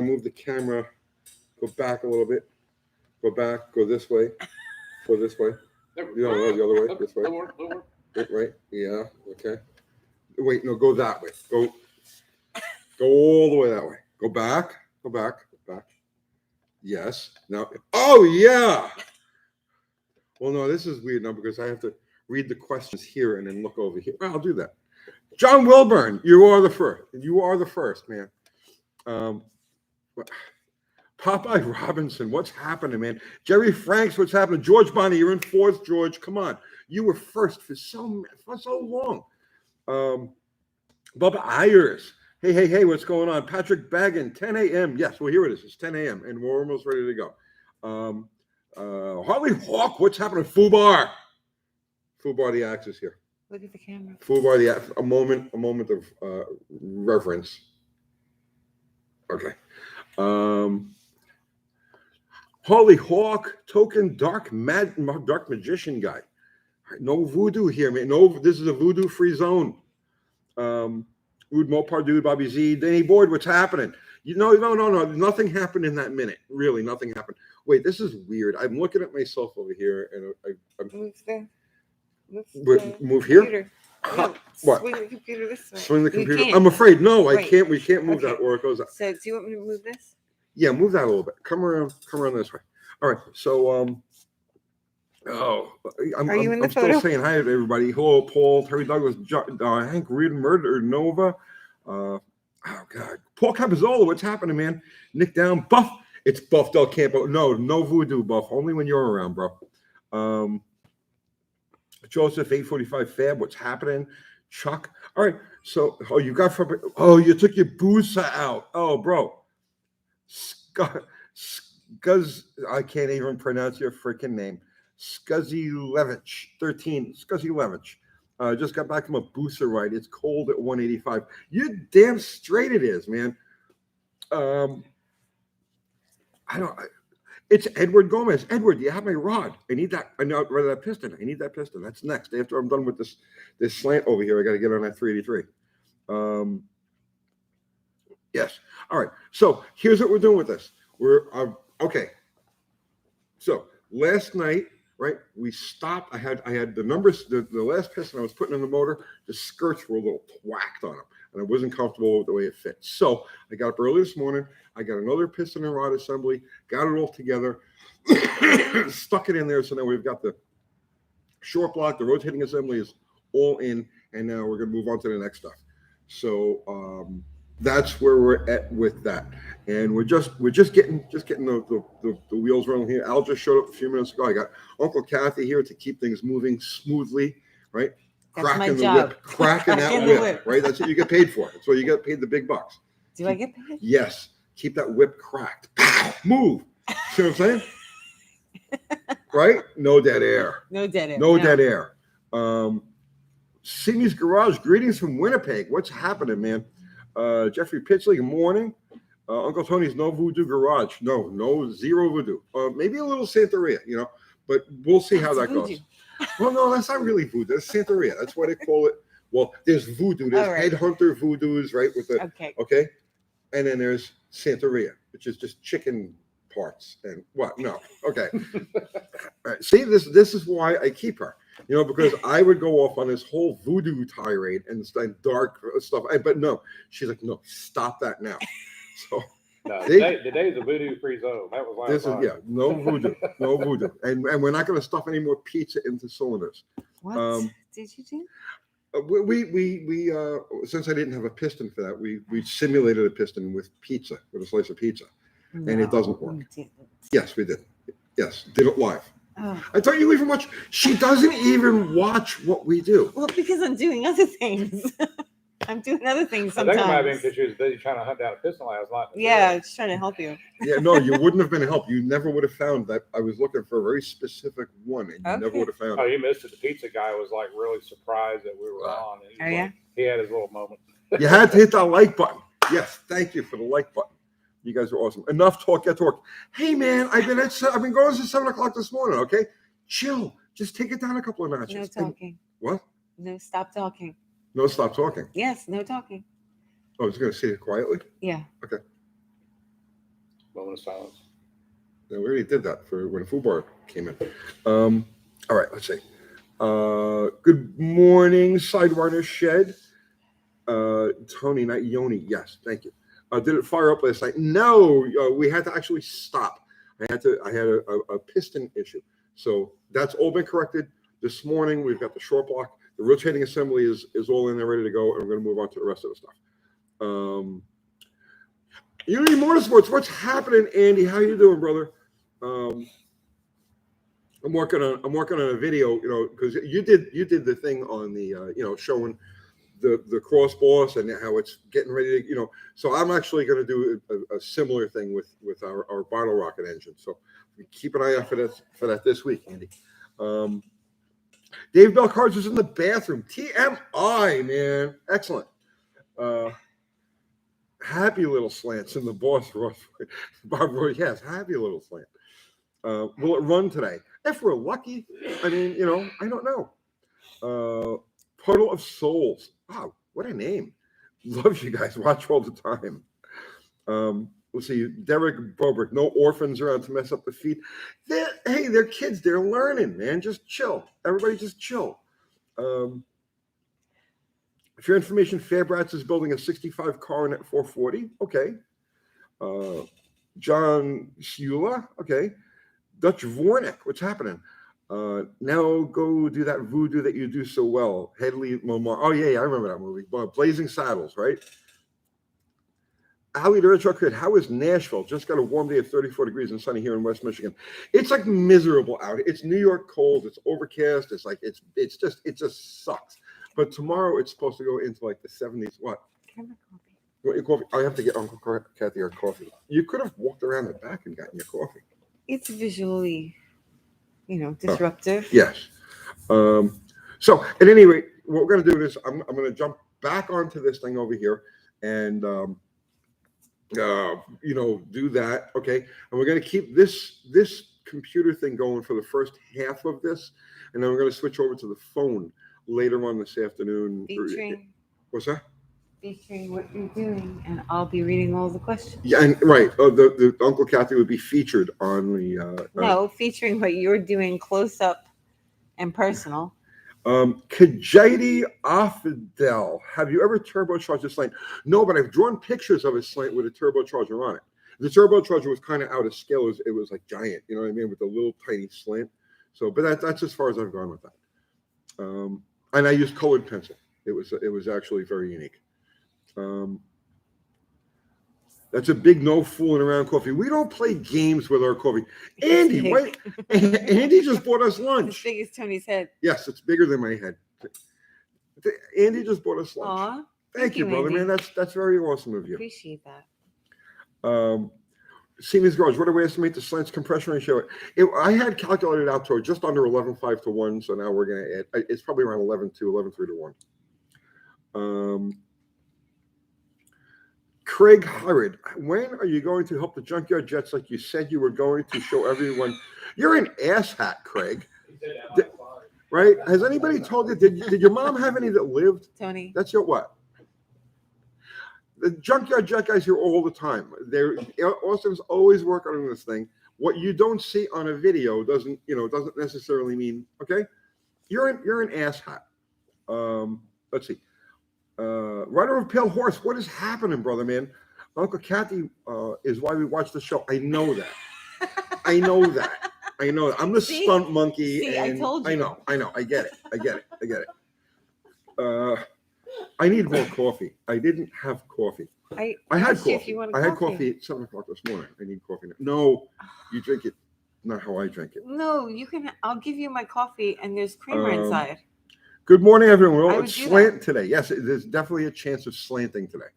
move the camera, go back a little bit, go back, go this way, go this way. No, the other way, this way. Right? Yeah. Okay. Wait, no, go that way. Go all the way that way. Go back. Go back. Go back. Yes. Now. Oh yeah. Well, no, this is weird now because I have to read the questions here and then look over here. Well, I'll do that. John Wilburn, you are the first. You are the first, man. Popeye Robinson, what's happening, man? Jerry Franks, what's happening? George Bonnie, you're in fourth, George. Come on. You were first for so long. Bubba Ayers. Hey, what's going on? Patrick Baggin, 10 a.m. Yes, well, here it is. It's 10 a.m. and we're almost ready to go. Harley Hawk, what's happening? Fubar the axe is here. Look at the camera. Fubar the axe. A moment of reverence. Okay. Harley Hawk, token dark magician guy. No voodoo here, man. No, this is a voodoo-free zone. Rude Mopar dude, Bobby Z, Danny Boyd, what's happening? No. Nothing happened in that minute. Really, nothing happened. Wait, this is weird. I'm looking at myself over here, and move here. No, what? Swing the computer this way. Swing the computer. I'm afraid. No, I can't. We can't move that, or it goes up. So, do you want me to move this? Yeah, move that a little bit. Come around this way. All right. So, I'm still saying hi to everybody. Hello, Paul, Terry Douglas, Hank Reed, Murder Nova. Oh God, Paul Capizzola, what's happening, man? Nick Down, Buff. It's Buff Del Campo. No voodoo, Buff. Only when you're around, bro. Joseph 845 Fab, what's happening? Chuck. All right. So, you took your booza out. Oh, bro. Scuzz, I can't even pronounce your freaking name. Scuzzy Levich, 13. Scuzzy Levich. Just got back from a booster ride. It's cold at 185. You damn straight it is, man. It's Edward Gomez. Edward, you have my rod. I need that. I know that piston. I need that piston. That's next. After I'm done with this slant over here, I got to get on that 383. Yes. All right. So here's what we're doing with this. We're okay. So last night, right? We stopped. I had the numbers. The last piston I was putting in the motor. The skirts were a little thwacked on them, and I wasn't comfortable with the way it fit. So I got up early this morning. I got another piston and rod assembly. Got it all together. Stuck it in there. So now we've got the short block. The rotating assembly is all in, and now we're gonna move on to the next stuff. So that's where we're at with that, and we're just getting the wheels rolling here. Al just showed up a few minutes ago. I got Uncle Kathy here to keep things moving smoothly, right? That's cracking the whip, cracking that whip, right? That's what you get paid for. That's why you get paid the big bucks. Do I get paid? Yes, keep that whip cracked. Move. See what I'm saying? Right? No dead air. No dead air. No dead air. Sydney's Garage. Greetings from Winnipeg. What's happening, man? Jeffrey Pitchley, good morning. Uncle Tony's no voodoo garage. No, zero voodoo. Maybe a little Santeria, but we'll see how that goes. Well, no, that's not really voodoo. That's Santeria. That's why they call it. Well, there's voodoo. There's headhunter voodoos, right? With the okay. And then there's Santeria, which is just chicken parts and what? No. Okay. All right. See, this is why I keep her. Because I would go off on this whole voodoo tirade and dark stuff. But no, she's like, no, stop that now. So the days of voodoo-free zone. That was last time. No voodoo, and we're not going to stuff any more pizza into cylinders. What did you do? We since I didn't have a piston for that, we simulated a piston with a slice of pizza, and it doesn't work. Yes, we did. Yes, did it live. Oh. I thought you even watch. She doesn't even watch what we do. Well, because I'm doing other things. I'm doing other things sometimes. I think it might have been because she was busy trying to hunt down a piston last night. Yeah, I was trying to help you. Yeah, no, you wouldn't have been helped. You never would have found that. I was looking for a very specific one, and you never would have found it. Oh, you missed it. The pizza guy was like really surprised that we were on. And he had his little moment. You had to hit that like button. Yes, thank you for the like button. You guys are awesome. Enough talk, get to work. Hey, man, I've been going since 7 o'clock this morning. Okay, chill. Just take it down a couple of notches. No talking. What? No, stop talking. No, stop talking. Yes, no talking. Oh, I was going to say it quietly. Yeah. Okay. Moment of silence. No, we already did that for when Fubar came in. All right, let's see. Good morning, Sidewinder Shed. Tony, not Yoni. Yes, thank you. Did it fire up last night? No, we had to actually stop. I had a piston issue. So that's all been corrected. This morning, we've got the short block. The rotating assembly is all in there, ready to go, and we're going to move on to the rest of the stuff. Unity Motorsports, what's happening, Andy? How you doing, brother? I'm working on a video, because you did the thing on the showing the cross boss and how it's getting ready to, so I'm actually going to do a similar thing with our bottle rocket engine. So keep an eye out for that this week, Andy. Dave Bell Cards was in the bathroom. TMI, man. Excellent. Happy little slants in the boss. Bob Roy, yes, happy little slant. Will it run today? If we're lucky. I mean, I don't know. Puddle of Souls. Wow, what a name. Love you guys. Watch all the time. Let's see. Derek Bobrick. No orphans around to mess up the feet. They're kids. They're learning, man. Just chill. Everybody just chill. For your information, Fairbrats is building a 65 Coronet 440. Okay. John Shula. Okay. Dutch Vornek. What's happening? Now go do that voodoo that you do so well. Headley Momar. Oh, yeah, I remember that movie. Blazing Saddles, right? Howie the Red Truck Kid. How is Nashville? Just got a warm day of 34 degrees and sunny here in West Michigan. It's like miserable out. It's New York cold. It's overcast. It's like it just sucks. But tomorrow it's supposed to go into like the 70s. What? Can I have coffee? You want your coffee? I have to get Uncle Kathy our coffee. You could have walked around the back and gotten your coffee. It's visually, disruptive. Yes. So at any rate, what we're going to do is I'm going to jump back onto this thing over here and, do that. Okay. And we're going to keep this computer thing going for the first half of this. And then we're going to switch over to the phone later on this afternoon. What's that? Featuring what you're doing, and I'll be reading all the questions. Yeah, and right. The Uncle Kathy would be featured on the. No, featuring what you're doing close up and personal. Kajiti Afidel, have you ever turbocharged a slant? No, but I've drawn pictures of a slant with a turbocharger on it. The turbocharger was kind of out of scale. It was like giant, you know what I mean, with a little tiny slant. So, but that's as far as I've gone with that. And I used colored pencil. It was actually very unique. That's a big no fooling around coffee. We don't play games with our coffee. Andy, wait. Andy just bought us lunch. As big as Tony's head. Yes, it's bigger than my head. Andy just bought us lunch. Aw, Thank you, brother, Andy. man. That's very awesome of you. Appreciate that. Siemens Garage, what do we estimate the slant's compression ratio? I had calculated out to just under 11.5 to 1, so now we're going to add, it's probably around 11.2, 11.3 to 1. Craig Harrod, when are you going to help the Junkyard Jets like you said you were going to show everyone? You're an asshat, Craig. Right? Has anybody told you, did your mom have any that lived? Tony. That's your what? The Junkyard Jet guys here all the time. Austin's always working on this thing. What you don't see on a video doesn't necessarily mean, okay? You're an asshat. Let's see. Rider of Pale Horse, what is happening, brother, man? Uncle Kathy is why we watch the show. I know that. I know that. I'm the stunt monkey. See, and I told you. I know. I get it. I need more coffee. I didn't have coffee. I had coffee. If you want I had coffee at 7 o'clock this morning. I need coffee now. No, you drink it. Not how I drink it. No, you can. I'll give you my coffee, and there's creamer inside. Good morning, everyone. Well, it's slant that. today. Yes, there's definitely a chance of slanting today.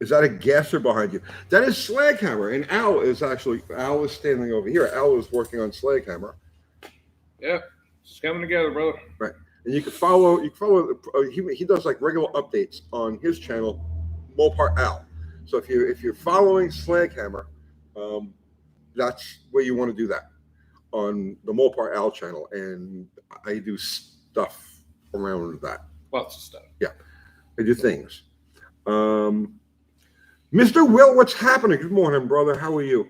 Is that a gasser behind you? That is Slaghammer, and Al is standing over here. Al is working on Slaghammer. Yeah, it's coming together, brother. Right, and you can follow. He does like regular updates on his channel, Mopar Al. So if you're following Slaghammer, that's where you want to do that on the Mopar Al channel, and I do stuff around with that. Lots of stuff. I do things. Mr. Will, what's happening? Good morning, brother. How are you?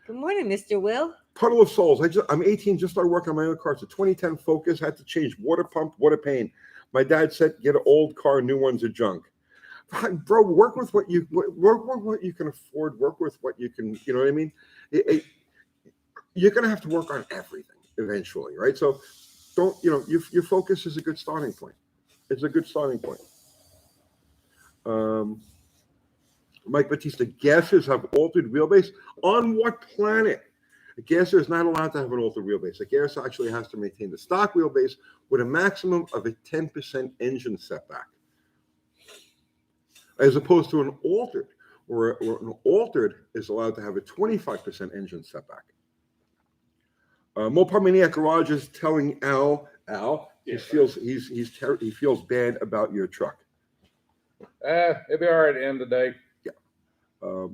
Good morning, Mr. Will. Puddle of Souls. I'm 18, just started working on my own car. It's a 2010 Focus. Had to change water pump, water pane. My dad said, get an old car, new ones are junk. Bro, work with what you can afford. Work with what you can, you know what I mean? You're going to have to work on everything eventually, right? So don't, your focus is a good starting point. It's a good starting point. Mike Batista, gassers have altered wheelbase. On what planet? A gasser is not allowed to have an altered wheelbase. A gasser actually has to maintain the stock wheelbase with a maximum of a 10% engine setback, as opposed to an altered, where an altered is allowed to have a 25% engine setback. Mopar Maniac Garage is telling Al, he feels bad about your truck. It'll be all right at the end of the day.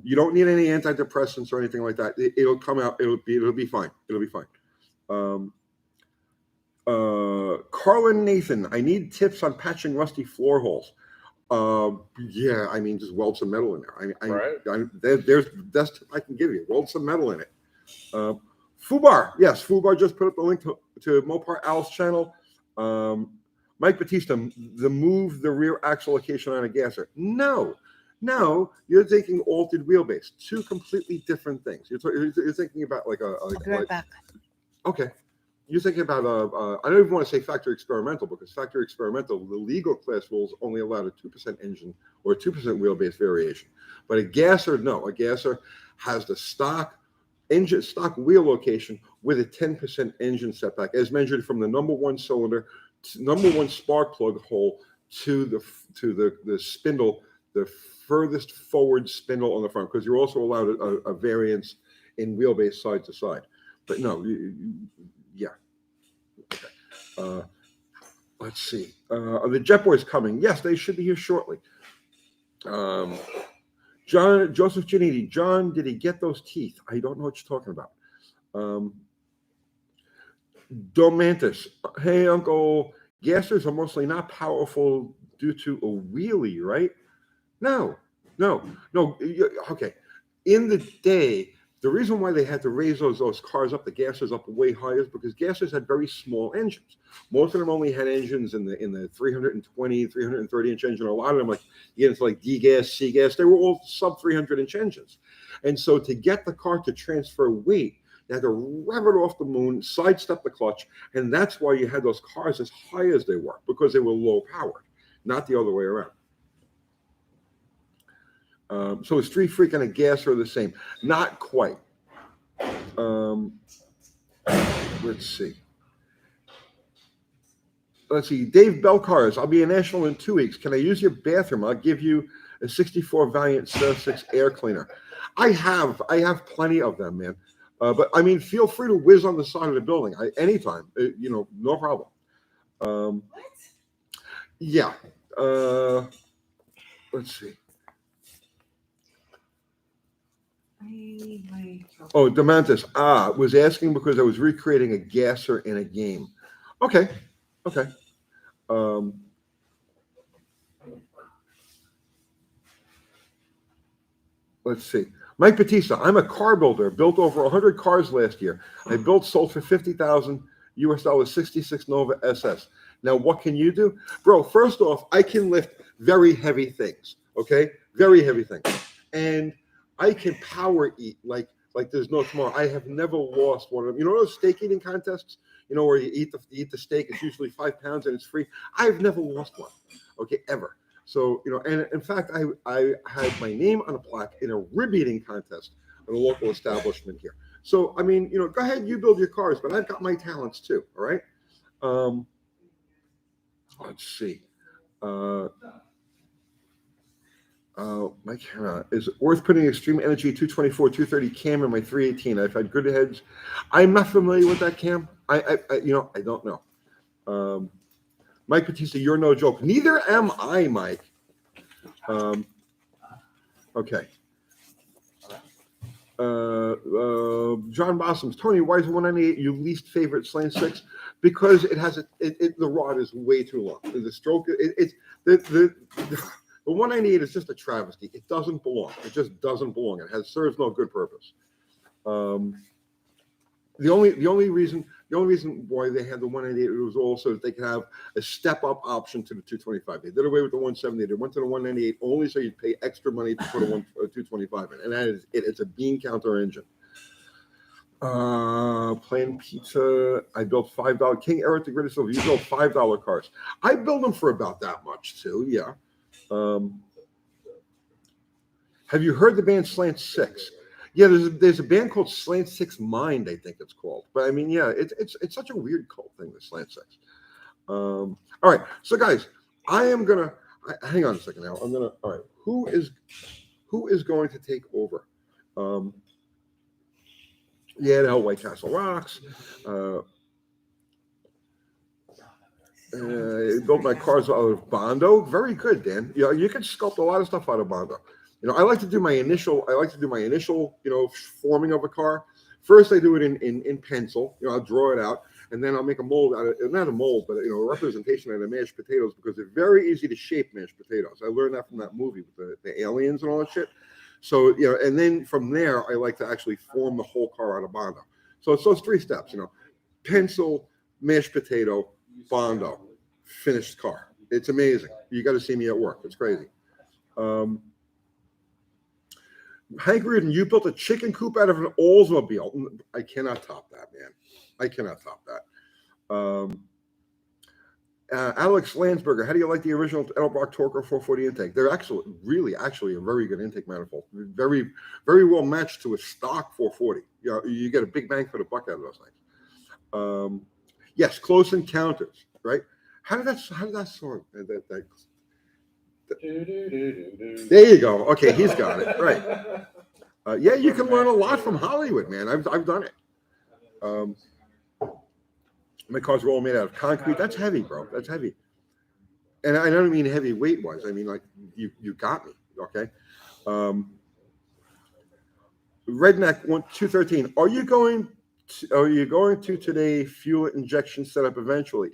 You don't need any antidepressants or anything like that. It'll come out. It'll be fine. It'll be fine. Carlin Nathan, I need tips on patching rusty floor holes. Yeah, I mean, just weld some metal in there. That's tip I can give you. Weld some metal in it. Fubar, yes, Fubar just put up the link to Mopar Al's channel. Mike Batista, move the rear axle location on a gasser. No, you're thinking altered wheelbase. Two completely different things. You're thinking about like I'll be right back. Okay. You're thinking about I don't even want to say factory experimental, because factory experimental, the legal class rules only allowed a 2% engine or a 2% wheelbase variation. But a gasser, no. A gasser has the stock wheel location with a 10% engine setback, as measured from the number one cylinder, number one spark plug hole to the spindle, the furthest forward spindle on the front, because you're also allowed a variance in wheelbase side to side. But no, yeah. Okay. Let's see. Are the Jet Boys coming? Yes, they should be here shortly. Joseph Giannini. John, did he get those teeth? I don't know what you're talking about. Domantis. Hey, Uncle. Gassers are mostly not powerful due to a wheelie, right? No. Okay. In the day, the reason why they had to raise those cars up, the gassers up way higher, is because gassers had very small engines. Most of them only had engines in the 320, 330 inch engine. A lot of them, like you get into like D gas, C gas, they were all sub 300 inch engines. And so to get the car to transfer weight, they had to rev it off the moon, sidestep the clutch, and that's why you had those cars as high as they were, because they were low powered, not the other way around. So is Street Freak and a gasser the same? Not quite. Let's see. Dave Belcars, I'll be in National in 2 weeks. Can I use your bathroom? I'll give you a 64 Valiant Slant 6 air cleaner. I have plenty of them, man. But I mean, feel free to whiz on the side of the building anytime. No problem. What? Yeah. Let's see. Oh, Demantis. Was asking because I was recreating a gasser in a game. Okay. Let's see. Mike Batista. I'm a car builder. Built over 100 cars last year. I sold for $50,000 US, 66 Nova SS. Now, what can you do? Bro, first off, I can lift very heavy things. Okay? Very heavy things. And I can power eat like there's no tomorrow. I have never lost one of them. You know those steak eating contests? Where you eat the steak. It's usually 5 pounds and it's free. I've never lost one. Okay, ever. So and in fact, I had my name on a plaque in a rib eating contest at a local establishment here. So I mean, go ahead, you build your cars, but I've got my talents too. All right. Let's see. Mike, is it worth putting Extreme Energy 224, 230 cam in my 318? I've had good heads. I'm not familiar with that cam. I don't know. Mike Batista, you're no joke. Neither am I, Mike. Okay. John Bossoms, Tony, why is 198 your least favorite Slant Six? Because it has the rod is way too long. The stroke, the 198 is just a travesty. It doesn't belong. It just doesn't belong. It serves no good purpose. The only reason why they had the 198 was also that they could have a step up option to the 225. They did away with the 170. They went to the 198 only so you'd pay extra money to put a 225 in, and that is it. It's a bean counter engine. Plain pizza. I built $5 King Eric the Greatest Silver. You build $5 cars. I build them for about that much too. Yeah. Have you heard the band Slant Six? Yeah, there's a band called Slant Six Mind, I think it's called. But I mean, yeah, it's such a weird cult thing, the Slant Six. All right, so guys, I am gonna hang on a second now. All right, who is going to take over? Yeah, the White Castle rocks. Built my cars out of Bondo. Very good, Dan. You know, you can sculpt a lot of stuff out of Bondo. You know, I like to do my initial, forming of a car. First, I do it in pencil. You know, I'll draw it out, and then I'll make a mold out of it. Not a mold, but a representation of the mashed potatoes, because they're very easy to shape mashed potatoes. I learned that from that movie with the aliens and all that shit. So, you know, and then from there, I like to actually form the whole car out of Bondo. So it's those 3 steps, you know, pencil, mashed potato, Bondo, finished car. It's amazing. You got to see me at work. It's crazy. Hank Reardon, you built a chicken coop out of an Oldsmobile. I cannot top that, man. I cannot top that. Alex Landsberger, how do you like the original Edelbrock Torker 440 intake? They're actually a very good intake manifold. Very, very well matched to a stock 440. You know, you get a big bang for the buck out of those things. Yes, Close Encounters, right? How did that song? There you go. Okay, he's got it right. Yeah, you can learn a lot from Hollywood, man. I've done it. My cars were all made out of concrete. That's heavy, bro. That's heavy. And I don't mean heavy weight wise. I mean like you got me. Okay. Redneck 213. Are you going to today fuel injection setup eventually?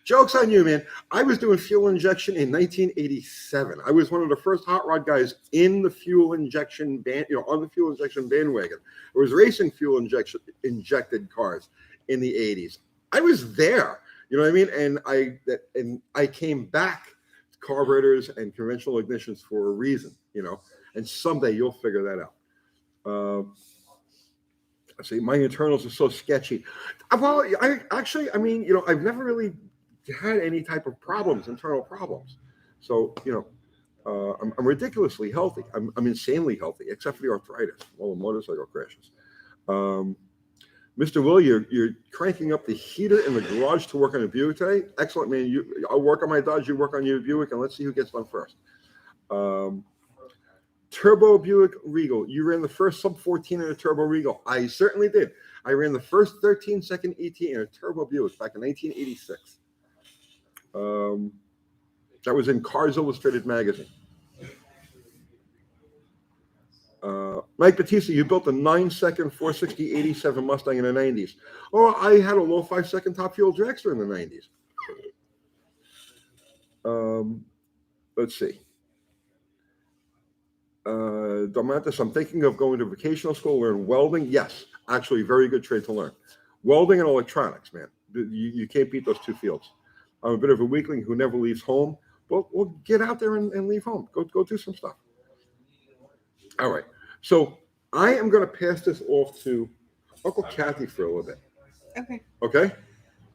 Joke's on you, man. I was doing fuel injection in 1987. I was one of the first hot rod guys in the fuel injection band, on the fuel injection bandwagon. I was racing fuel injected cars in the 80s. I was there, you know what I mean? And I came back to carburetors and conventional ignitions for a reason, and someday you'll figure that out. See, my internals are so sketchy. Well, I've never really had any type of internal problems. So, I'm ridiculously healthy. I'm insanely healthy, except for the arthritis, all the motorcycle crashes. Mr. Will, you're cranking up the heater in the garage to work on a Buick today. Excellent, man. I'll work on my Dodge, you work on your Buick, and let's see who gets done first. Turbo Buick Regal. You ran the first sub 14 in a Turbo Regal. I certainly did. I ran the first 13-second ET in a Turbo Buick back in 1986. That was in Cars Illustrated magazine. Mike Batista, you built a 9-second 460-87 Mustang in the 90s. Oh, I had a low 5-second top fuel dragster in the 90s. Let's see. Domantis, I'm thinking of going to vocational school, learn welding. Yes, actually, very good trade to learn. Welding and electronics, man. You can't beat those 2 fields. I'm a bit of a weakling who never leaves home. Well, we'll get out there and leave home. Go do some stuff. All right. So I am going to pass this off to Uncle Kathy for a little bit. Okay. Okay.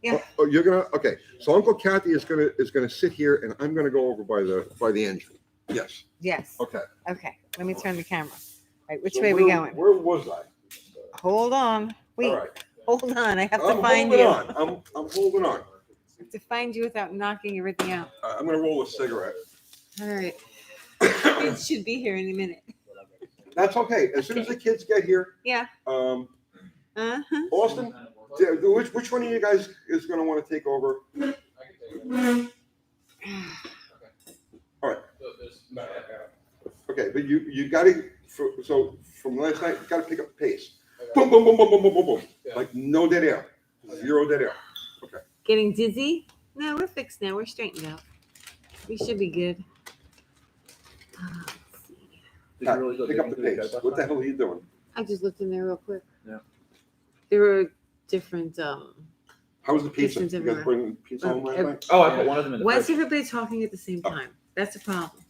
Yeah. Oh, you're gonna. Okay. So Uncle Kathy is gonna sit here, and I'm gonna go over by the engine. Yes. Yes. Okay. Okay. Let me turn the camera. All right. Which So way are we going? Where was I? Hold on. Wait. All right. Hold on. I have to I'm find holding you. on. I'm holding on. I have to find you without knocking everything out. I'm gonna roll a cigarette. All right. It should be here in a minute. That's okay. As soon as the kids get here. Yeah. Austin, which one of you guys is going to want to take over? All right. Okay, but you got to. So from last night. You got to pick up the pace. Boom, boom, boom, boom, boom, boom, boom, boom. Yeah. Like no dead air. 0 dead air. Getting dizzy? No, we're fixed now. We're straightened out. We should be good. Let's see. Did you really go Pick up the digging through pace. guys' What the last hell are you doing? I just looked in there real quick. Yeah. There were different. How was the pizza? Pistons You guys everywhere. bring pizza home last Ev- night? Oh, I put one of them in the Why is fridge. everybody talking at the same time? That's the problem.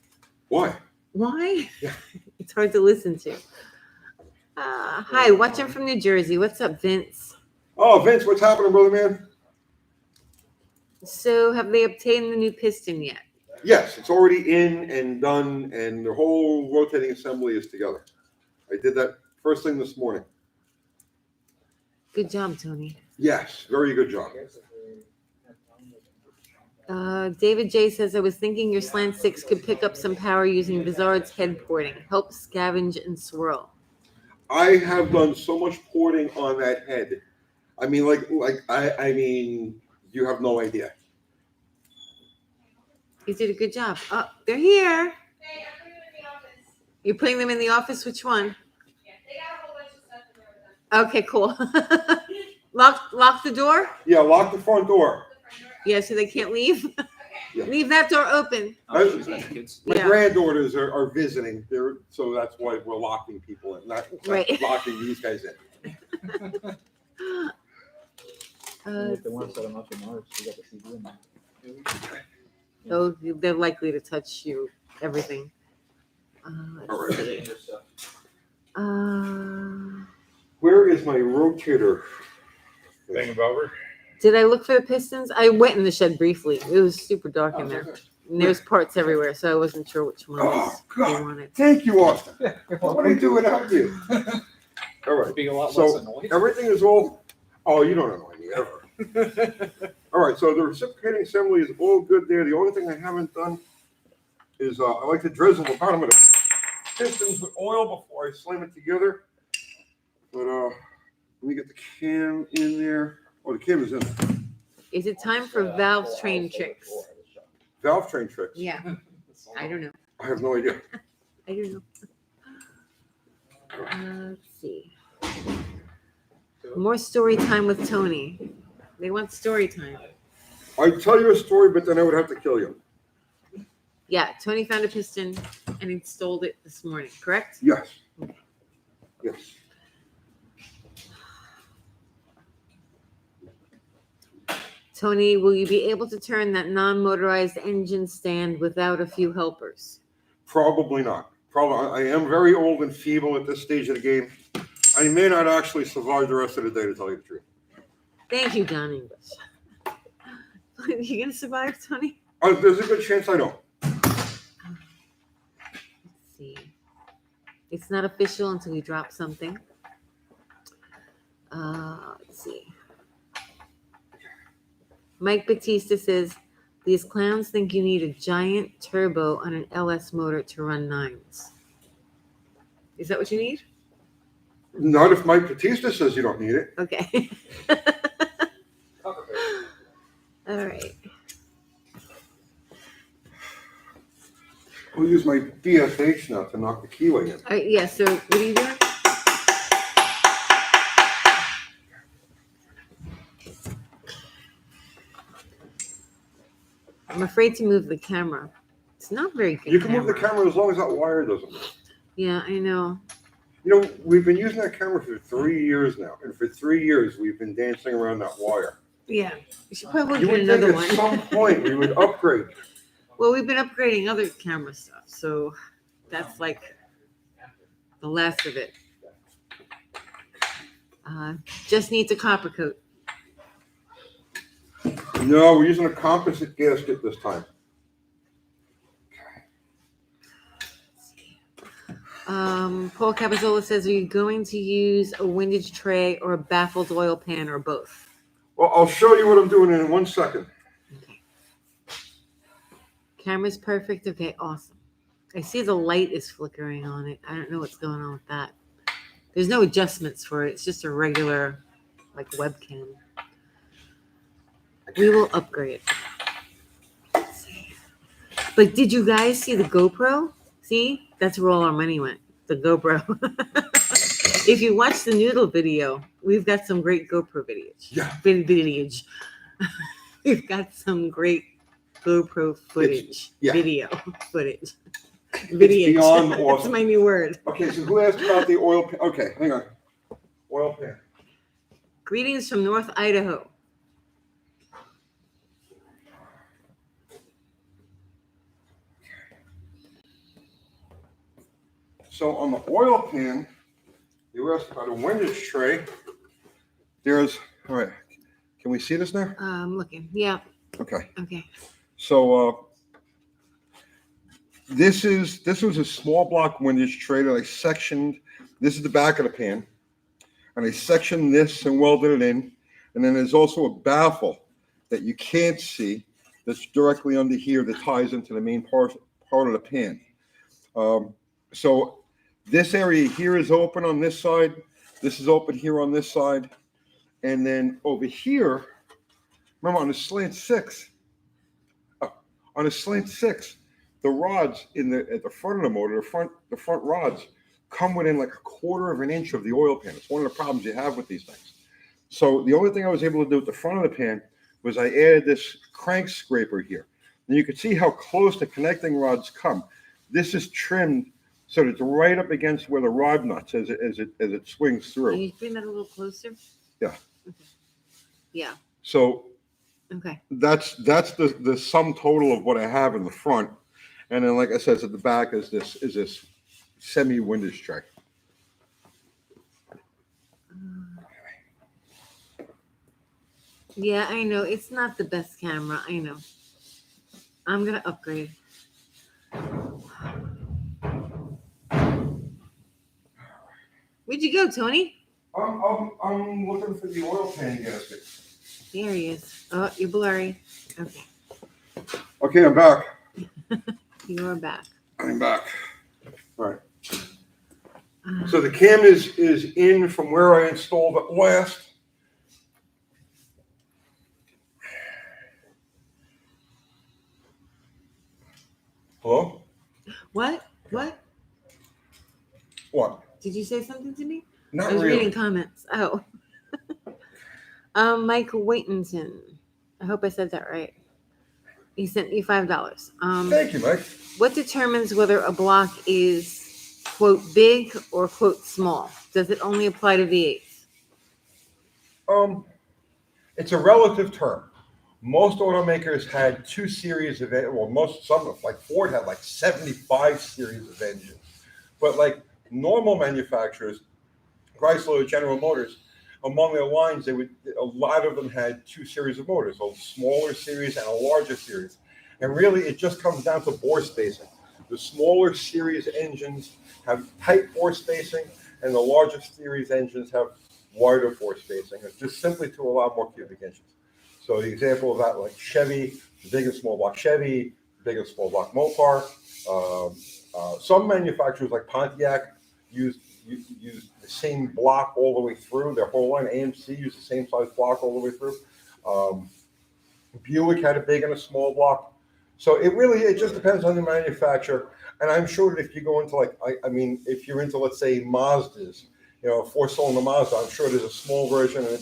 Why? Why? Yeah. It's hard to listen to. Hi, watching from New Jersey. What's up, Vince? Oh, Vince, what's happening, brother man? So, have they obtained the new piston yet? Yes, it's already in and done, and the whole rotating assembly is together. I did that first thing this morning. Good job, Tony. Yes, very good job. David J says, I was thinking your Slant Six could pick up some power using Bizarre's head porting. Help scavenge and swirl. I have done so much porting on that head. I mean, I mean, you have no idea. You did a good job. Oh, they're here. You're putting them in the office? Which one? Okay, cool. Lock the door? Yeah, lock the front door. Yeah, so they can't leave. Yeah. Leave that door open. Oh, she's got the kids. My Yeah. granddaughters are visiting, so that's why we're locking people in, not Right. locking these guys in. If they want to set them up in March, we got the CD in there. Oh, they're likely to touch you, everything. All Let's right. see. Uh, Where is my rotator? Thing over. did I look for the pistons? I went in the shed briefly. It was super dark in there. And there's parts everywhere, so I wasn't sure which ones Oh, they God. wanted. Thank you, Austin. What do I do without you? All right. Being a lot So, less annoyed. Everything is all. Oh, you don't annoy me ever. All right, so the reciprocating assembly is all good there. The only thing I haven't done is I like to drizzle the bottom of the pistons with oil before I slam it together. But let me get the cam in there. Oh, the cam is in there. Is it time for valve train tricks? Valve train tricks. Yeah, I don't know. I have no idea. I don't know. Let's see. More story time with Tony. They want story time. I'd tell you a story, but then I would have to kill you. Yeah, Tony found a piston and installed it this morning, correct? Yes. Yes. Tony, will you be able to turn that non-motorized engine stand without a few helpers? Probably not. Probably. I am very old and feeble at this stage of the game. I may not actually survive the rest of the day, to tell you the truth. Thank you, John English. You gonna survive, Tony? There's a good chance I don't. Let's see. It's not official until you drop something. Let's see. Mike Batista says, these clowns think you need a giant turbo on an LS motor to run nines. Is that what you need? Not if Mike Batista says you don't need it. Okay. All right. I'll use my BFH now to knock the keyway in. All right. Yeah. So what are you doing? I'm afraid to move the camera. It's not very good. You can move the camera as long as that wire doesn't move. Yeah, I know. You know, we've been using that camera for 3 years now, and for 3 years we've been dancing around that wire. Yeah. We should probably You get would think another at one. some point we would upgrade. Well, we've been upgrading other camera stuff, so that's like the last of it. Just needs a copper coat. No, we're using a composite gasket this time. Paul Capizzola says, are you going to use a windage tray or a baffled oil pan or both? Well, I'll show you what I'm doing in 1 second. Okay. Camera's perfect. Okay, awesome. I see the light is flickering on it. I don't know what's going on with that. There's no adjustments for it. It's just a regular, like, webcam. We will upgrade. Let's see. But did you guys see the GoPro? See? That's where all our money went. The GoPro. If you watch the noodle video, we've got some great GoPro videos. Yeah. Videos. We've got some great GoPro footage. yeah. Video footage. It's Video. beyond That's awesome. my new word. Okay, so who asked about the oil pan? Okay, hang on. Oil pan. Greetings from North Idaho. So on the oil pan, you asked about a windage tray. There's, all right, can we see this now? I'm looking. Yeah. Okay. Okay. So this was a small block windage tray that I sectioned. This is the back of the pan, and I sectioned this and welded it in. And then there's also a baffle that you can't see that's directly under here that ties into the main part of the pan. So this area here is open on this side. This is open here on this side. And then over here, remember on the Slant Six, the rods at the front of the motor, the front rods come within like 1/4 of an inch of the oil pan. It's one of the problems you have with these things. So the only thing I was able to do at the front of the pan was I added this crank scraper here. And you can see how close the connecting rods come. This is trimmed so that it's right up against where the rod nuts as it swings Can through. you bring that a little closer? Yeah. Okay. Yeah. So Okay. that's the sum total of what I have in the front. And then, like I said, at the back is this semi windage tray. Yeah, I know. It's not the best camera. I know. I'm going to upgrade. Where'd you go, Tony? I'm looking for the oil pan gasket. There he is. Oh, you're blurry. Okay. Okay, I'm back. You are back. I'm back. All right. So the cam is in from where I installed it last. Hello? What? What? What? Did you say something to me? Not I was really. reading comments. Oh. Mike Waitington. I hope I said that right. He sent you $5. Thank you, Mike. What determines whether a block is, quote, big or, quote, small? Does it only apply to V8s? It's a relative term. Most automakers had 2 series of, some like Ford had like 75 series of engines. But like normal manufacturers, Chrysler, General Motors, among their lines, a lot of them had 2 series of motors, a smaller series and a larger series. And really, it just comes down to bore spacing. The smaller series engines have tight bore spacing, and the larger series engines have wider bore spacing. It's just simply to allow more cubic inches. So the example of that, like Chevy, big and small block Chevy, big and small block Mopar. Some manufacturers like Pontiac use the same block all the way through. Their whole line, AMC, used the same size block all the way through. Buick had a big and a small block. So it just depends on the manufacturer. And I'm sure that if you go into if you're into, let's say, Mazdas, a 4-cylinder Mazda, I'm sure there's a small version and a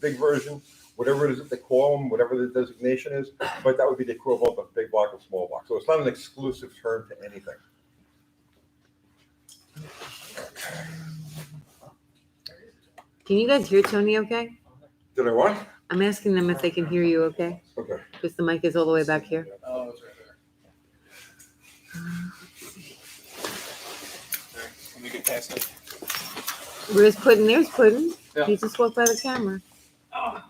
big version, whatever it is that they call them, whatever the designation is. But that would be the equivalent of big block and small block. So it's not an exclusive term to anything. Can you guys hear Tony okay? Did I what? I'm asking them if they can hear you okay. Okay. Because the mic is all the way back here. Oh, it's right there. Let me get past it. Where's Puddin'? There's Puddin'. Yeah. He just walked by the camera. Oh.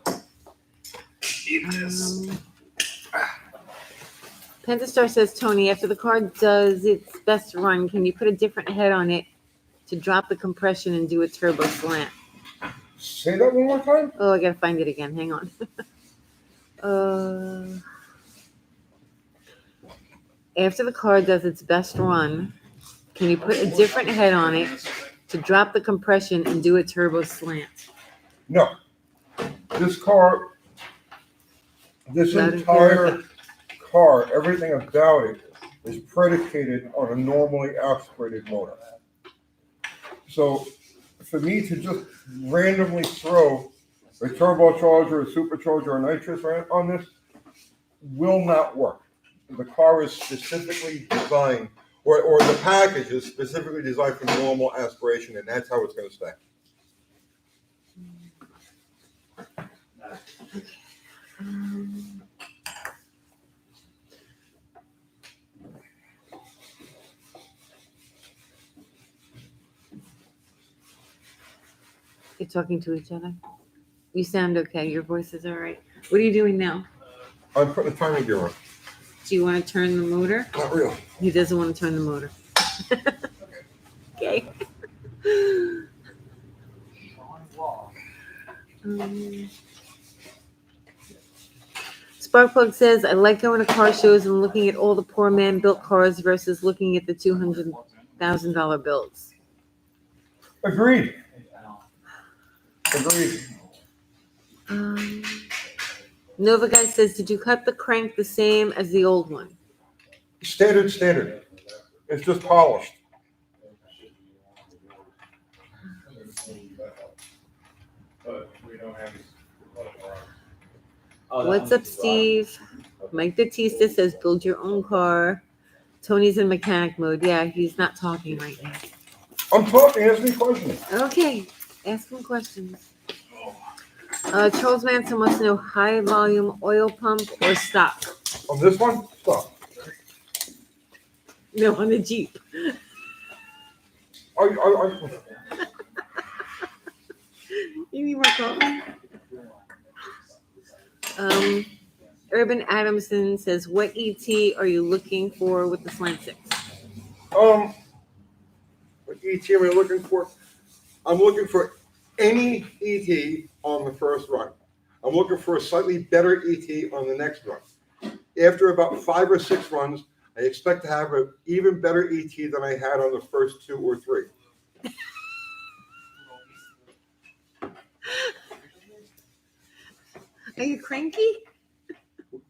Eat this. Pentastar says, Tony, after the car does its best run, can you put a different head on it to drop the compression and do a turbo slant? Say that one more time. Oh, I gotta find it again. Hang on. After the car does its best run, can you put a different head on it to drop the compression and do a turbo slant? No. This entire car, everything about it is predicated on a normally aspirated motor. So for me to just randomly throw a turbocharger, a supercharger, or nitrous on this will not work. The car is specifically designed, or the package is specifically designed for normal aspiration, and that's how it's going to stay. You're talking to each other. You sound okay. Your voice is all right. What are you doing now? I'm putting the timing gear on. Do you want to turn the motor? Not real. He doesn't want to turn the motor. Okay. Sparkplug says, I like going to car shows and looking at all the poor man built cars versus looking at the $200,000 builds. Agreed. Agreed. Nova Guy says, did you cut the crank the same as the old one? Standard. It's just polished. But we don't have. What's up, Steve? Mike Batista says, build your own car. Tony's in mechanic mode. Yeah, he's not talking right now. I'm talking. Ask me questions. Okay, ask him questions. Charles Manson wants to know high volume oil pump or stock? On this one, stop. No, on the Jeep. You need more coffee? Urban Adamson says, what ET are you looking for with the Slant Six? What ET am I looking for? I'm looking for any ET on the first run. I'm looking for a slightly better ET on the next run. After about 5 or 6 runs, I expect to have an even better ET than I had on the first 2 or 3. Are you cranky?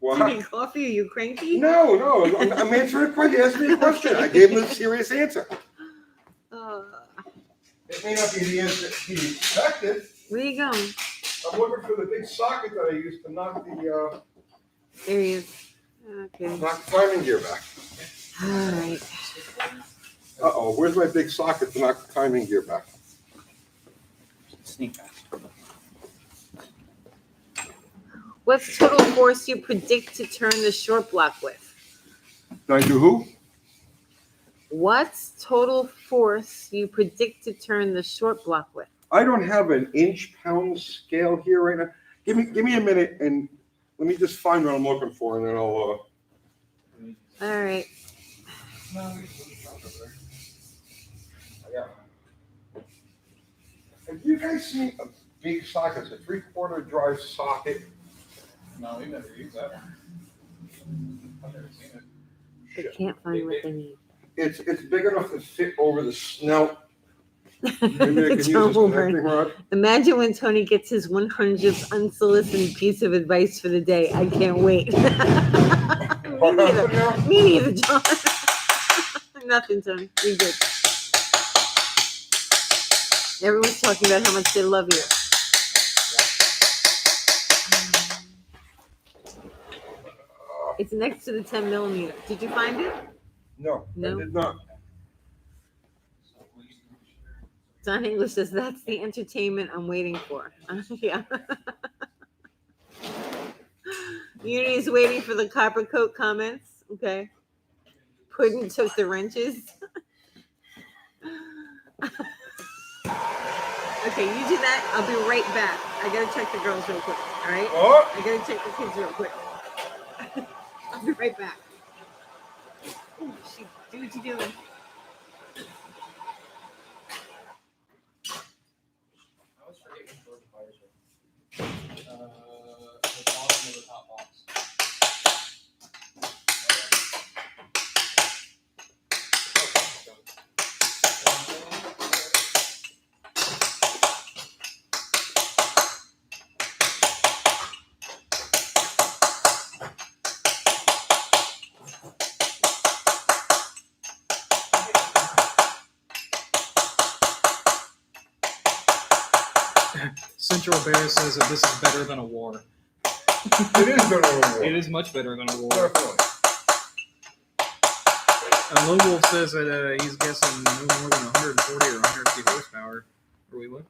What? Do you need coffee? Are you cranky? No. I'm answering a question. Ask me a question. I gave him a serious answer. It may not be the answer he expected. Where you going? I'm looking for the big socket that I used to knock the There he is. Okay. knock the timing gear back. All right. Uh-oh, where's my big socket to knock the timing gear back? Sneak back. What's total force you predict to turn the short block with? Did I do who? What's total force you predict to turn the short block with? I don't have an inch-pound scale here right now. Give me a minute, and let me just find what I'm looking for, and then I'll. All right. Have you guys seen a big socket? It's a 3/4 drive socket. No, we never use that. I've never seen it. They can't find what they need. It's big enough to fit over the snout. Maybe I can use Joe this Woolburn. connecting rod. Imagine when Tony gets his 100th unsolicited piece of advice for the day. I can't wait. Me neither. Me neither, John. Nothing, Tony. You're good. Everyone's talking about how much they love you. It's next to the 10 millimeter. Did you find it? No, No. I did not. Don English says that's the entertainment I'm waiting for. Yeah. Unity is waiting for the copper coat comments. Okay. Puddin took the wrenches. Okay, you do that. I'll be right back. I gotta check the girls real quick. All right. What? I gotta check the kids real quick. I'll be right back. Oh, shoot. Do what you're doing. I always forget which door the fires are. The bottom or the top box. Central Bear says that this is better than a war. It is better than a war. It is much better than a war. Definitely. And Lone Wolf says that he's guessing no more than 140 or 150 horsepower. Are we what?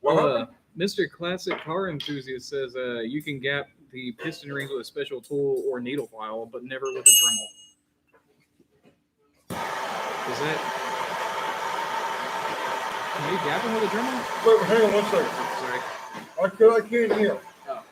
What? Mr. Classic Car Enthusiast says you can gap the piston rings with a special tool or needle file, but never with a Dremel. Is that? Can you gap them with a Dremel? Wait, hang on 1 second. Sorry. I can't hear. Oh.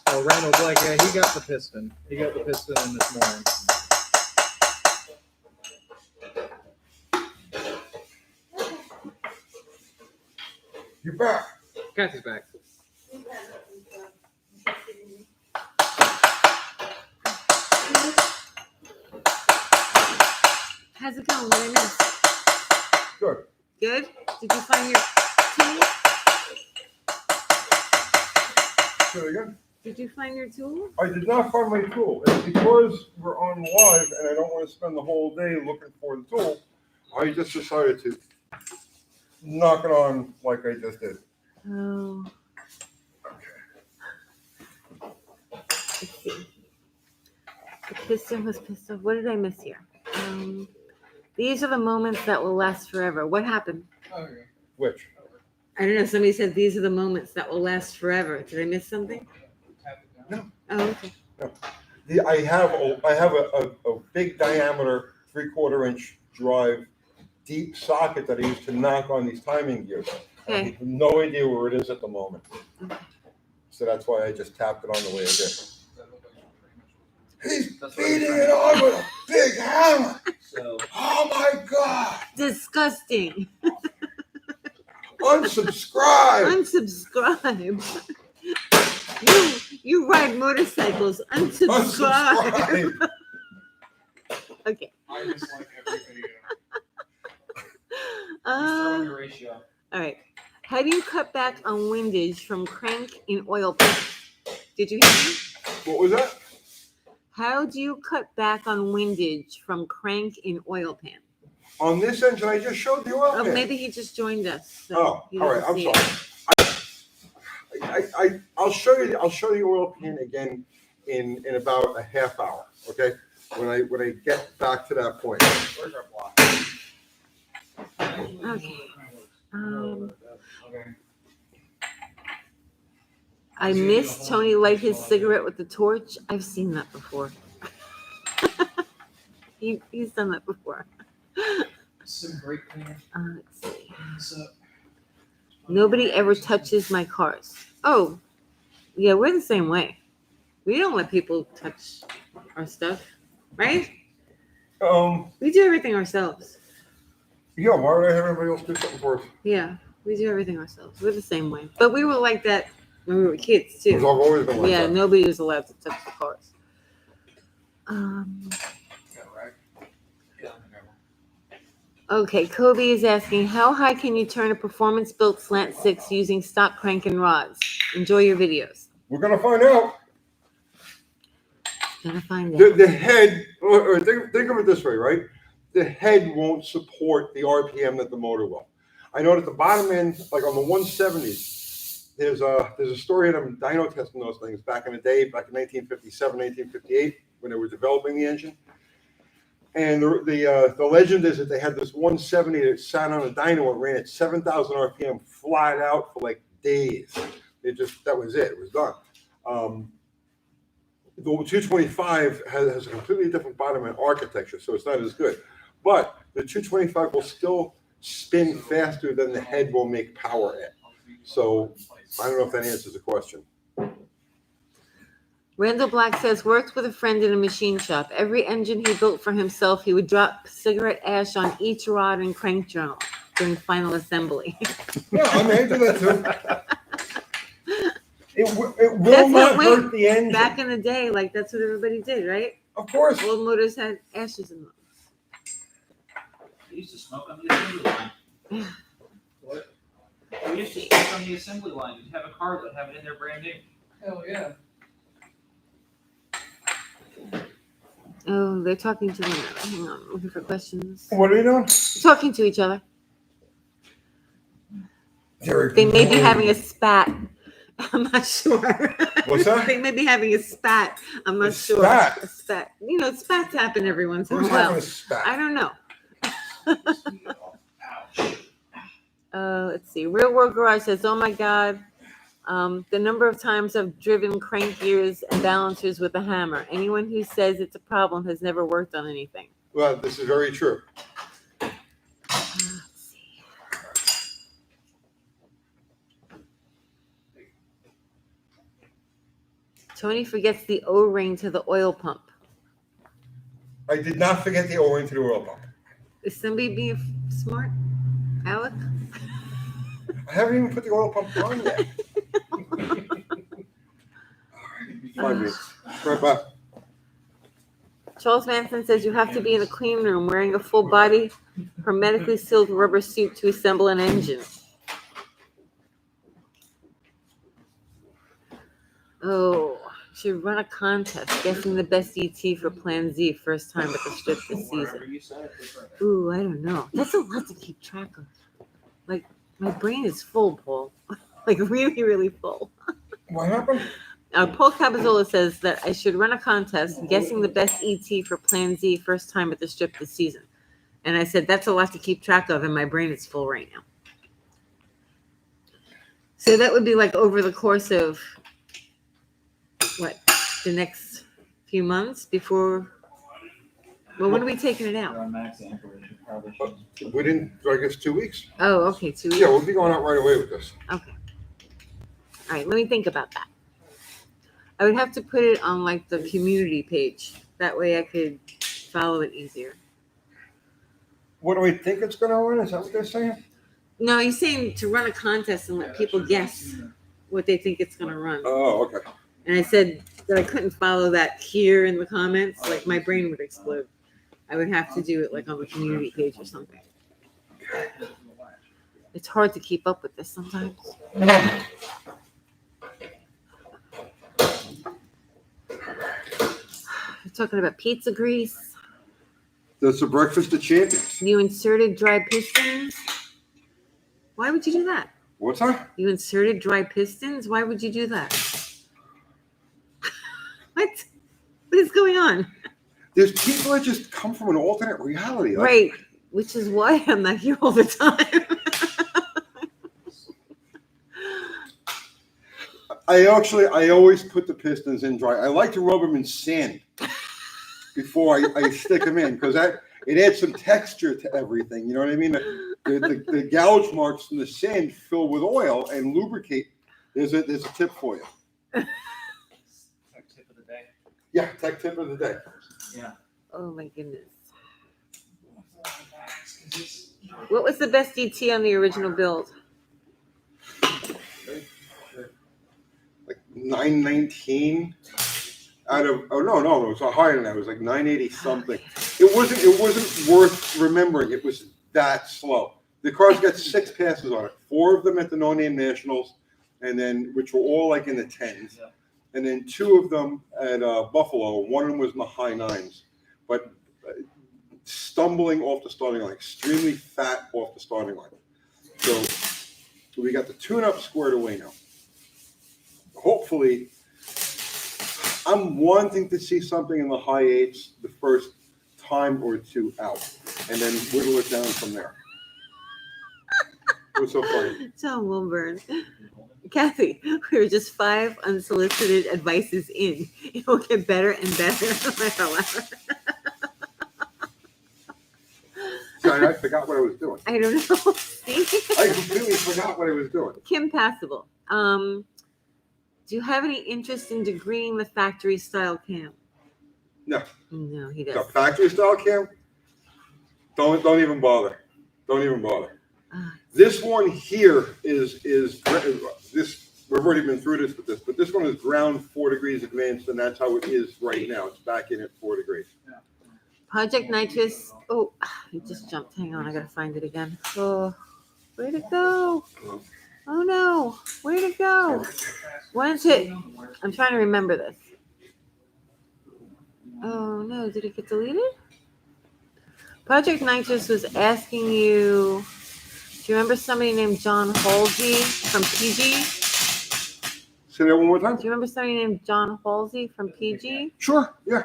Oh, Randall Black, yeah, he got the piston. He got the piston in this morning. You're back. Kathy's back. How's it going? What I miss? Good. Good? Did you find your tool? Say it again. Did you find your tool? I did not find my tool. And because we're on live and I don't want to spend the whole day looking for the tool, I just decided to knock it on like I just did. Oh. Okay. Let's see. The piston was pissed off. What did I miss here? These are the moments that will last forever. What happened? Okay. Which? I don't know. Somebody said these are the moments that will last forever. Did I miss something? No. Oh, okay. I have a big diameter 3/4 inch drive deep socket that I use to knock on these timing gears. I Okay. have no idea where it is at the moment. Okay. So that's why I just tapped it on the way I did. He's That's what beating I'm it on with a big hammer. So, Oh my God. Disgusting. Unsubscribe. Unsubscribe. You ride motorcycles. Unsubscribe. Unsubscribe. Okay. I dislike every video. Uh, ratio. all right. How do you cut back on windage from crank in oil pan? Did you hear me? What was that? How do you cut back on windage from crank in oil pan? On this engine, I just showed the oil Oh, pan. maybe he just joined us. So Oh, he all right. doesn't I'm see sorry. I'll show you. I'll show you the oil pan again in about a half hour. Okay. When I get back to that point. Where's our block? Okay. Okay. I miss Tony light his cigarette with the torch. I've seen that before. He's done that before. Some great cleaner. Let's see. What's up? Nobody ever touches my cars. Oh, yeah, we're the same way. We don't let people touch our stuff, right? We do everything ourselves. Yeah. Why would I have anybody else do something for us? Yeah, we do everything ourselves. We're the same way. But we were like that when we were kids I've too. always been like Yeah, that. nobody was allowed to touch the cars. Yeah, right. Yeah. Okay, Kobe is asking, how high can you turn a performance-built Slant Six using stock crank and rods? Enjoy your videos. We're gonna find out. Gonna find out. The head. Or think of it this way, right? The head won't support the RPM that the motor will. I know at the bottom end, like on the 170s, there's a story of them dyno testing those things back in the day, back in 1957, 1958, when they were developing the engine. And the legend is that they had this 170 that sat on a dyno and ran at 7,000 RPM flat out for like days. That was it. It was done. The 225 has a completely different bottom end architecture, so it's not as good. But the 225 will still spin faster than the head will make power at. So I don't know if that answers the question. Randall Black says, worked with a friend in a machine shop. Every engine he built for himself, he would drop cigarette ash on each rod and crank journal during final assembly. Yeah, I mean, I do that too. It will That's not what- hurt the engine. Back in the day, like that's what everybody did, right? Of course. Old motors had ashes in them. We used to smoke on the assembly line. What? We used to smoke on the assembly line. You'd have a car that have it in there brand new. Hell yeah. Oh, they're talking to one another. Hang on, looking for questions. What are you doing? Talking to each other. They may be having a spat. I'm not sure. What's that? They may be having a spat. I'm not A sure. spat? A spat. You know, spats happen every once in a Who's while. having a spat? I don't know. Let's see. Real World Garage says, "Oh my God, the number of times I've driven crank gears and balancers with a hammer. Anyone who says it's a problem has never worked on anything." Well, this is very true. Let's see. Tony forgets the O-ring to the oil pump. I did not forget the O-ring to the oil pump. Is somebody being smart, Alec? I haven't even put the oil pump on yet. 5 minutes. Right back. Charles Manson says you have to be in a clean room wearing a full body, hermetically sealed rubber suit to assemble an engine. Oh, should run a contest guessing the best ET for Plan Z first time at the strip this Wherever season. you said it, it's right. Ooh, I don't know. That's a lot to keep track of. Like, my brain is full, Paul. Like, really, really full. What happened? Paul Cabazola says that I should run a contest guessing the best ET for Plan Z first time at the strip this season. And I said, that's a lot to keep track of, and my brain is full right now. So that would be like over the course of, what, the next few months before, well, when are we taking it out? You're on max amp, or you probably should. Within, I guess, 2 weeks. Oh, okay, 2 weeks. Yeah, we'll be going out right away with this. Okay. All right, let me think about that. I would have to put it on like the community page. That way I could follow it easier. What do I think it's going to run? Is that what they're saying? No, he's saying to run a contest and let people guess what they think it's going to run. Oh, okay. And I said that I couldn't follow that here in the comments. Like my brain would explode. I would have to do it like on the community page or something. It's hard to keep up with this sometimes. We're talking about pizza grease. That's the breakfast of champions. You inserted dry pistons. Why would you do that? What's that? You inserted dry pistons? Why would you do that? What? What is going on? There's people that just come from an alternate reality. Like, Right. Which is why I'm not here all the time. I always put the pistons in dry. I like to rub them in sand before I stick them in because it adds some texture to everything. You know what I mean? The gouge marks from the sand fill with oil and lubricate. There's a tip for you. Tech tip of the day. Yeah, tech tip of the day. Yeah. Oh my goodness. What was the best DT on the original build? Like 919 out of it was higher than that. It was like 980 something. It wasn't worth remembering. It was that slow. The car's got 6 passes on it, 4 of them at the No Name Nationals, and then which were all like in the 10s, Yeah. and then 2 of them at Buffalo. One of them was in the high 9s, but stumbling off the starting line, extremely fat off the starting line. So we got the tune-up squared away now. Hopefully, I'm wanting to see something in the high 8s the first time or 2 out, and then whittle it down from there. What's so funny? John Wilburn. Kathy, we were just 5 unsolicited advices in. It will get better and better. I fell out. I forgot what I was doing. I don't know. See? I completely forgot what I was doing. Kim Passable. Do you have any interest in degreeing the factory style cam? No. No, he The doesn't. factory style cam. Don't even bother. Don't even bother. Ah. This one here is this. We've already been through this with this, but this one is ground 4 degrees advanced, and that's how it is right now. It's back in at 4 degrees. Project Nitrous. Oh, he just jumped. Hang on, I gotta find it again. Oh, where'd it go? Oh no, where'd it go? When's it? I'm trying to remember this. Oh no, did it get deleted? Project Nitrous was asking you. Do you remember somebody named John Halsey from PG? Say that one more time. Do you remember somebody named John Halsey from PG? Sure. Yeah.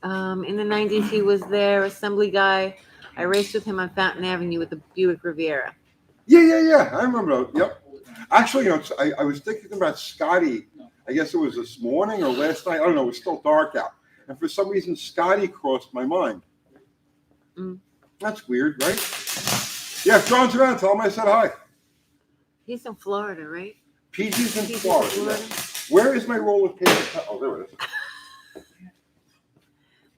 In the 90s, he was their assembly guy. I raced with him on Fountain Avenue with the Buick Riviera. Yeah. I remember that. Yep. Actually, I was thinking about Scotty. I guess it was this morning or last night. I don't know. It was still dark out, and for some reason, Scotty crossed my mind. Mm. That's weird, right? Yeah, if John's around, tell him I said hi. He's in Florida, right? PG's in PG's in Florida. Florida. Where is my roll of paper? Oh, there it is.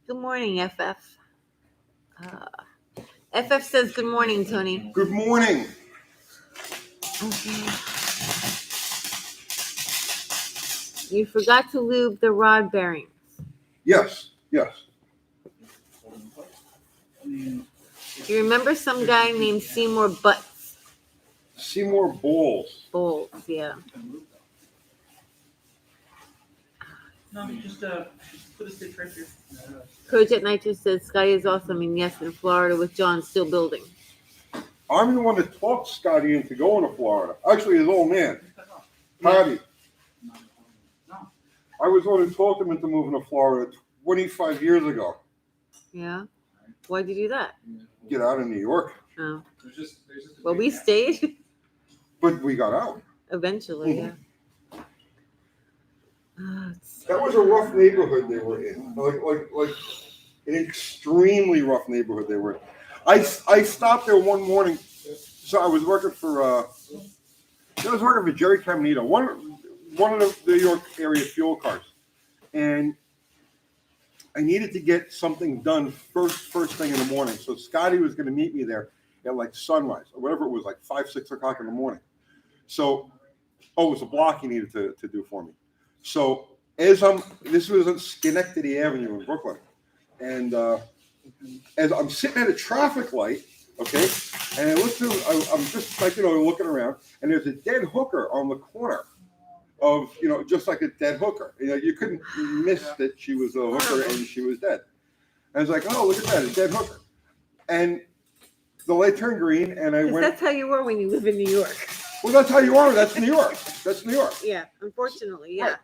Good morning, FF. FF says good morning, Tony. Good morning. Okay. You forgot to lube the rod bearings. Yes. Do you remember some guy named Seymour Butts? Seymour Bowles. Bowles, yeah. No, just put a stick right here. Project Nitrous says Scotty is awesome, and yes, in Florida with John still building. I'm the one that talked Scotty into going to Florida. Actually, his old man, Patty. I was the one who talked him into moving to Florida 25 years ago. Yeah. Why'd you do that? Get out of New York. Oh. There's just Well, we stayed But we got out. eventually, yeah. Let's That was a rough neighborhood they were in. Like an extremely rough neighborhood they were in. I stopped there one morning. So I was working for Jerry Caminito, one of the New York area fuel cars, and I needed to get something done first thing in the morning. So Scotty was going to meet me there at like sunrise or whatever it was, like 5-6 o'clock in the morning. So, it was a block he needed to do for me. So this was on Schenectady Avenue in Brooklyn, and as I'm sitting at a traffic light, okay, and I look through, I'm just like looking around, and there's a dead hooker on the corner of just like a dead hooker. You couldn't miss that she was a hooker and she was dead. I was like, oh, look at that, a dead hooker, and the light turned green, and I went. That's how you were when you live in New York. Well, that's how you are. That's New York. That's New York. Yeah, unfortunately, yeah. Right.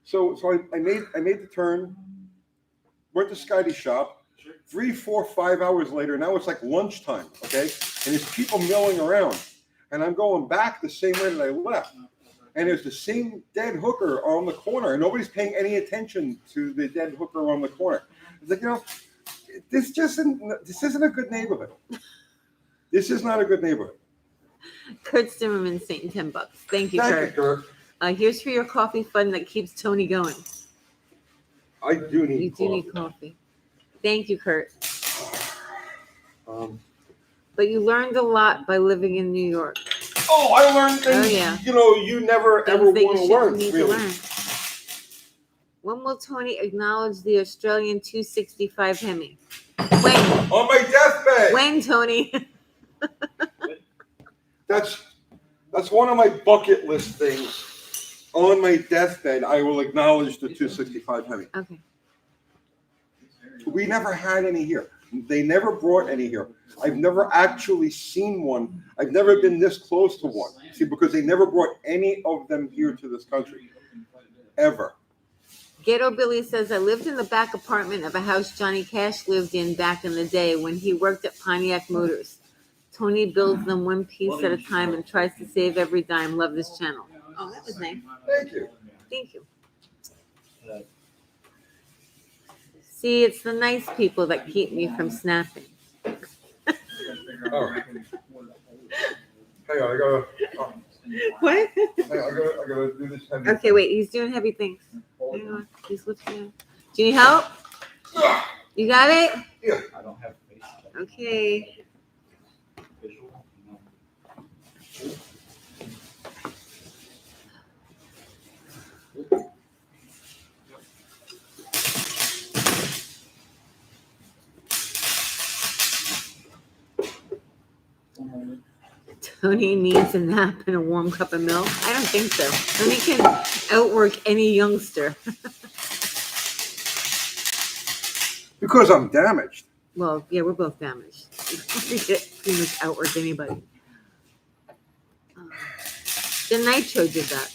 So I made the turn, went to Scotty's shop. 3, 4, 5 hours later, now it's like lunchtime, okay? And there's people milling around. And I'm going back the same way that I left. And there's the same dead hooker on the corner. And nobody's paying any attention to the dead hooker on the corner. It's like, this isn't a good neighborhood. This is not a good neighborhood. Kurt Stimmerman saying $10. Thank you, Thank Kurt. you, Kurt. Here's for your coffee fund that keeps Tony going. I do need You do coffee. need coffee. Thank you, Kurt. Um, But you learned a lot by living in New York. Oh, I learned things, Oh, yeah. You never Things ever that you want to shouldn't learn, need really. to learn. When will Tony acknowledge the Australian 265 Hemi? When? On my deathbed. When, Tony? That's one of my bucket list things. On my deathbed, I will acknowledge the 265 Hemi. Okay. We never had any here. They never brought any here. I've never actually seen one. I've never been this close to one. See, because they never brought any of them here to this country. Ever. Ghetto Billy says, I lived in the back apartment of a house Johnny Cash lived in back in the day when he worked at Pontiac Motors. Tony builds them one piece at a time and tries to save every dime. Love this channel. Oh, that was nice. Thank you. Thank you. See, it's the nice people that keep me from snapping. All right. Hang on, I gotta. What? I gotta do this heavy. Okay, wait. He's doing heavy things. Hang on. He's lifting it. Do you need help? You got it? I don't have face. Okay. Visual. No. Tony needs a nap and a warm cup of milk. I don't think so. Tony can outwork any youngster. Because I'm damaged. Well, yeah, we're both damaged. We could pretty much outwork anybody. The Nitro did that.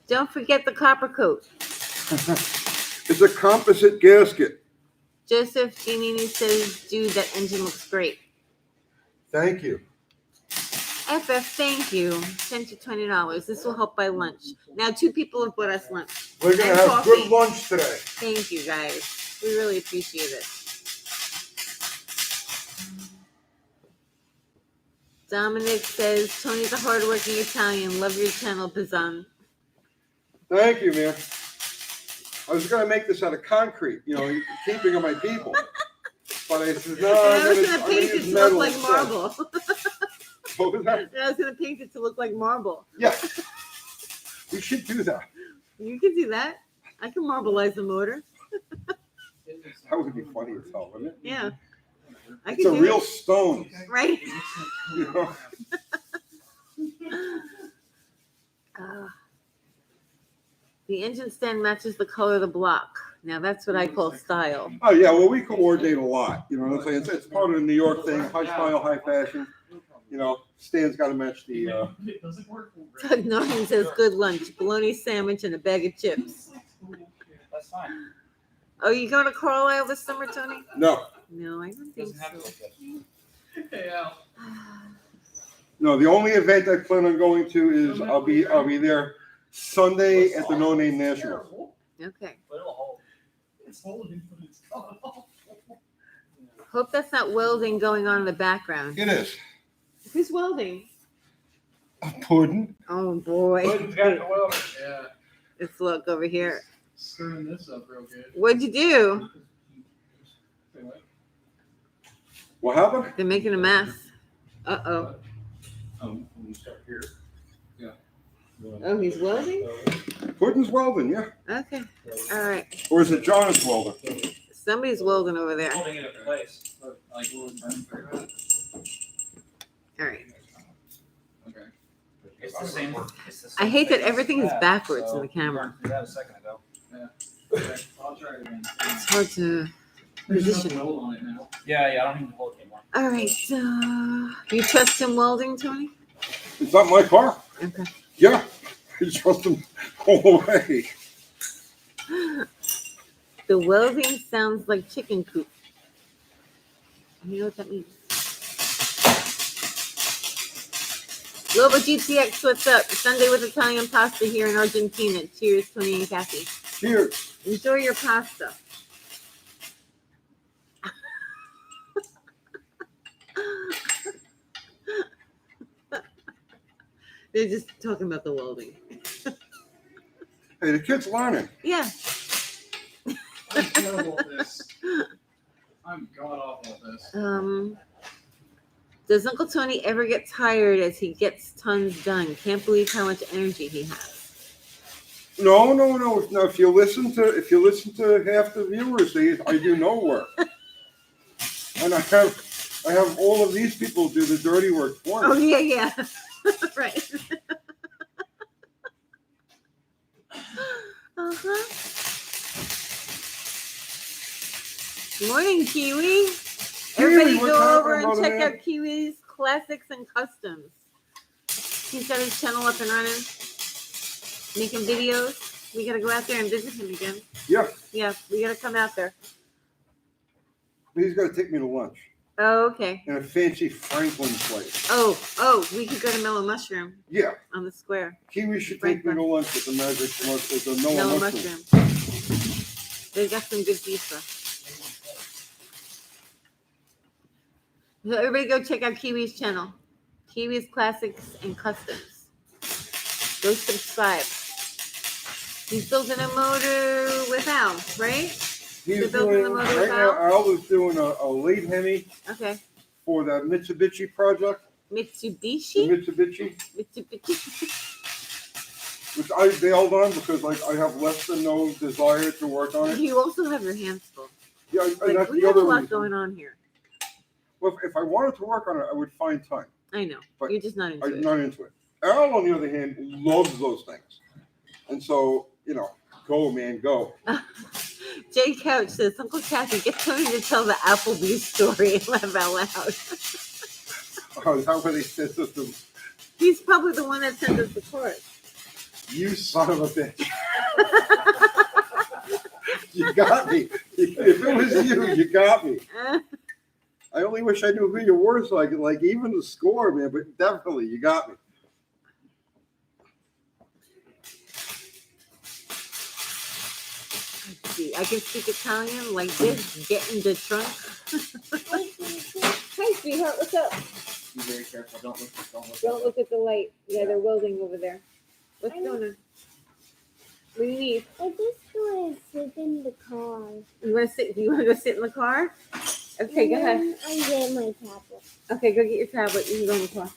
Don't forget the copper coat. It's a composite gasket. Joseph Giannini says, dude, that engine looks great. Thank you. FF, thank you. $10 to $20. This will help buy lunch. Now, 2 people have bought us lunch. We're gonna And have coffee. good lunch today. Thank you, guys. We really appreciate it. Dominic says, Tony's a hardworking Italian. Love your channel, Pizan. Thank you, man. I was gonna make this out of concrete, keeping of my people. But I said, no, And I was I'm going to paint it use to look metal like instead. marble. What was that? And I was going to paint it to look like marble. Yeah. We should do that. You can do that. I can marbleize the motor. That would be funny as hell, wouldn't it? Yeah. I It's can a do real it. stone. Right? You know? The engine stand matches the color of the block. Now that's what I call style. Oh yeah, well we coordinate a lot. You know what I'm saying? It's part of the New York thing, high style, high fashion. Stan's got to match the. It doesn't work. Doug Norton says good lunch, bologna sandwich, and a bag of chips. That's fine. Oh, you going to Carlisle this summer, Tony? No, No, I don't think Doesn't have to so. look good. Yeah. no. The only event I plan on going to is I'll be there Sunday at the No Name National. Okay. But it'll hold. It's holding, but it's not. Hope that's not welding going on in the background. It is. Who's welding? A pudding. Oh boy. Pudding's got the welder. Yeah, Let's look over here. stirring this up real good. What'd you do? Say what? What happened? They're making a mess. Uh-oh. When you start here. Yeah. Oh, he's welding? Pudding's welding, yeah. Okay. All right. Or is it Jonathan welding? Somebody's welding over there. Holding it in place. Like, will it burn very bad? All right. Okay. It's the same. I hate that everything is backwards in the camera. We got a second ago. Okay, I'll try it again. It's hard to There's no position. weld on it now. Yeah, I don't need to hold it anymore. All right. You trust him welding, Tony? It's not my car. Okay. Yeah, I trust him all the way. The welding sounds like chicken coop. You know what that means? Lobo GTX, what's up? Sunday with Italian pasta here in Argentina. Cheers, Tony and Kathy. Cheers. Enjoy your pasta. They're just talking about the welding. Hey, the kid's learning. Yeah. I'm terrible at this. I'm god awful at this. Does Uncle Tony ever get tired as he gets tons done? Can't believe how much energy he has. No. Now, if you listen to half the viewers, I do no work, and I have all of these people do the dirty work for Oh me. yeah. Right. Uh-huh. Morning, Kiwi. Everybody what's go over happening, and brother check man? out Kiwi's Classics and Customs. He's got his channel up and running, making videos. We gotta go out there and visit him again. Yeah, Yeah, we gotta come out there. he's got to take me to lunch Oh, okay. in a fancy Franklin place. Oh, we could go to Mellow Mushroom Yeah, on the square. Kiwi should take me to lunch at the Magic at the Noah Mellow Mushroom. Mushroom. They got some good pizza. So everybody go check out Kiwi's channel. Kiwi's Classics and Customs. Go subscribe. He's building a motor with Al, right? He's building the doing, motor right now, out? Al is doing a late Hemi Okay. for the Mitsubishi project. The Mitsubishi? Mitsubishi, Mitsubishi. which I bailed on because like I have less than no desire to work on it. You also have your hands full. Yeah, and Like, that's we the have a other lot reason. going on here. Well, if I wanted to work on it, I would find time. I know. But You're just not into I'm it. not into it. Al, on the other hand, loves those things. And so, you know, go, man, go. Jay Couch says, Uncle Kathy, get Tony to tell the Applebee's story and laugh out loud. Oh, is that what he says to them? He's probably the one that sent us the card. You son of a bitch. You got me. If it was you, you got me. I only wish I knew who you were so I could, like, even the score, man, but definitely, you got me. Let's see. I can speak Italian like this. Get in the trunk. Hi, sweetheart. What's up? Be very careful. Don't look. Don't look at the light. Yeah, they're welding over there. What's going on? What do you need? I just want to sit in the car. You want to sit? Do you want to go sit in the car? Okay, go ahead. I get my tablet. Okay, go get your tablet. You can go in the car.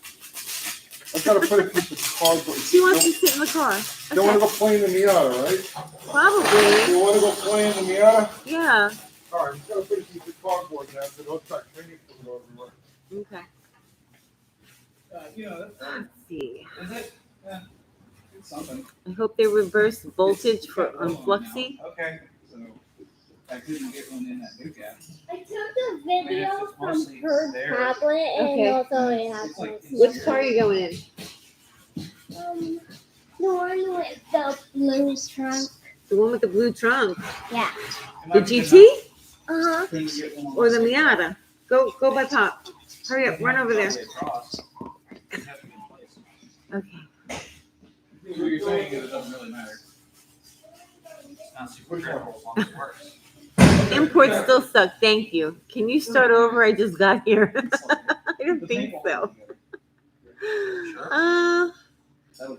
I've got to put a piece of cardboard. She wants to sit in the car. Don't want Okay. to go play in the Miata, right? Probably. You want to go play in the Miata? Yeah. All right, I've got to put a piece of cardboard down so don't start cleaning from everywhere. Okay. Let's see. Is it? Yeah. It's something. I hope they reverse voltage for Unfluxy. Okay. So I couldn't get one in that new gap. I took the video it's from mostly her there. tablet and Okay. also it has It's like- Which car are you going in? the one with the blue trunk. The one with the blue trunk. Yeah. The GT Uh-huh. or the Miata? Go by Pop. Hurry up, run over there. Okay. What you're saying is it doesn't really matter. It's not super critical as long as it works. Imports still suck. Thank you. Can you start over? I just got here. I don't think so.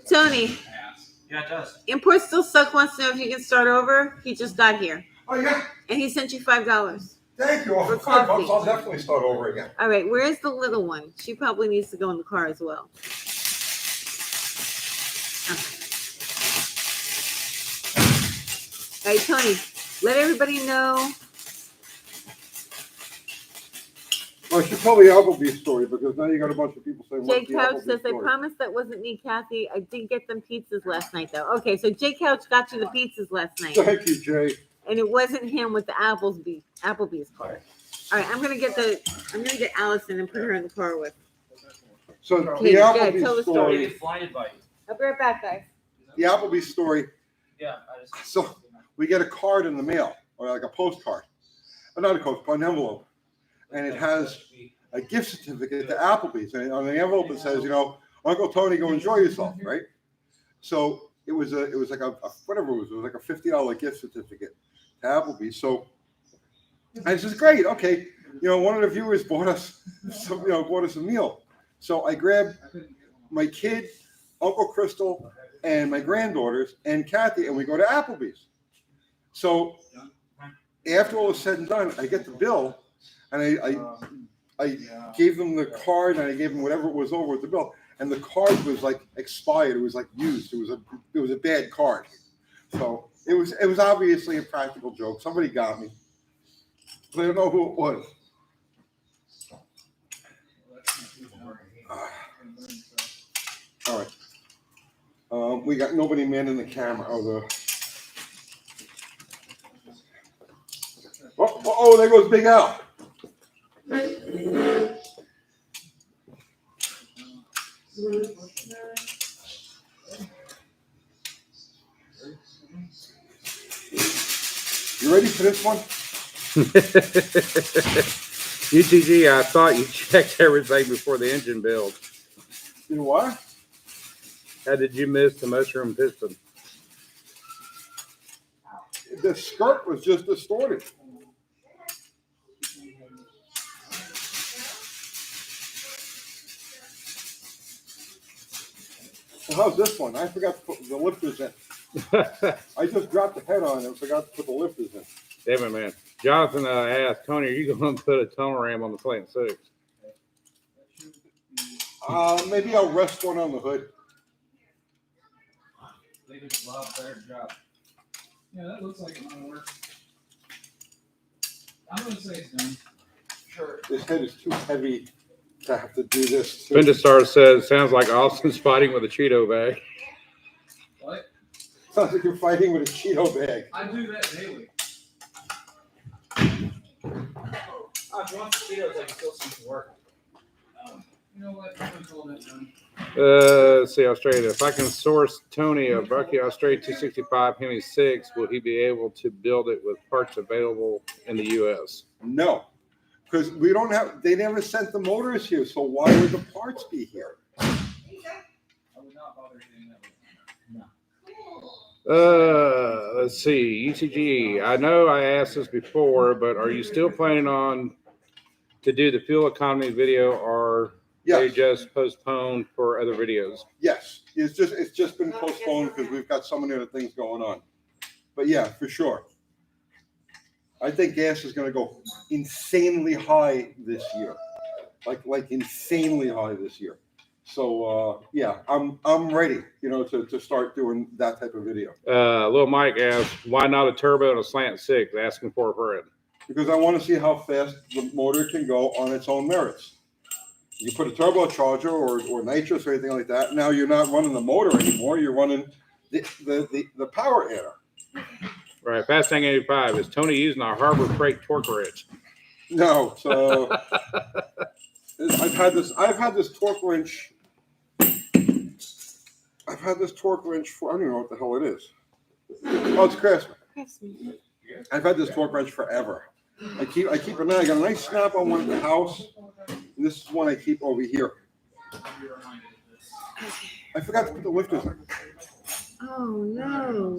Tony, Yeah, it does. imports still suck. Wants to know if you can start over. He just got here Oh, yeah. and he sent you $5. Thank you. For For $5, coffee. I'll definitely start over again. All right, where's the little one? She probably needs to go in the car as well. All right, Tony, let everybody know. Well, I should tell the Applebee's story because now you got a bunch of people saying, Jay what's the Couch Applebee's says, I story? promised that wasn't me, Kathy. I did get them pizzas last night, though. Okay, so Jay Couch got you the pizzas last night. Thank you, Jay. And it wasn't him with the Applebee's card. All right, I'm gonna get Allison and put her in the car with. So the Okay, yeah, tell the Applebee's story. Maybe story, flight invite. I'll be right back, guys. the Applebee's story, Yeah, I just. So- we get a card in the mail, or like a postcard. Not a postcard, an envelope. And it has a gift certificate to Applebee's. And on the envelope it says, you know, Uncle Tony, go enjoy yourself, right? So it was like a whatever it was like a $50 gift certificate to Applebee's. So I says, great, okay. You know, one of the viewers bought us a meal. So I grabbed my kid, Uncle Crystal, and my granddaughters and Kathy, and we go to Applebee's. So after all is said and done, I get the bill, and I gave them the card, and I gave them whatever was over with the bill, and the card was like expired. It was like used. It was a bad card. So it was obviously a practical joke. Somebody got me. But I don't know who it was. All right. We got nobody manning the camera. Oh, there goes Big Al. You ready for this one? UTG, I thought you checked everything before the engine build. You know what? How did you miss the mushroom piston? The skirt was just distorted. So how's this one? I forgot to put the lifters in. I just dropped the head on and forgot to put the lifters in. Damn it, man. Jonathan asked, Tony, are you going to put a tunnel ram on the Slant Six? Maybe I'll rest one on the hood. They did a lot better job. Yeah, that looks like it might work. I'm gonna say it's done. Sure. This head is too heavy to have to do this. Bindastar says, sounds like Austin's fighting with a Cheeto bag. What? Sounds like you're fighting with a Cheeto bag. I do that daily. Oh, if you want the Cheetos, I can still see some work. You know what? I'm gonna call that done. Let's see, Australia. If I can source Tony a Bucky Australia 265 Hemi 6, will he be able to build it with parts available in the U.S.? No, because we don't have. They never sent the motors here, so why would the parts be here? I would not bother doing that. No. Let's see, UTG. I know I asked this before, but are you still planning on to do the fuel economy video, or they Yes, just postponed for other videos? yes. It's just been postponed because we've got so many other things going on. But yeah, for sure. I think gas is going to go insanely high this year, like insanely high this year. So yeah, I'm ready, to start doing that type of video Little Mike asked, why not a turbo and a Slant Six? Asking for a friend. because I want to see how fast the motor can go on its own merits. You put a turbocharger or nitrous or anything like that. Now you're not running the motor anymore. You're running the power adder. Right, Fast Tank 85. Is Tony using a Harbor Freight torque wrench? No, so I've had this torque wrench. I've had this torque wrench for, I don't even know what the hell it is. Oh, it's Craftsman. I've had this torque wrench forever. I keep it now. I got a nice snap on one at the house. And this is one I keep over here. I forgot to put the lifters in. Oh no.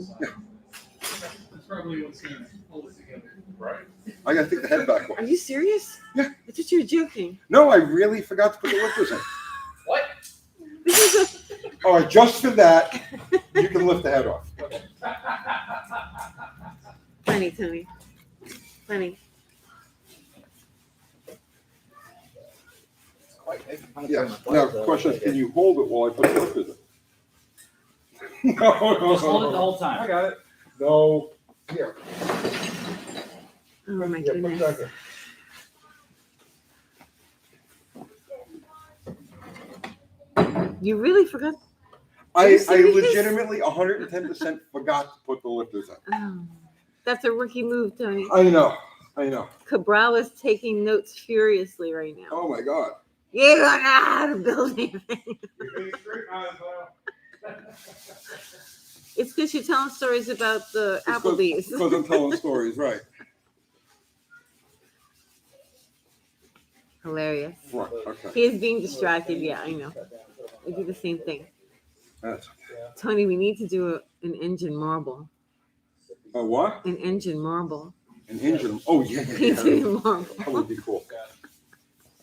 That's probably what's gonna hold it together. Right. I gotta take the head back Are off. you serious? Yeah. I thought you were joking. No, I really forgot to put the lifters in. What? This is All right, just for that, you can lift the head off. funny, Tony. Funny. Yes. Now, the question is, can you hold it while I put the lifters in? No. Just hold it the whole time. I got it. No. Here. Oh my Yeah, put it goodness. back there. You really forgot? I you serious? legitimately 110% forgot to put the lifters in. Oh, that's a rookie move, Tony. I know. Cabral is taking notes furiously right now. Oh my God. You don't know how to build anything. It's because you're telling stories about the Applebee's. Because I'm telling stories, right. Hilarious. Right, okay. He is being distracted. Yeah, I know. I do the same thing. That's Tony, we need to do an engine marble. a what? An engine marble. An engine. Oh, yeah. We need to do a marble. That would be cool.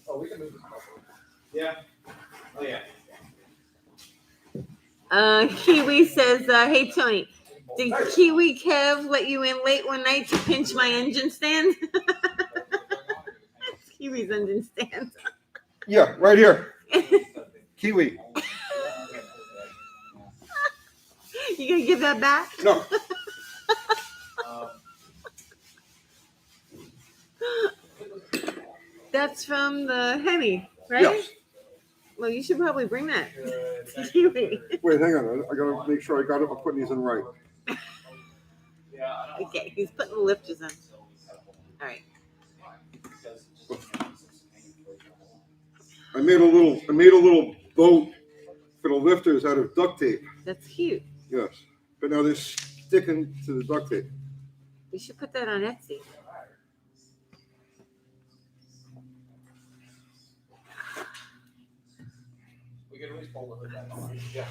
Oh, we can move this. Yeah. Oh yeah. Kiwi says, hey, Tony, did Kiwi Kev let you in late one night to pinch my engine stand? That's Kiwi's engine stand. Yeah, right here. Kiwi. You gonna give that back? No. That's from the Hemi, right? Yes. Well, you should probably bring that. Kiwi. Wait, hang on. I gotta make sure I got it. I'm putting these in right. Okay, he's putting the lifters in. All right. I made a little boat for the lifters out of duct tape. That's cute. Yes. But now they're sticking to the duct tape. We should put that on Etsy. We can at least pull the hood back on. Yeah.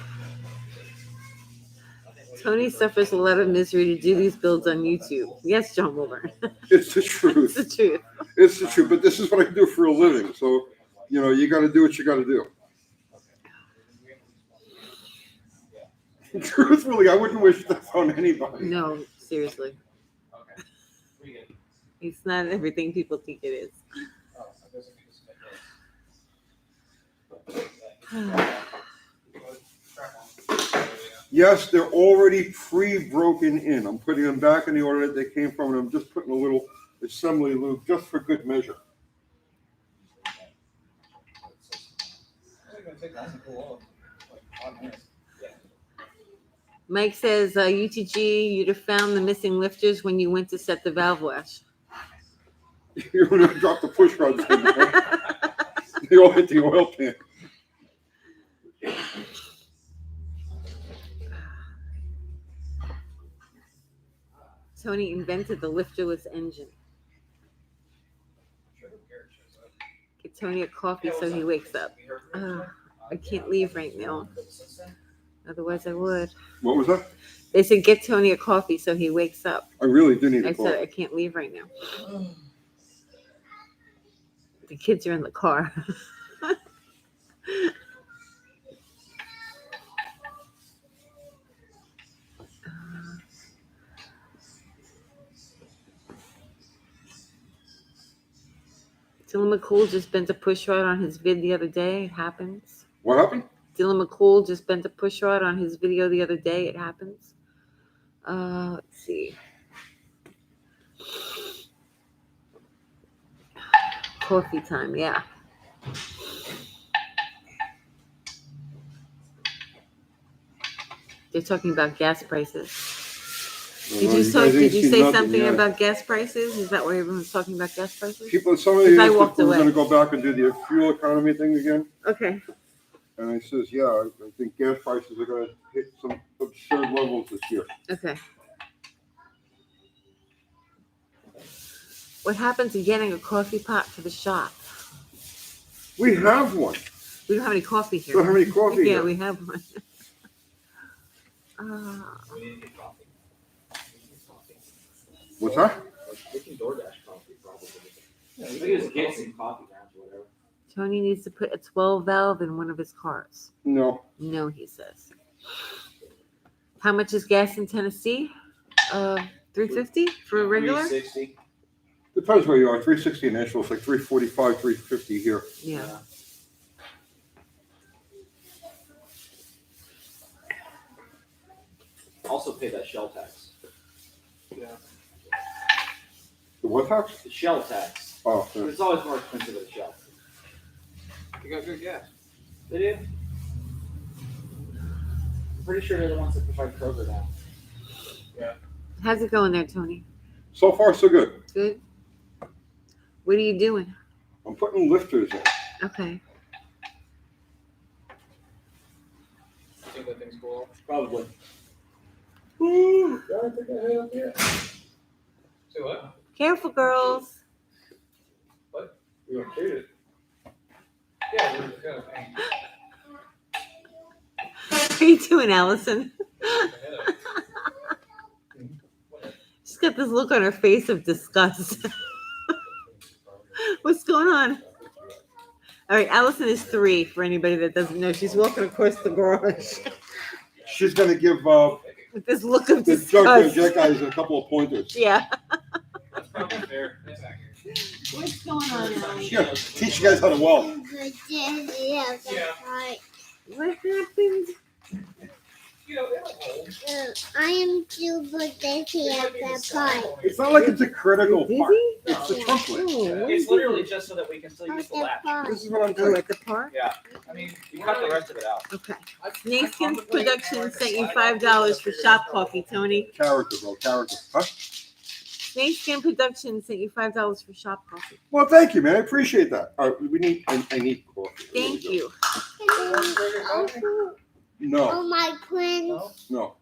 Tony suffers a lot of misery to do these builds on YouTube. Yes, John Wilburn. It's the It's truth. the truth. It's the truth. But this is what I do for a living. So, you got to do what you got to do. Truthfully, I wouldn't wish this on anybody. No, seriously. Okay. We good. It's not everything people think it is. Oh, I guess we just submit this. Yes, they're already pre-broken in. I'm putting them back in the order that they came from, and I'm just putting a little assembly loop just for good measure. It's gonna take nice and cool off, like 5 minutes. Mike says, UTG, you'd have found the missing lifters when you went to set the valve wash. You're gonna drop the push rods in there. They all hit the oil pan. Tony invented the lifterless engine. Get Tony a coffee so he wakes up. I can't leave right now. Otherwise, I would. What was that? They said, get Tony a coffee so he wakes up. I really do need I a said, I coffee. can't leave right now. The kids are in the car. Dylan McCool just bent a push rod on his vid the other day. It happens. What happened? Dylan McCool just bent a push rod on his video the other day. It happens. Let's see. Coffee time, yeah. They're talking about gas prices. Did you say something about gas prices? Is that why everyone's talking about gas prices? People, somebody Because I asked if walked we were away. gonna go back and do the fuel economy thing again, Okay. and I says, yeah, I think gas prices are gonna hit some absurd levels this year. Okay. What happened to getting a coffee pot for the shop? We have one. We don't have any coffee here. Don't have any coffee Yeah, here. we have one. We need to get coffee. What's that? We can DoorDash coffee probably. Yeah, we can just get some coffee grounds or whatever. Tony needs to put a 12 valve in one of his cars. No. No, he says. How much is gas in Tennessee? $3.50 for a regular? 360. Depends where you are. 360 in Nashville, it's like 345, 350 here. Yeah. Also pay that shell tax. Yeah. The what tax? The shell tax. Oh, yeah. It's always more expensive at a shell. You got good gas. They do. I'm pretty sure they're the ones that provide Kroger now. How's it going there, Tony? So far, so good. Good? What are you doing? I'm putting lifters in. Okay. I think that thing's cool. Probably. Woo! I think I hit up here. Say what? Careful, girls. We were treated. Yeah, we're kind of paying. What are you doing, Allison? She's got this look on her face of disgust. What's going on? All right, Allison is 3 for anybody that doesn't know. She's walking across the garage She's gonna give with this look of the disgust. junk guys a couple of pointers. Yeah. That's probably fair. That's accurate. What's going on, Allison? Yeah, teach you guys how to weld. Yeah. What happened? You know, they don't hold. I am super busy at that part. It's not like it's a critical Dizzy? part. It's the trumpet. Oh, It's literally just so that we can still use At the that latch. part. This is what I'm Oh, saying. at the park? Yeah. I mean, you cut the rest of it out. Okay. Snakeskin Productions sent you $5 for shop coffee, Tony. Character, bro, character. Huh? Snakeskin Productions sent you $5 for shop coffee. Well, thank you, man. I appreciate that. All right, we need. I need coffee. There we Thank go. you. And then also, No, all my friends no.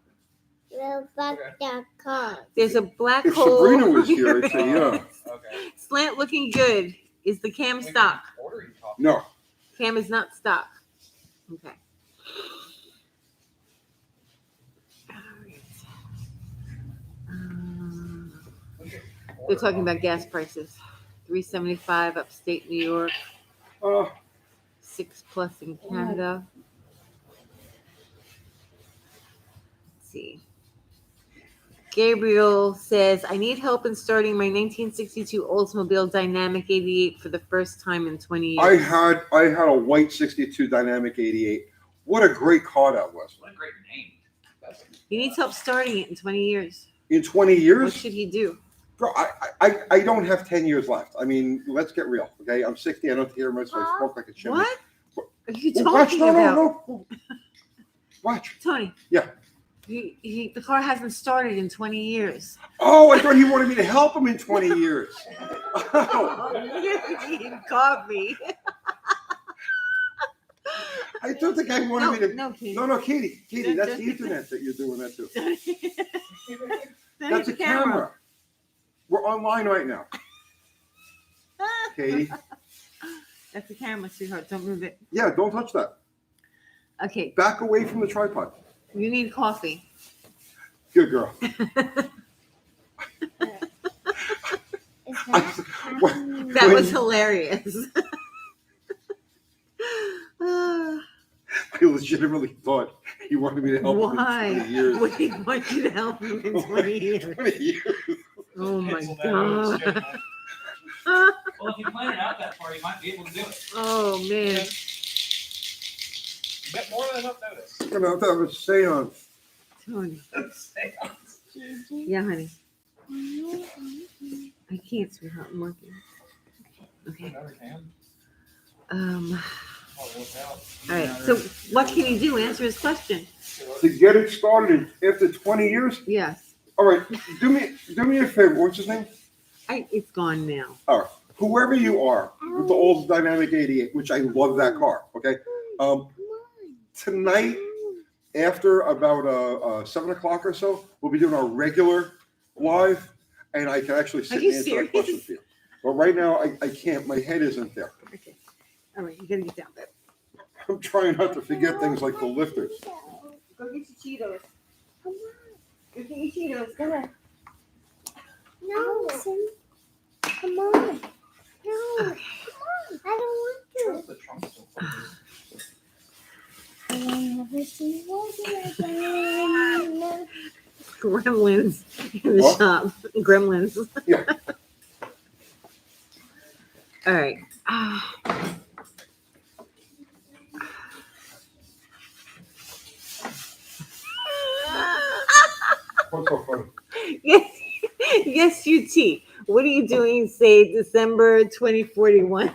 will back that car. There's a black If hole. Sabrina was here, I'd say yeah. Okay. Slant looking good. Is the cam stock? Order you coffee. No. Cam is not stock. Okay. All right. They're talking about gas prices. $3.75 upstate New York, Uh, 6+ in Canada. see. Gabriel says, I need help in starting my 1962 Oldsmobile Dynamic 88 for the first time in 20 years. I had a white 62 Dynamic 88. What a great car that was. What a great name. He needs help starting it in 20 years. In 20 years? What should he do? Bro, I don't have 10 years left. I mean, let's get real, okay? I'm 60. I don't hear myself smoke like a chimney. What are you Well, watch, talking about? no. Watch. Tony. Yeah. The car hasn't started in 20 years. Oh, I thought he wanted me to help him in 20 years. Oh, You need coffee. I don't think I wanted me to. No, Katie. No, Katie, Don't- that's don't- the internet that you're doing that to. Don't That's hit a the camera. We're online right now, Katie. That's the camera, sweetheart. Don't move it. Yeah, don't touch that. Okay, Back away from the tripod. you need coffee. Good girl. Is that What- That was hilarious. I legitimately thought he wanted me to help him Why? in 20 years. Would he want you to help him in 20 years? 20 years. Oh my Cancel that on the god. schedule. Well, if you plan it out that far, you might be able to do it. Oh man. You get more than enough notice. I'm gonna have to have a seance. Tony. Stay on. Gigi? Yeah, honey. I can't, sweetheart. I'm working. Okay. Another can? All I'll work out. right. So what can you do? Answer his question. To get it started after 20 years. Yes. All right, do me a favor. What's his name? It's gone now. All right, whoever you are with the old Dynamic 88, which I love that car. Okay, tonight after about 7 o'clock or so, we'll be doing our regular live, and I can actually sit Are you and answer that serious? question for you. But right now, I can't. My head isn't there. Okay. All right. You gotta get down there. I'm trying not to forget things like the lifters. Go get your Cheetos. Go get your Cheetos. Go ahead. No, Sim. Come on. No. Come on. I don't want The trunk's still full. to. I never see water again. Gremlins in the What? shop. Gremlins. Yeah. All right. What's so funny? Yes, UT. What are you doing, say, December 2041?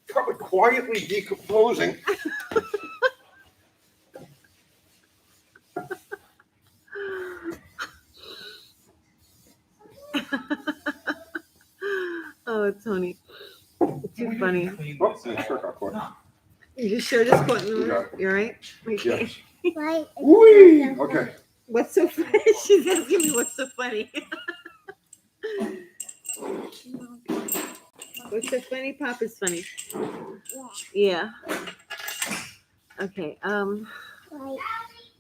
Probably quietly decomposing. Oh, Tony. Too funny. Clean Oh, this my out. shirt got caught. No. You sure this caught in the You got room? You're right? Okay. Yes. Right. Whee! Okay. What's so funny? She's asking me what's so funny. What's so funny? Pop is funny. Yeah. Okay. Right.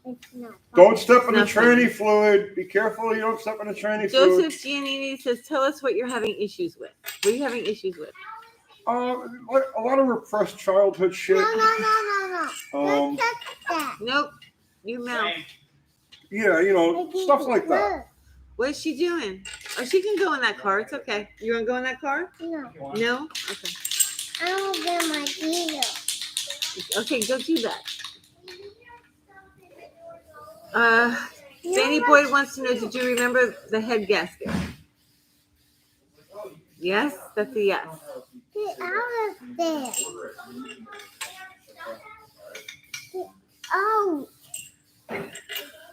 It's not. Don't step in the Not funny. tranny fluid. Be careful you don't step in the tranny fluid. Joseph Giannini says, "Tell us what you're having issues with. What are you having issues with?" Like a lot of repressed childhood shit. No. Um, Don't touch that. Nope. You mouth. Same. yeah, you know, stuff like that. What is she doing? Oh, she can go in that car. It's okay. You want to go in that car? No. You want- No. Okay. I will get my deal. Okay, go do that. Danny Boyd wants to know, did you remember the head gasket? Yes, that's a yes. Get out of there. Get out.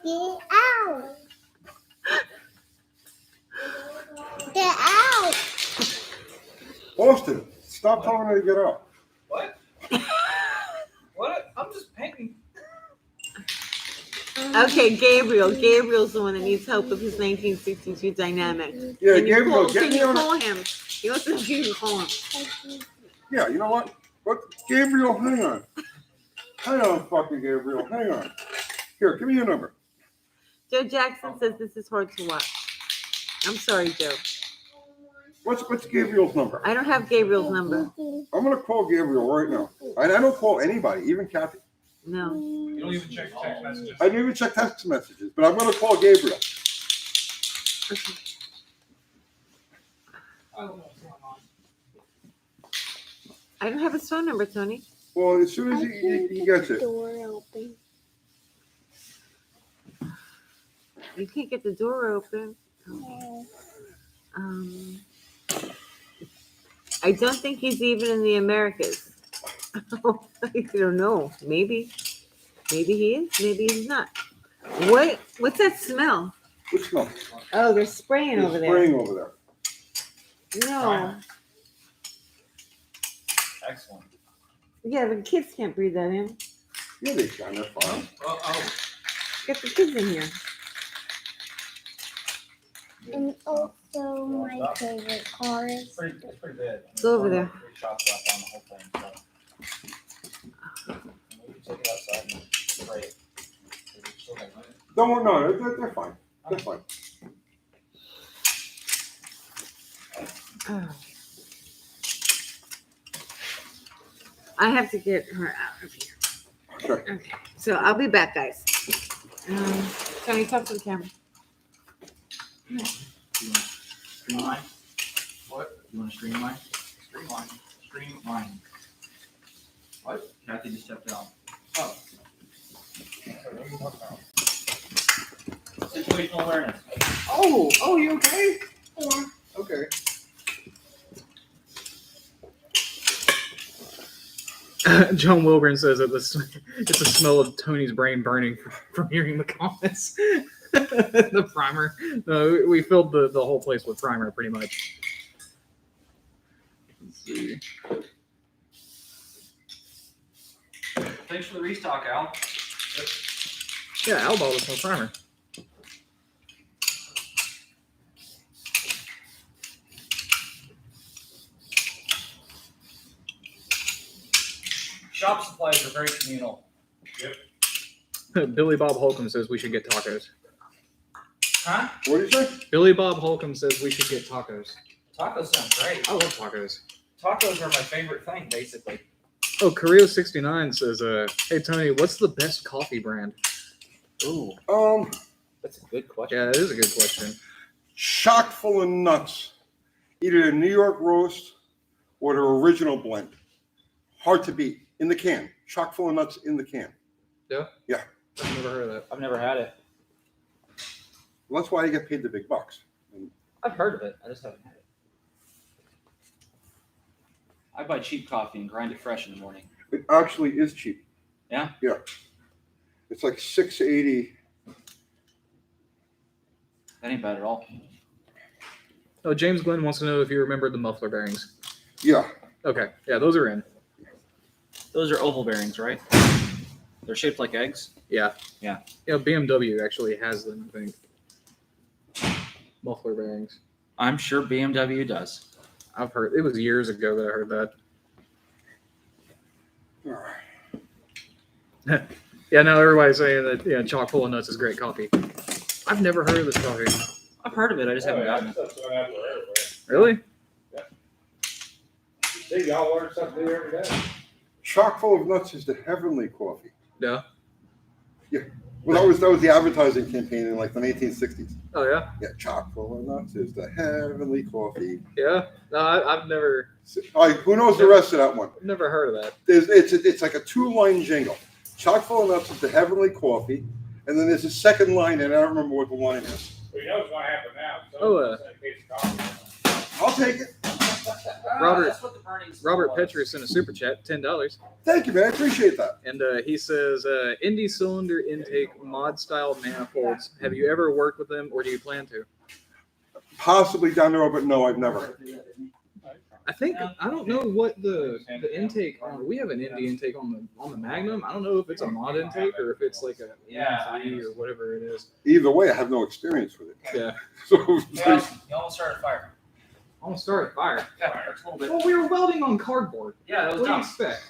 Get out. Get out. Austin, stop telling her to get up. What? What? I'm just painting. Okay, Gabriel. Gabriel's the one that needs help with his 1962 Dynamic. Yeah, Can you Gabriel, call, get can me you on call him? He wants to know if you can call him. Yeah, you know what? What? Gabriel, hang on. Hang on, fucking Gabriel. Hang on. Here, give me your number. Joe Jackson says this is hard to watch. I'm sorry, Joe. What's Gabriel's number? I don't have Gabriel's number. I'm gonna call Gabriel right now. And I don't call anybody, even Kathy. No. You don't even check text messages. I didn't even check text messages, but I'm gonna call Gabriel. Okay. I don't know what's going on. I don't have his phone number, Tony. Well, as soon as he gets it. Door open. You can't get the door open. No. I don't think he's even in the Americas. I don't know. Maybe he is. Maybe he's not. What's that smell? Which smell? Oh, they're spraying over there. Spraying over there. No. Excellent. Yeah, the kids can't breathe that in. Yeah, they can. They're fine. Oh. Get the kids in here. And also my favorite car is. It's pretty bad. Go over there. 3 shots left on the whole thing. So. We can take it outside and spray it. It's still got it. Don't no, they're fine. They're fine. Oh. I have to get her out of here. Okay. Okay. So I'll be back, guys. Tony, talk to the camera. Do you want to streamline? What? You want to streamline? Streamline. What? Kathy just stepped out. Oh. What are you talking about? Situational awareness. Oh, you okay? Yeah. Okay. John Wilburn says that it's the smell of Tony's brain burning from hearing the comments. The primer. No, we filled the whole place with primer pretty much. Let's see. Thanks for the restock, Al. Yeah, Al bought us more primer. Shop supplies are very communal. Billy Bob Holcomb says we should get tacos. Huh? What did you say? Billy Bob Holcomb says we should get tacos. Tacos sound great. I love tacos. Tacos are my favorite thing, basically. Oh, Carrillo69 says, hey Tony, what's the best coffee brand? Ooh, that's a good question. Yeah, that is a good question. Chock full of nuts. Either the New York roast or the original blend. Hard to beat. In the can. Chock full of nuts in the can. Yeah? Yeah. I've never heard of that. I've never had it. Well, that's why you get paid the big bucks. I've heard of it. I just haven't had it. I buy cheap coffee and grind it fresh in the morning. It actually is cheap. Yeah? Yeah. It's like $6.80. That ain't bad at all. Oh, James Glenn wants to know if you remember the muffler bearings. Yeah. Okay, yeah, those are in. Those are oval bearings, right? They're shaped like eggs. Yeah. Yeah. Yeah, BMW actually has them, I think. Muffler bearings. I'm sure BMW does. I've heard, it was years ago that I heard All right. that. Yeah, now everybody's saying that, yeah, chock full of nuts is great coffee. I've never heard of this coffee. I've heard of it. I just haven't gotten it. Really? See, y'all learn something new every day. Chock full of nuts is the heavenly coffee. Yeah. Well, that was the advertising campaign in like the 1860s. Oh, yeah? Yeah, chock full of nuts is the heavenly coffee. Yeah? No, I've never All right, who knows the rest of that one? heard of that. It's like a 2-line jingle. Chock full of nuts is the heavenly coffee, and then there's a second line, and I don't remember what the line is. Well, you know what's going to happen now. Oh, I'll take it. Robert- That's what the burning smell Robert was. Petrie sent a super chat, $10. Thank you, man. I appreciate that. And he says, Indy cylinder intake mod style manifolds. Have you ever worked with them or do you plan to? Possibly down the road, but no, I've never. I think I don't know what the intake on. We have an Indy intake on the Magnum. I don't know if it's a mod intake or if it's like a M3 or whatever it is. Either way, I have no experience with it. Yeah. So, You almost started a fire. Almost started fire. Yeah, it's a little bit. Well, we were welding on cardboard. Yeah, that was What do you dumb. expect?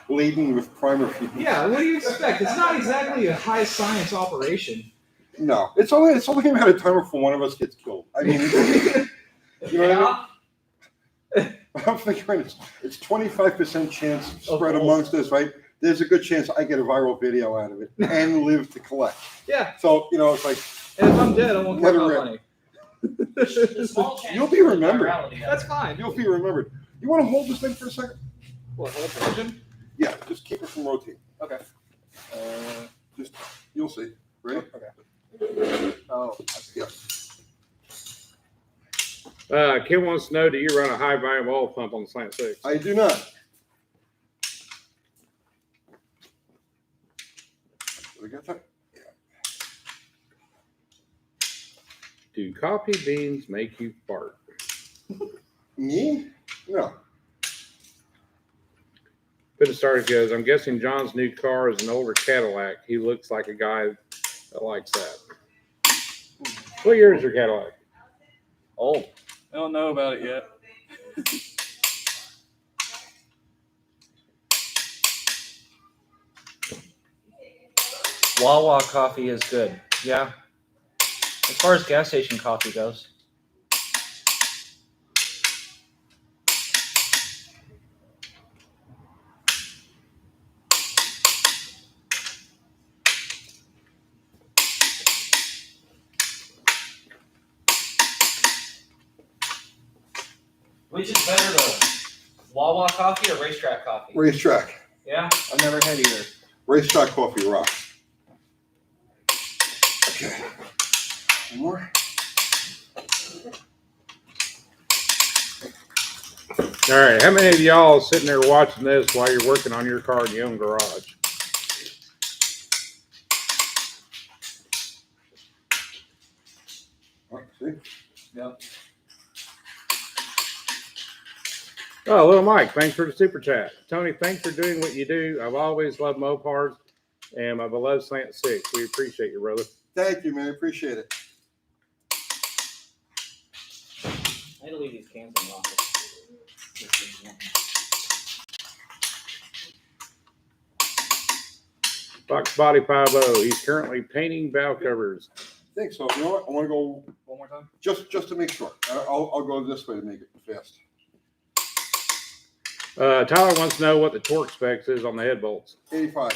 laden with primer fumes. Yeah, what do you expect? It's not exactly a high science operation. No, it's only a matter of time before one of us gets killed. I mean, You know what I mean? I'm figuring it's 25% chance spread amongst this, right? There's a good chance I get a viral video out of it and live to collect. Yeah. So, you know, it's like, And if I'm dead, I won't Let care it about rip. money. The small chance You'll be of remembered. virality, That's fine. you'll be remembered. You want to hold this thing for a second? What, hold the engine? Yeah, just keep it from rotating. Okay. You'll see. Ready? Okay. Oh, Yeah. Kim wants to know, do you run a high volume oil pump on the Slant Six? I do not. We got that? Do coffee beans make you fart? Me? No. Bit of started goes, I'm guessing John's new car is an older Cadillac. He looks like a guy that likes that. What year is your Cadillac? Old. I don't know about it yet. Wawa coffee is good. Yeah. As far as gas station coffee goes. Which is better though? Wawa coffee or racetrack coffee? Racetrack. Yeah, I've never had either. Racetrack coffee rocks. Okay. One more. All right, how many of y'all sitting there watching this while you're working on your car in your own garage? See? Yep. Oh, little Mike, thanks for the super chat. Tony, thanks for doing what you do. I've always loved Mopars and my beloved Slant Six. We appreciate you, brother. Thank you, man. Appreciate it. I had to leave these cans in the office. Fox Body 50. He's currently painting valve covers. I think so. You know what? I want to go One more time. just to make sure. I'll go this way to make it fast. Tyler wants to know what the torque specs is on the head bolts. 85.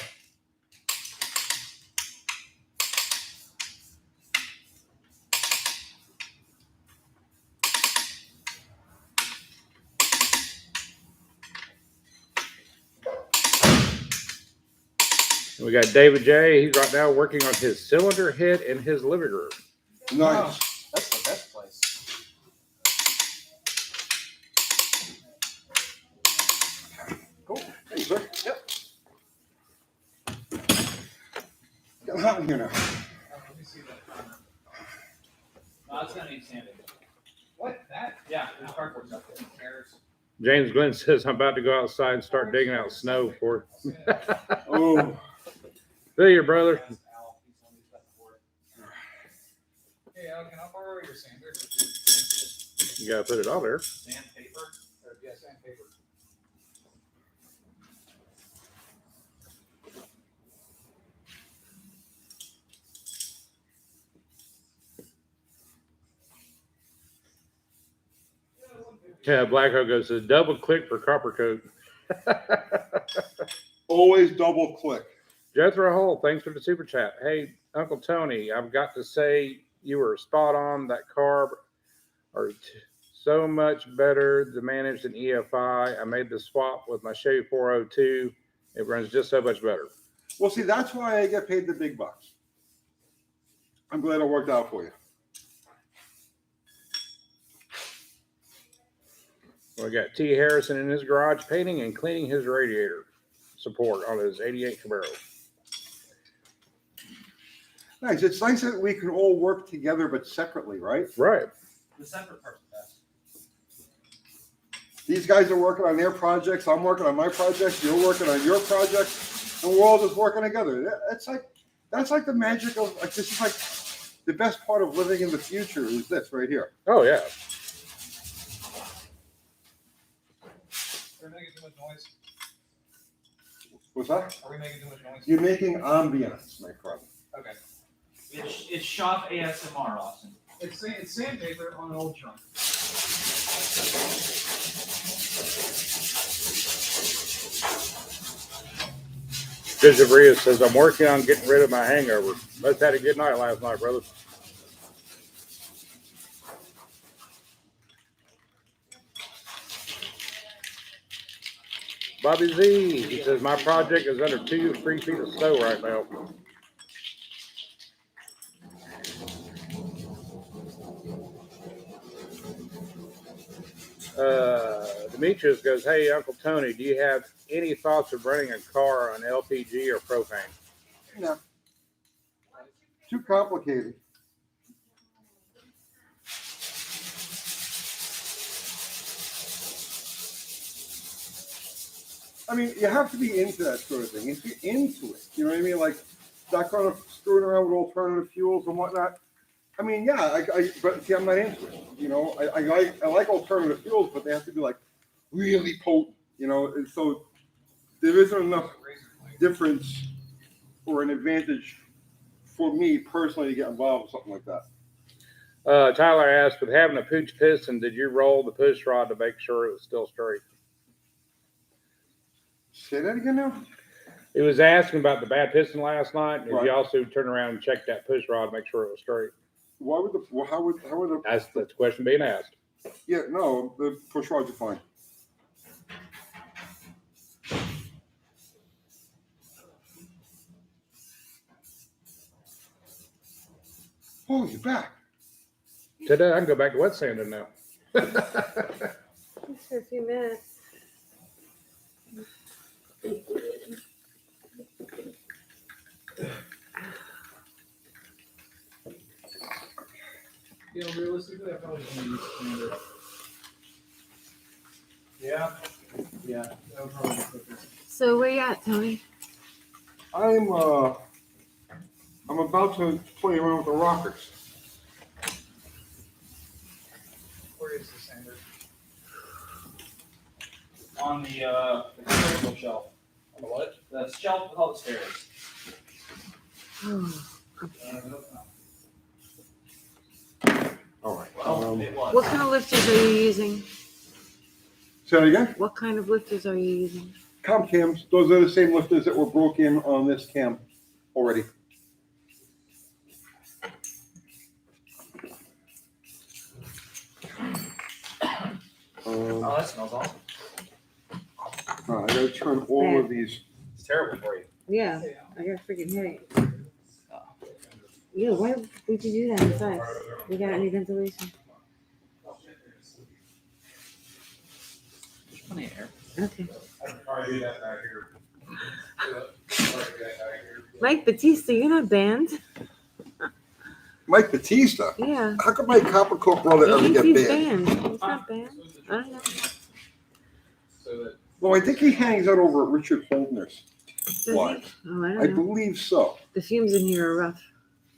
We got David J. He's right now working on his cylinder head in his living room. Nice. That's the best place. Cool. Hey, sir. Yep. Getting hot in here now. Let me see that primer. No, it's gonna need sanding. What? That? Yeah, there's cardboard stuff there. Cares. James Glenn says, I'm about to go outside and start digging out snow for it. Oh, Feel you, brother. Ask Al, he's the one who's got the board. Hey, Al, can I borrow your sander? You got to put it on there. Sandpaper. Or, yeah, sandpaper. Yeah, Black Oak goes to double click for copper coat. always double click. Jethro Hole, thanks for the super chat. Hey, Uncle Tony, I've got to say you were spot on. That carb are so much better to manage than EFI. I made the swap with my Chevy 402. It runs just so much better. Well, see, that's why I get paid the big bucks. I'm glad it worked out for you. We got T. Harrison in his garage painting and cleaning his radiator support on his 88 Camaro. Nice. It's nice that we can all work together, but separately, right? Right. The separate part's best. These guys are working on their projects. I'm working on my projects. You're working on your projects, and we're all just working together. That's like the magic of like this is like the best part of living in the future is this right here. Oh, yeah. Are we making too much noise? What's that? Are we making too much noise? You're making ambience, my friend. Okay. It's shop ASMR, Austin. It's sandpaper on an old trunk. Bishop Rios says, I'm working on getting rid of my hangover. Must had a good night last night, brother. Bobby Z, he says, my project is under 2 to 3 feet of snow right now. Demetrius goes, hey, Uncle Tony, do you have any thoughts of running a car on LPG or propane? No. Too complicated. I mean, you have to be into that sort of thing. If you're into it, you know what I mean? Like, not going to screwing around with alternative fuels and whatnot. I mean, yeah, but see, I'm not into it. You know, I like alternative fuels, but they have to be like really potent. You know, and so there isn't enough difference or an advantage for me personally to get involved with something like that. Tyler asked, with having a pooch piston, did you roll the push rod to make sure it was still straight? Say that again now. He was asking about the bad piston last night. And Right. he also turned around and checked that push rod to make sure it was straight. Why would how would the That's the question being asked. yeah, no, the push rods are fine. Oh, you're back. Today, I can go back to wet sanding now. Just for a few minutes. You know, realistically, I probably just use standard. Yeah. Yeah, that would probably be quicker. So where you at, Tony? I'm about to play around with the rockers. Where is the standard? On the critical shelf. On the what? The shelf with all the stairs. All right. Well, it was. What kind of lifters are you using? Say that again. What kind of lifters are you using? Com cams. Those are the same lifters that were broken on this cam already. Oh, that smells awesome. I gotta turn all of these. It's terrible for you. Yeah, I got a freaking headache. Yeah, why would you do that inside? We got any ventilation? There's plenty of air. Okay. Mike Batista, you're not banned. Mike Batista. Yeah. How come my Copper Cook brother ever He get thinks he's banned? banned. He's not banned. I don't know. So that Well, I think he hangs out over at Richard Holdner's. Does he? Why? Oh, I I don't know. believe so. The fumes in here are rough.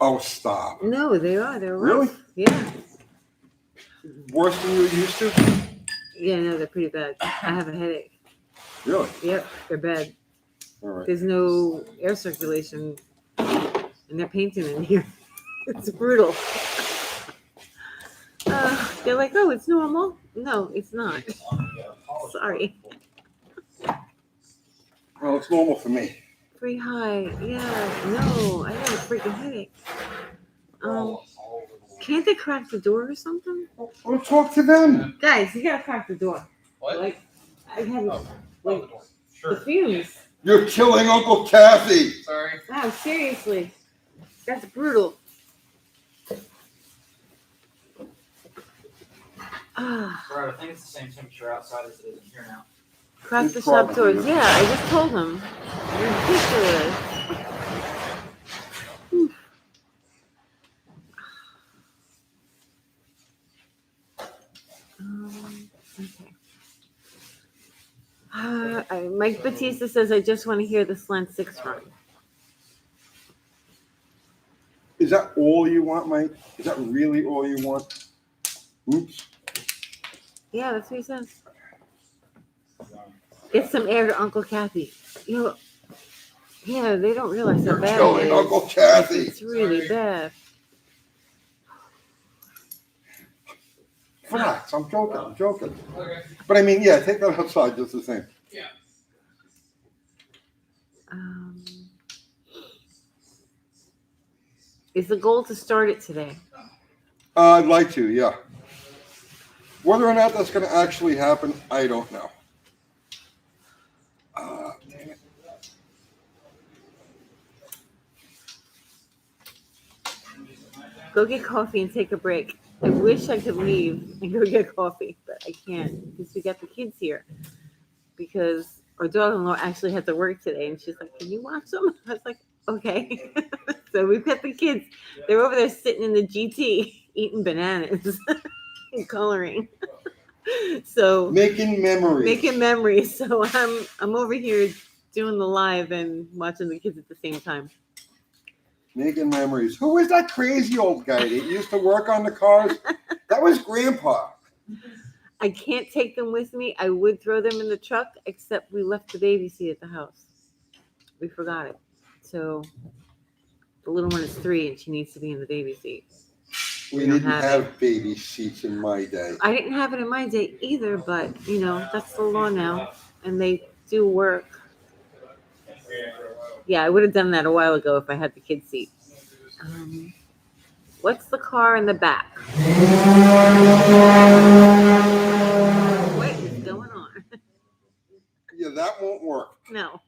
Oh, stop. No, they are. They're rough. Really? Yeah. Worse than you were used to? Yeah, no, they're pretty bad. I have a headache. Really? Yep, they're bad. All right. There's no air circulation, and they're painting in here. It's brutal. They're like, oh, it's normal. No, it's not. Sorry. Well, it's normal for me. Pretty high. Yeah, no, I got a freaking headache. Can't they crack the door or something? Well, talk to them. Guys, you gotta crack the door. What? Like, I haven't. Oh, Like, the door. the Sure. fumes. You're killing Uncle Kathy. Sorry. Wow, seriously. That's brutal. Ah, Right, I think it's the same temperature outside as it is in here now. crack It's the shop probably doors. not. Yeah, I just told him. Ridiculous. Okay. Mike Batista says, I just want to hear the Slant Six run. Is that all you want, Mike? Is that really all you want? Oops. Yeah, that's what he says. Get some air to Uncle Kathy. You know, yeah, they don't realize how You're bad it killing is. Uncle Kathy. It's really bad. Relax. I'm joking. I'm joking. Okay. But I mean, yeah, take that outside just the same. Is the goal to start it today? I'd like to, yeah. Whether or not that's going to actually happen, I don't know. Damn it. Go get coffee and take a break. I wish I could leave and go get coffee, but I can't because we got the kids here. Because our daughter-in-law actually had to work today, and she's like, "Can you watch them?" I was like, "Okay." So we've got the kids. They're over there sitting in the GT eating bananas and coloring. So Making memories. So I'm over here doing the live and watching the kids at the same time. Making memories. Who was that crazy old guy that used to work on the cars? That was Grandpa. I can't take them with me. I would throw them in the truck, except we left the baby seat at the house. We forgot it. So the little one is 3 and she needs to be in the baby seat. We don't didn't have have baby seats in my day. I didn't have it in my day either, but that's the law now. And they do work. Yeah, I would have done that a while ago if I had the kid seat. What's the car in the back? What is going on? Yeah, that won't work. No.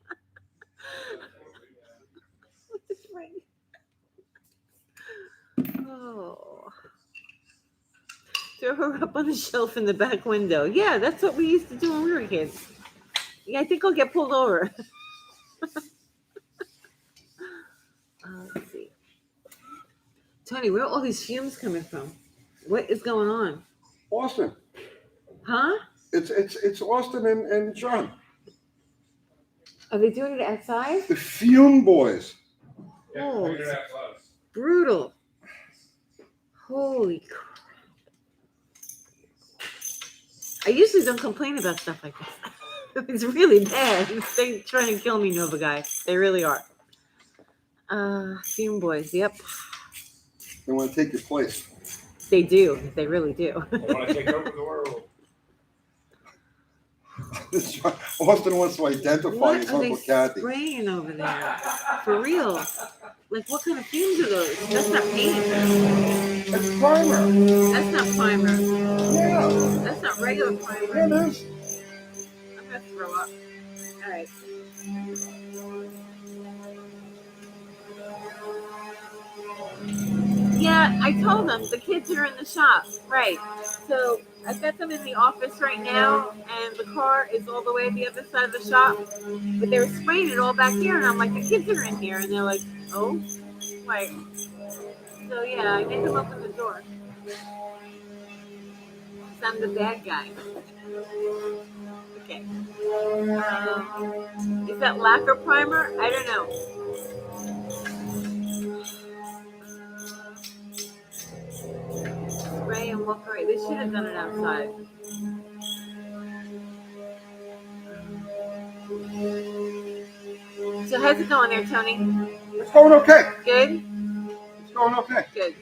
What is right? Oh. Throw her up on the shelf in the back window. Yeah, that's what we used to do when we were kids. Yeah, I think I'll get pulled over. Let's see. Tony, where are all these fumes coming from? What is going on? Austin. Huh? It's Austin and John. Are they doing it outside? The Fume Boys. Oh, it's brutal. Holy crap. I usually don't complain about stuff like this. It's really bad. They're trying to kill me, Nova guy. They really are. Fume Boys, yep. They want to take your place. They do. They really do. I want to take over the world. Austin wants to identify What his are they Uncle Kathy. spraying over there? For real? Like, what kind of fumes are those? That's not paint. It's primer. That's not primer. Yeah. That's not regular primer. Yeah, it is. I'm gonna throw up. All right. Yeah, I told them the kids are in the shop. Right. So I've got them in the office right now, and the car is all the way at the other side of the shop. But they were spraying it all back here, and I'm like, the kids are in here, and they're like, oh, like. So yeah, I made them open the door. 'Cause I'm the bad guy. Okay. Is that lacquer primer? I don't know. Spray and walk away. They should have done it outside. So how's it going there, Tony? It's going okay. Good? It's going okay. Good.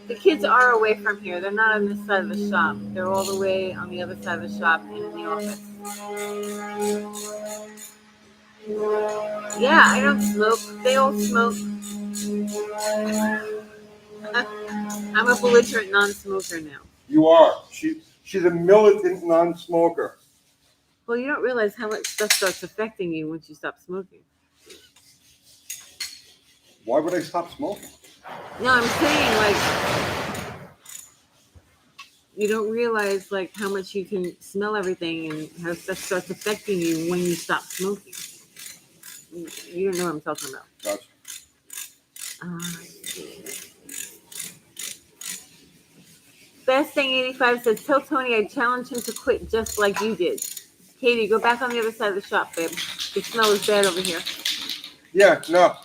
The kids are away from here. They're not on this side of the shop. They're all the way on the other side of the shop and in the office. Yeah, I don't smoke. They all smoke. I'm a belligerent non-smoker now. You are. She's a militant non-smoker. Well, you don't realize how much stuff starts affecting you once you stop smoking. Why would I stop smoking? No, I'm saying, like, you don't realize, like, how much you can smell everything and how stuff starts affecting you when you stop smoking. You don't know what I'm talking about. Gotcha. Best Thing 85 says, tell Tony I challenged him to quit just like you did. Katie, go back on the other side of the shop, babe. The smell is bad over here. Yeah, no.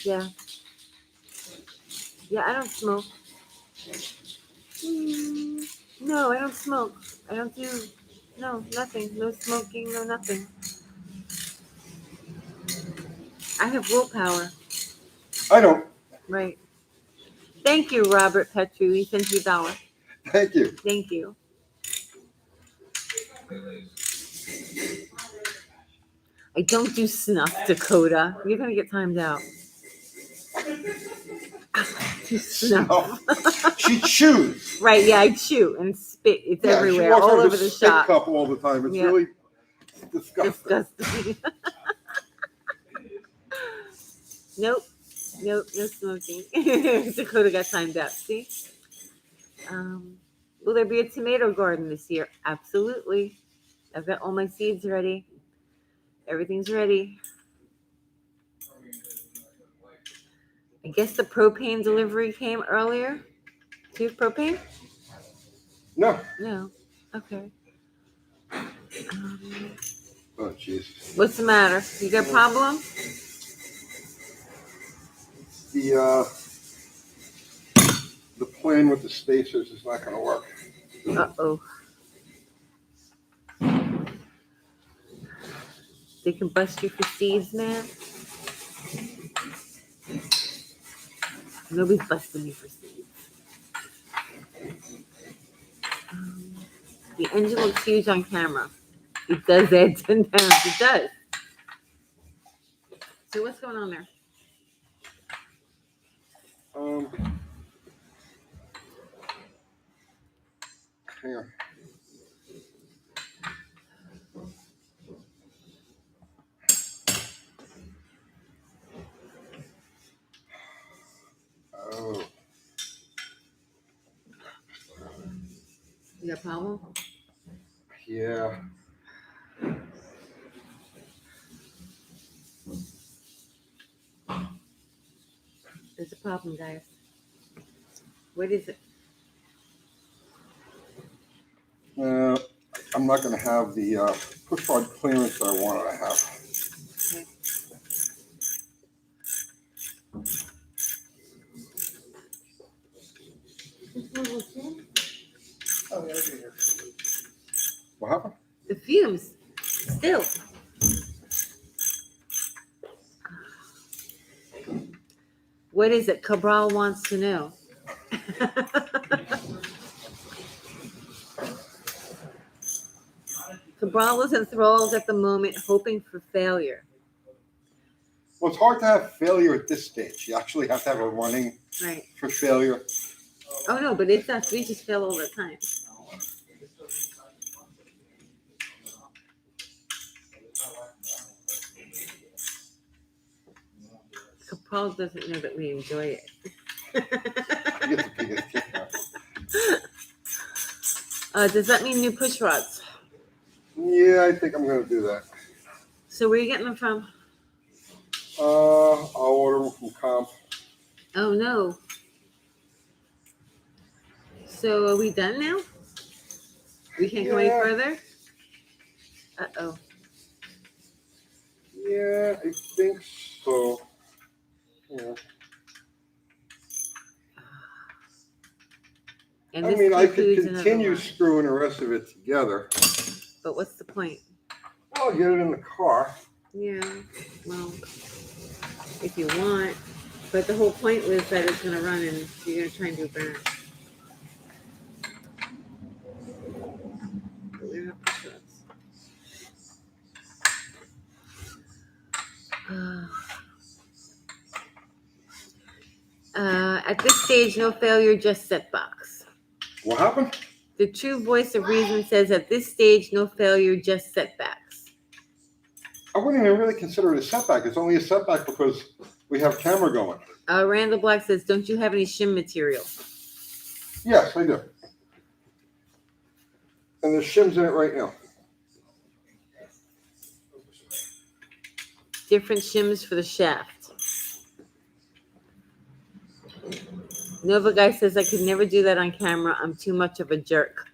Yeah. Yeah, I don't smoke. No, I don't smoke. I don't do, no, nothing. No smoking, no nothing. I have willpower. I don't. Right. Thank you, Robert Petrie. We sent you $1. Thank you. Thank you. I don't do snuff, Dakota. You're gonna get timed out. Do snuff. She chews. Right, yeah, I chew and spit. It's Yeah, everywhere, she walks all around over with a the spit shop. cup all the time. It's Yeah. really disgusting. Disgusting. Nope, no smoking. Dakota got timed out. See? Will there be a tomato garden this year? Absolutely. I've got all my seeds ready. Everything's ready. I guess the propane delivery came earlier. Do you have propane? No. No. Okay. Oh, jeez. What's the matter? You got a problem? The plan with the spacers is not going to work. Uh-oh. They can bust you for seeds, man. Nobody's busting me for seeds. The engine looks huge on camera. It does add 10 pounds. It does. So what's going on there? Hang on. Oh. You got a problem? Yeah. There's a problem, guys. What is it? I'm not going to have the push rod clearance that I wanted to have. Okay. What happened? The fumes. Still. What is it? Cabral wants to know. Cabral was enthralled at the moment, hoping for failure. Well, it's hard to have failure at this stage. You actually have to have a running Right. for failure. Oh no, but it's us. We just fail all the time. Cabral doesn't know that we enjoy it. I get the biggest kick out. Does that mean new push rods? Yeah, I think I'm going to do that. So where are you getting them from? I'll order them from Comp. Oh no. So are we done now? We can't go any Yeah. further? Uh-oh. Yeah, I think so. Yeah. And I this mean, I could concludes another continue line. screwing the rest of it together. But what's the point? I'll get it in the car. Yeah, well, if you want. But the whole point was that it's going to run and you're going to try and do a burn. But we don't have push rods. At this stage, no failure, just setbacks. What happened? The true voice of reason says at this stage, no failure, just setbacks. I wouldn't even really consider it a setback. It's only a setback because we have camera going. Randall Black says, don't you have any shim material? Yes, I do. And there's shims in it right now. Different shims for the shaft. Nova Guy says, I could never do that on camera. I'm too much of a jerk.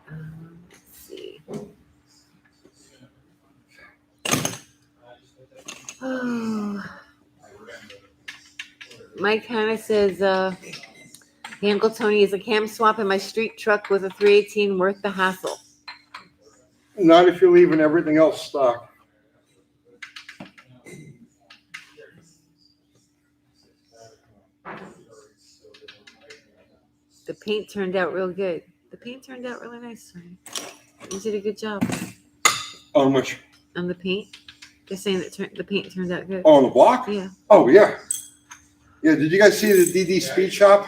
Let's see. Oh. Mike Hanna says, hey, Uncle Tony, is a cam swap in my street truck with a 318 worth the hassle? Not if you're leaving everything else stock. The paint turned out real good. The paint turned out really nice, Tony. You did a good job On which? on the paint. They're saying that the paint turned out good. Oh, on the block? Yeah. Oh, yeah. Yeah, did you guys see the DD Speed Shop?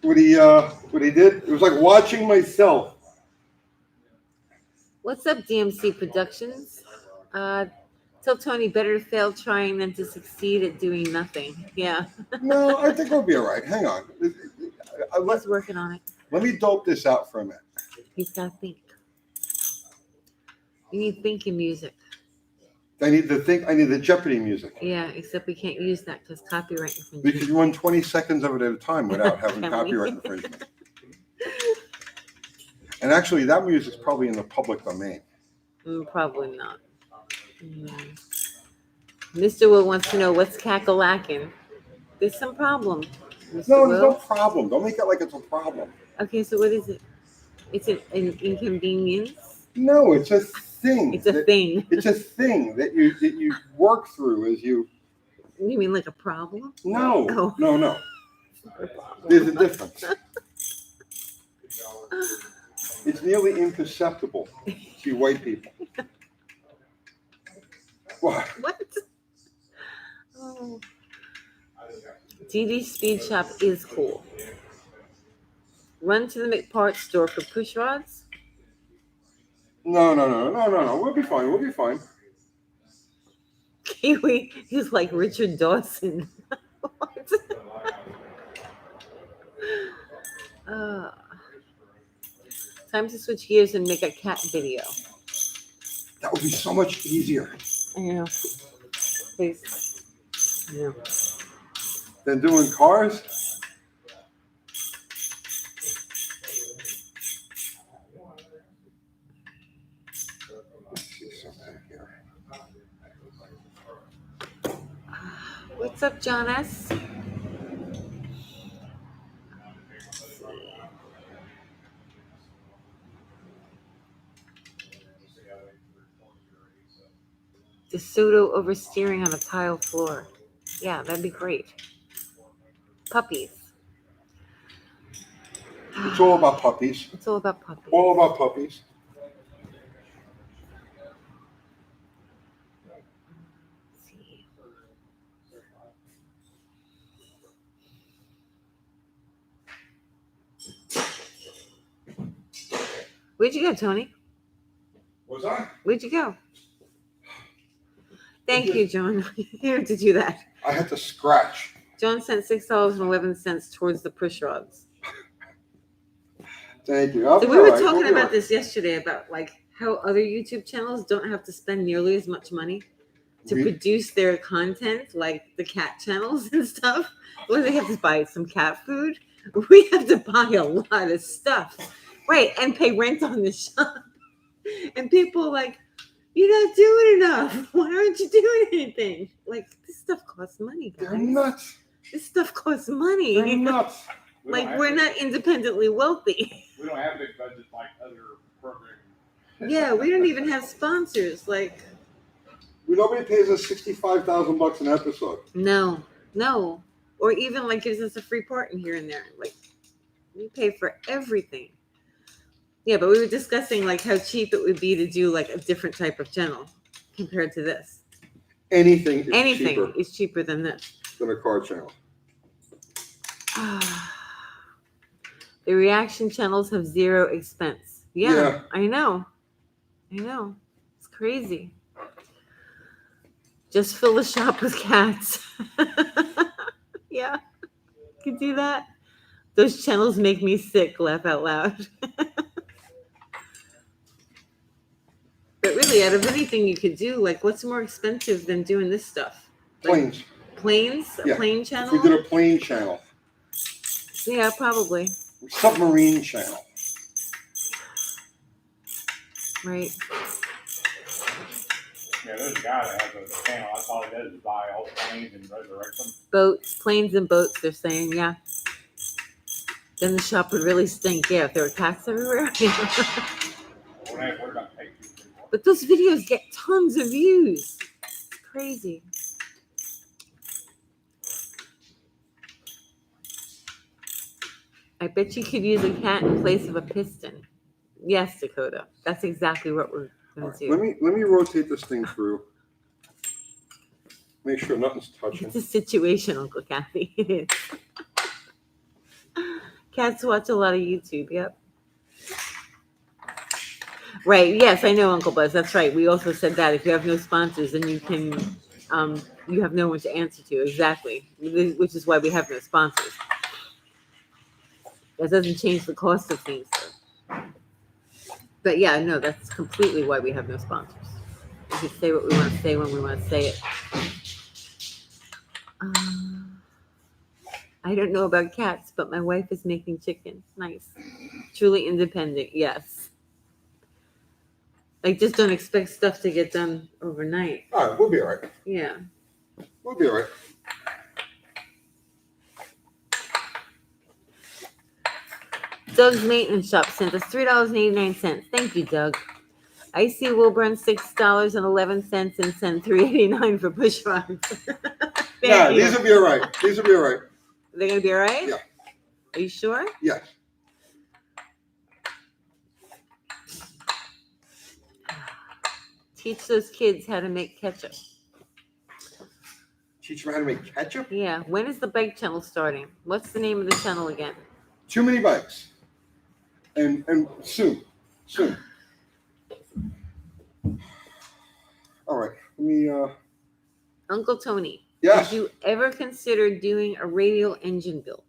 What he did? It was like watching myself. What's up, DMC Productions? Tell Tony better to fail trying than to succeed at doing nothing. Yeah, No, I think we'll be all right. Hang on. he's working on it. Let me dope this out for a minute. He's got to think. You need thinking music. I need the Jeopardy music. Yeah, except we can't use that because copyright We infringement. could run 20 seconds of it at a time without having Can we? copyright infringement. And actually, that music's probably in the public domain. Probably not. Mr. Will wants to know what's cackle-lacking. There's some problem. Mr. No, there's no Will. problem. Don't make it like it's a problem. Okay, so what is it? It's an inconvenience. No, it's a thing. It's a thing. It's a thing that you work through as you. You mean like a problem? No, Oh. no. There's a difference. It's nearly imperceptible to white people. What? What? Oh. DD Speed Shop is cool. Run to the McPart store for push rods. No. We'll be fine. We'll be fine. Kiwi is like Richard Dawson. What? Time to switch gears and make a cat video. That would be so much easier I know. Please. I know. than doing cars. Let's see something here. What's up, John S? DeSoto oversteering on a tile floor. Yeah, that'd be great. Puppies. It's all about puppies. It's all about puppies. All about puppies. Let's see. Where'd you go, Tony? Was I? Where'd you go? Thank you, John. You have to do that. I had to scratch. John sent $6.11 towards the push rods. Thank you. I'll So be we were all right. talking We'll be all about right. this yesterday about like how other YouTube channels don't have to spend nearly as much money to We- produce their content, like the cat channels and stuff. Or they have to buy some cat food. We have to buy a lot of stuff, right? And pay rent on the shop. And people are like, "You're not doing enough. Why aren't you doing anything?" Like this stuff costs money, guys. They're nuts. This stuff costs money. They're nuts. Like we're not independently wealthy. We don't have big budgets like other programs. Yeah, we don't even have sponsors. Like, Nobody pays us $65,000 an episode. no, or even like gives us a free part in here and there. Like, we pay for everything. Yeah, but we were discussing like how cheap it would be to do like a different type of channel compared to this. Anything is Anything cheaper is cheaper than this. than a car channel. The reaction channels have zero expense. Yeah, Yeah. I know. It's crazy. Just fill the shop with cats. Yeah, could do that. Those channels make me sick. Laugh out loud. But really, out of anything you could do, like, what's more expensive than doing this stuff? Like, Planes. planes? A Yeah. plane If channel? we did a plane channel, Yeah, probably. submarine channel. Right. Yeah, there's a guy that has a channel. That's all he does is buy old planes and resurrect them. Boats, planes and boats, they're saying, yeah. Then the shop would really stink, yeah, if there were cats everywhere. We're about to pay $2 $3 more. But those videos get tons of views. It's crazy. I bet you could use a cat in place of a piston. Yes, Dakota. That's exactly what we're All going right, to do. let me rotate this thing through. Make sure nothing's touching. It's a situation, Uncle Kathy. It is. Cats watch a lot of YouTube. Yep. Right. Yes, I know, Uncle Buzz. That's right. We also said that if you have no sponsors, then you can, you have no one to answer to. Exactly. Which is why we have no sponsors. That doesn't change the cost of things, though. But yeah, no, that's completely why we have no sponsors. We can say what we want to say when we want to say it. I don't know about cats, but my wife is making chicken. Nice. Truly independent. Yes. Like, just don't expect stuff to get done overnight. All right, we'll be all right. Yeah. We'll be all right. Doug's Maintenance Shop sent us $3.89. Thank you, Doug. Icy Wilburn $6.11 and sent $3.89 for push rods. Yeah, these will be all right. These will be all right. They're gonna be all right? Yeah. Are you sure? Yes. Teach those kids how to make ketchup. Teach them how to make ketchup. Yeah. When is the bike channel starting? What's the name of the channel again? Too many bikes. And soon. All right. Let me. Uncle Tony. Yes. Did you ever consider doing a radial engine build?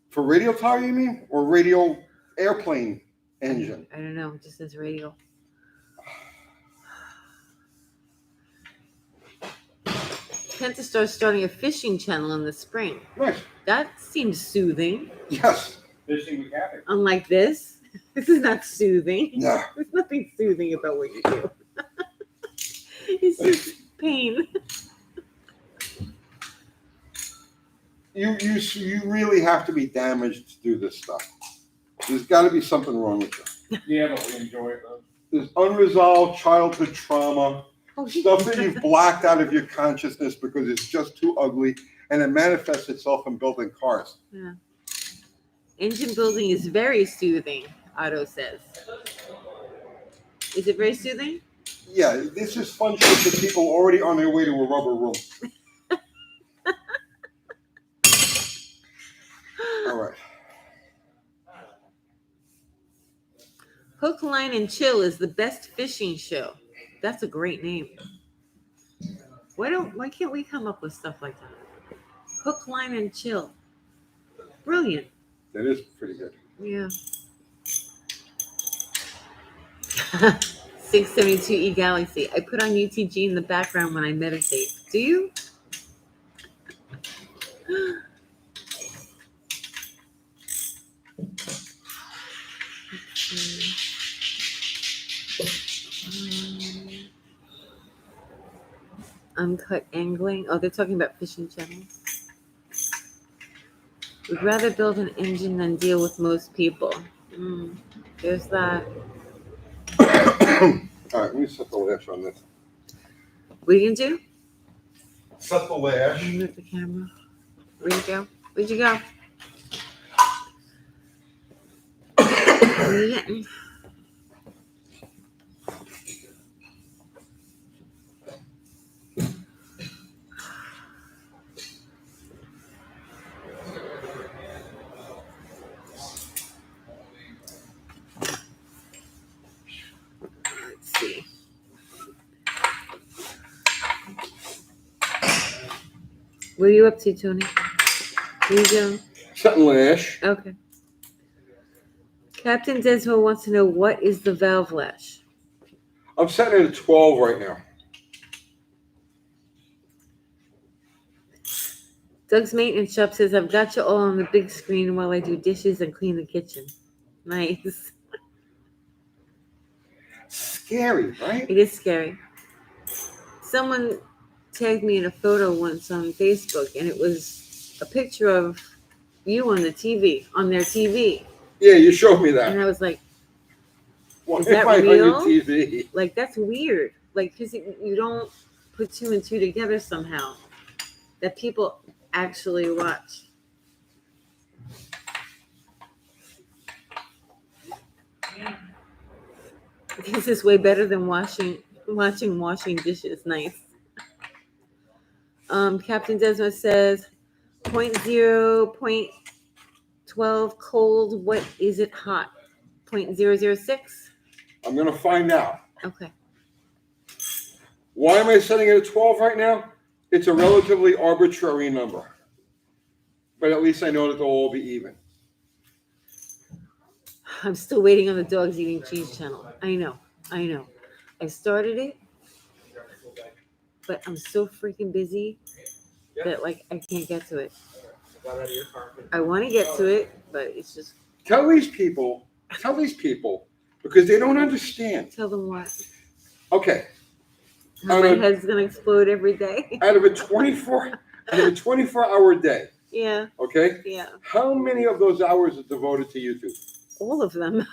For radial tire, you mean, or radial airplane engine? I don't know. It just says radial. Pentastar's starting a fishing channel in the spring. Nice. That seems soothing. Yes. Fishing with Kathy. Unlike this. This is not soothing. No. There's nothing soothing about what you do. It's just pain. You really have to be damaged to do this stuff. There's got to be something wrong with you. Yeah, but we enjoy it though. There's unresolved childhood trauma, Oh, stuff that you've blacked out of your consciousness because it's just too ugly, and it manifests itself in building cars. Yeah. Engine building is very soothing, Otto says. Is it very soothing? Yeah, this is fun shit for people already on their way to a rubber room. All right. Hook, Line, and Chill is the best fishing show. That's a great name. Why can't we come up with stuff like that? Hook, Line, and Chill. Brilliant. That is pretty good. Yeah. 672E Galaxy. I put on UTG in the background when I meditate. Do you? Uncut angling. Oh, they're talking about fishing channels. Would rather build an engine than deal with most people. There's that. All right, let me set the lash on this. What are you gonna do? Set the lash. Move the camera. Where'd you go? Where'd you go? What are you getting? Let's see. What are you up to, Tony? Where you going? Setting lash. Okay. Captain Desmo wants to know, what is the valve lash? I'm setting it at 12 right now. Doug's Maintenance Shop says, I've got you all on the big screen while I do dishes and clean the kitchen. Nice. Scary, right? It is scary. Someone tagged me in a photo once on Facebook, and it was a picture of you on the TV, on their TV. Yeah, you showed me And that. I was like, Why is that am I on your real? TV? like, that's weird. Like, because you don't put two and two together somehow. That people actually watch. This is way better than watching dishes. Nice. Captain Desmond says 0.12 cold. What is it hot? 0.006? I'm going to find out. Okay. Why am I setting it at 12 right now? It's a relatively arbitrary number. But at least I know that they'll all be even. I'm still waiting on the dogs eating cheese channel. I know. I started it, but I'm so freaking busy that like I can't get to it. I want to get to it, but it's just Tell these people, because they don't understand. tell them what. Okay, How my head's gonna explode every day. out of a 24-hour day, Yeah, okay, yeah. how many of those hours are devoted to YouTube? All of them.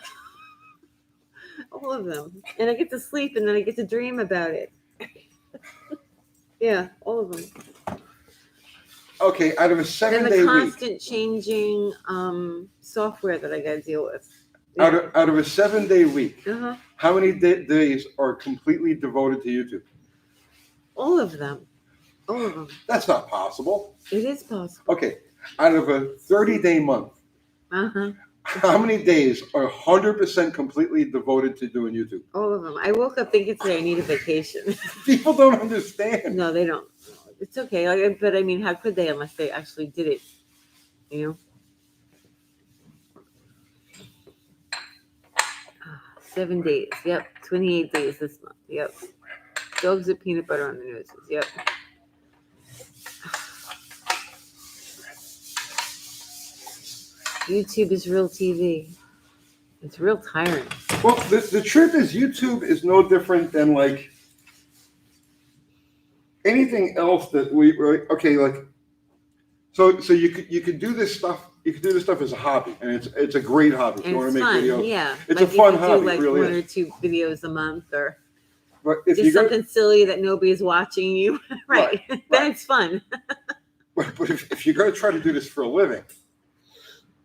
All of them. And I get to sleep and then I get to dream about it. Yeah, all of them. Okay, out of a And 7-day the week, constant changing software that I got to deal with. out of a 7-day week, Uh-huh. how many days are completely devoted to YouTube? All of them. All of them. That's not possible. It is possible. Okay, out of a 30-day month, Uh-huh. how many days are 100% completely devoted to doing YouTube? All of them. I woke up thinking today I need a vacation. People don't understand. No, they don't. It's okay. But I mean, how could they unless they actually did it? You know? 7 days. Yep. 28 days this month. Yep. Dogs with peanut butter on their noses. Yep. YouTube is real TV. It's real tiring. Well, the truth is, YouTube is no different than like anything else that okay, like so you could do this stuff. You could do this stuff as a hobby, and it's a great hobby. If And you want it's to make fun. videos, Yeah. it's like a fun you could hobby. do like it really one is. or two videos a month or But if just you go, something silly that nobody's watching you. Right. Then right. it's fun. but if you're going to try to do this for a living,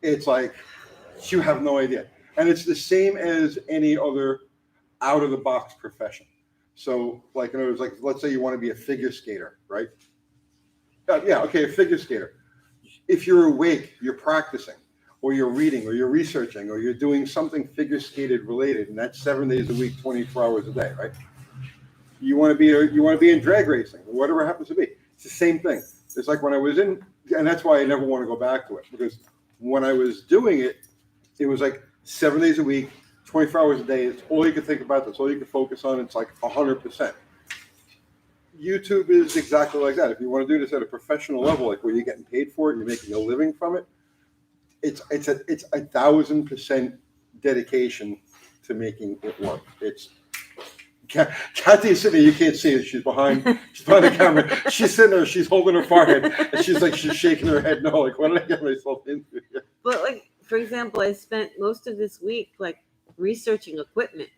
it's like you have no idea, and it's the same as any other out of the box profession. So, like, in other words, like, let's say you want to be a figure skater, right? Yeah, okay, a figure skater. If you're awake, you're practicing, or you're reading, or you're researching, or you're doing something figure skated related, and that's 7 days a week, 24 hours a day, right? You want to be in drag racing, or whatever it happens to be. It's the same thing. It's like when I was in, and that's why I never want to go back to it, because when I was doing it, it was like 7 days a week, 24 hours a day. It's all you can think about. That's all you can focus on. It's like 100%. YouTube is exactly like that. If you want to do this at a professional level, like where you're getting paid for it, you're making a living from it, it's 1,000% dedication to making it work. It's Kathy is sitting there. You can't see it. She's behind the camera. She's sitting there. She's holding her forehead, and she's shaking her head. No, like, what did I get myself into? But like, for example, I spent most of this week like researching equipment,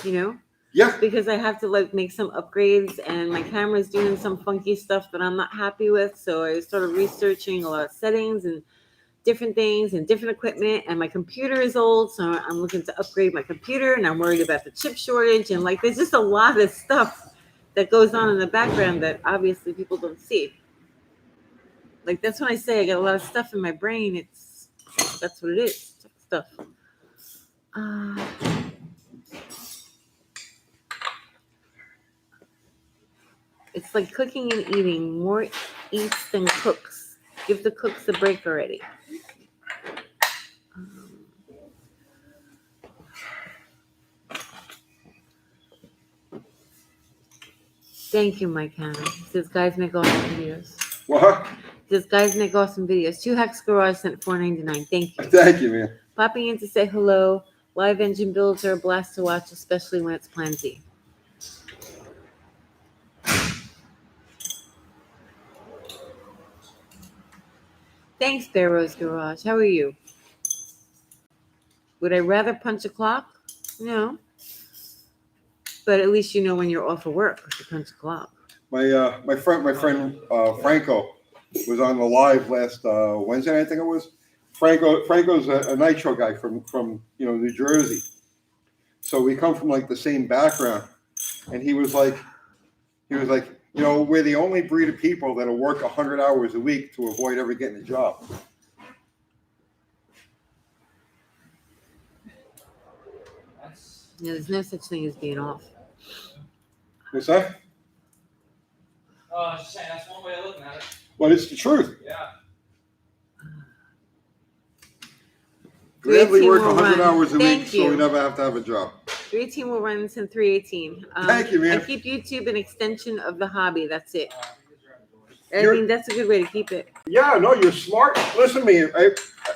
you know, Yeah. because I have to like make some upgrades and my camera's doing some funky stuff that I'm not happy with. So I started researching a lot of settings and different things and different equipment, and my computer is old, so I'm looking to upgrade my computer, and I'm worried about the chip shortage, and like there's just a lot of stuff that goes on in the background that obviously people don't see. Like that's when I say I got a lot of stuff in my brain. That's what it is. Stuff. It's like cooking and eating. More eats than cooks. Give the cooks a break already. Thank you, Mike Hanna. He says, guys make awesome videos. What? He says, guys make awesome videos. 2 Hacks Garage sent $4.99. Thank you. Thank you, man. Popping in to say hello. Live engine builds are a blast to watch, especially when it's Plan Z. Thanks, Barrow's Garage. How are you? Would I rather punch a clock? No. But at least you know when you're off of work if you punch a clock. My friend Franco was on the live last Wednesday, I think it was. Franco's a nitro guy from New Jersey, So we come from like the same background. And he was like, you know, we're the only breed of people that'll work 100 hours a week to avoid ever getting a job. That's Yeah, there's no such thing as being off. What's that? I was just saying that's one way of looking at it. Well, it's the truth. Yeah. Gladly 318 work will 100 run. hours a Thank week so we you. never have to have a job. 318 will run until 318. Thank you, man. I keep YouTube an extension of the hobby. That's it. I You're- mean, that's a good way to keep it. Yeah, no, you're smart. Listen to me. Did I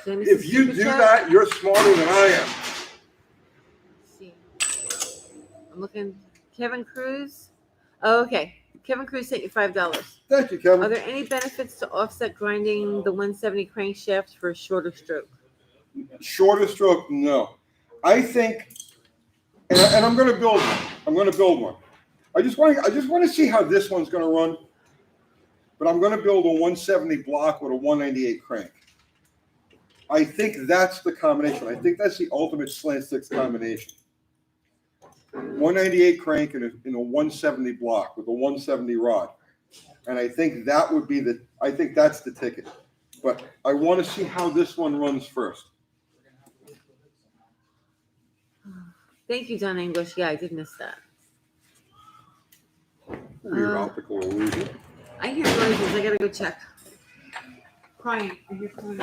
miss a If you super do chat? that, you're smarter than I am. Let's see. I'm looking. Kevin Cruz. Oh, okay. Kevin Cruz sent you $5. Thank you, Are Kevin. there any benefits to offset grinding the 170 crankshaft for a shorter stroke? Shorter stroke, no. I think, and I'm going to build one. I'm going to build one. I just want to see how this one's going to run. But I'm going to build a 170 block with a 198 crank. I think that's the combination. I think that's the ultimate Slant Six combination. 198 crank in a 170 block with a 170 rod. And I think that would be I think that's the ticket. But I want to see how this one runs first. Thank you, John English. Yeah, I did miss that. Weird optical illusion. I hear noises. I gotta go check. Crying. I hear crying.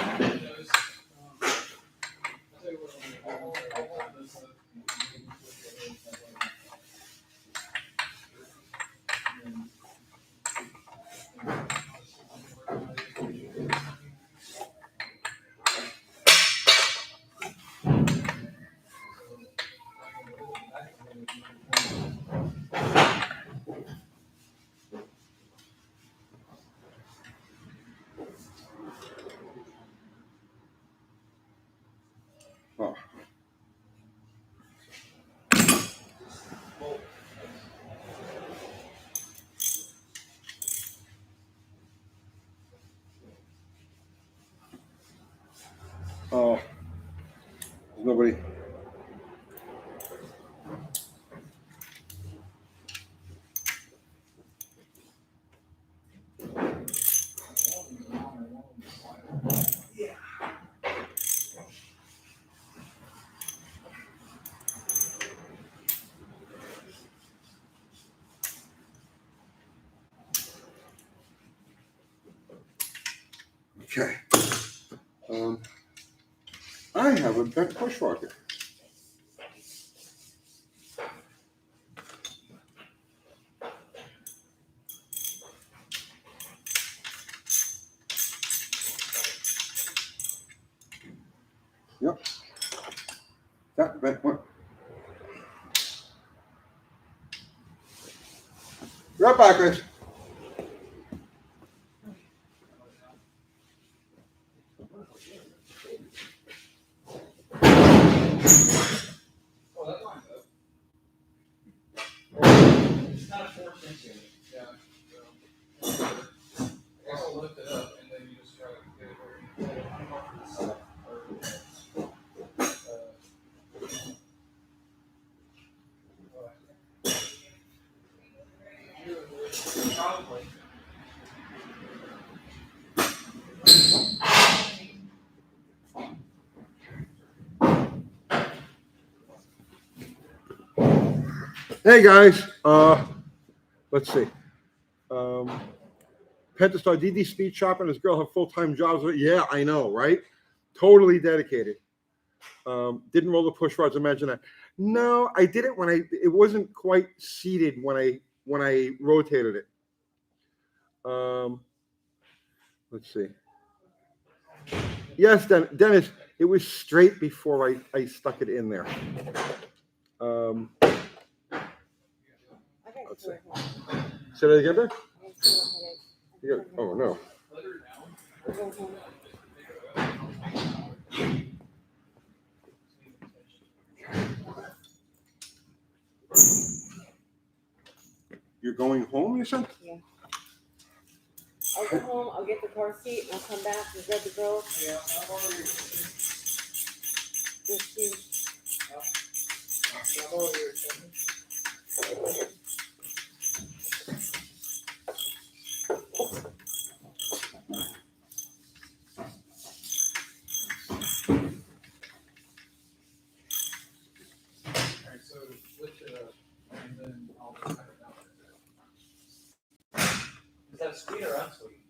Oh. Oh. There's nobody. Okay. I have a bent push rocket. Yep. That bent one. Right back, guys. Oh, that line's up. It's kind of forced into it. Yeah. I guess I'll lift it up and then you just try to get it where you get it unmarked to the side. Probably. Hey guys, let's see. Pentastar DD Speed Shop and his girl have full-time jobs. Yeah, I know, right? Totally dedicated. Didn't roll the push rods. Imagine that. No, I did it when it wasn't quite seated when I rotated it. Let's see. Yes, Dennis, it was straight before I stuck it in there. Let's see. Say that again, Ben? You got, oh no. You're going home, you said? Yeah. I'll go home. I'll get the car seat and I'll come back and grab the girls. Yeah, I've already. Just see. Alright, so lift it up, and then I'll just cut it out. Is that sweet or unsweet?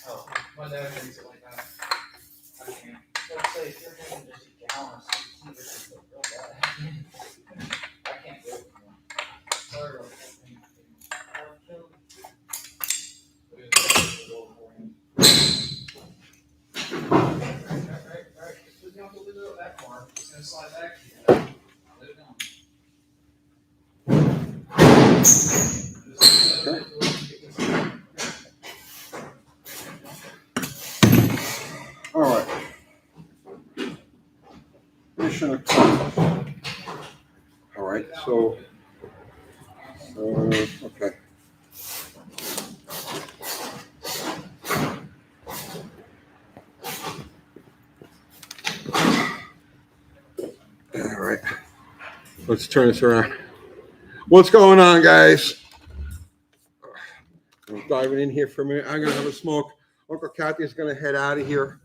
Oh, My dad drinks it like that. I can't. let's say if you're drinking just a gallon of sweet tea, this is real bad. I can't do it anymore. Sorry about that. Alright. Just don't go below that far. It's gonna slide back to you. Let it down. All right. Mission accomplished. All right, so, okay. All right, let's turn this around. What's going on, guys? I'm diving in here for a minute. I'm gonna have a smoke. Uncle Kathy's gonna head out of here.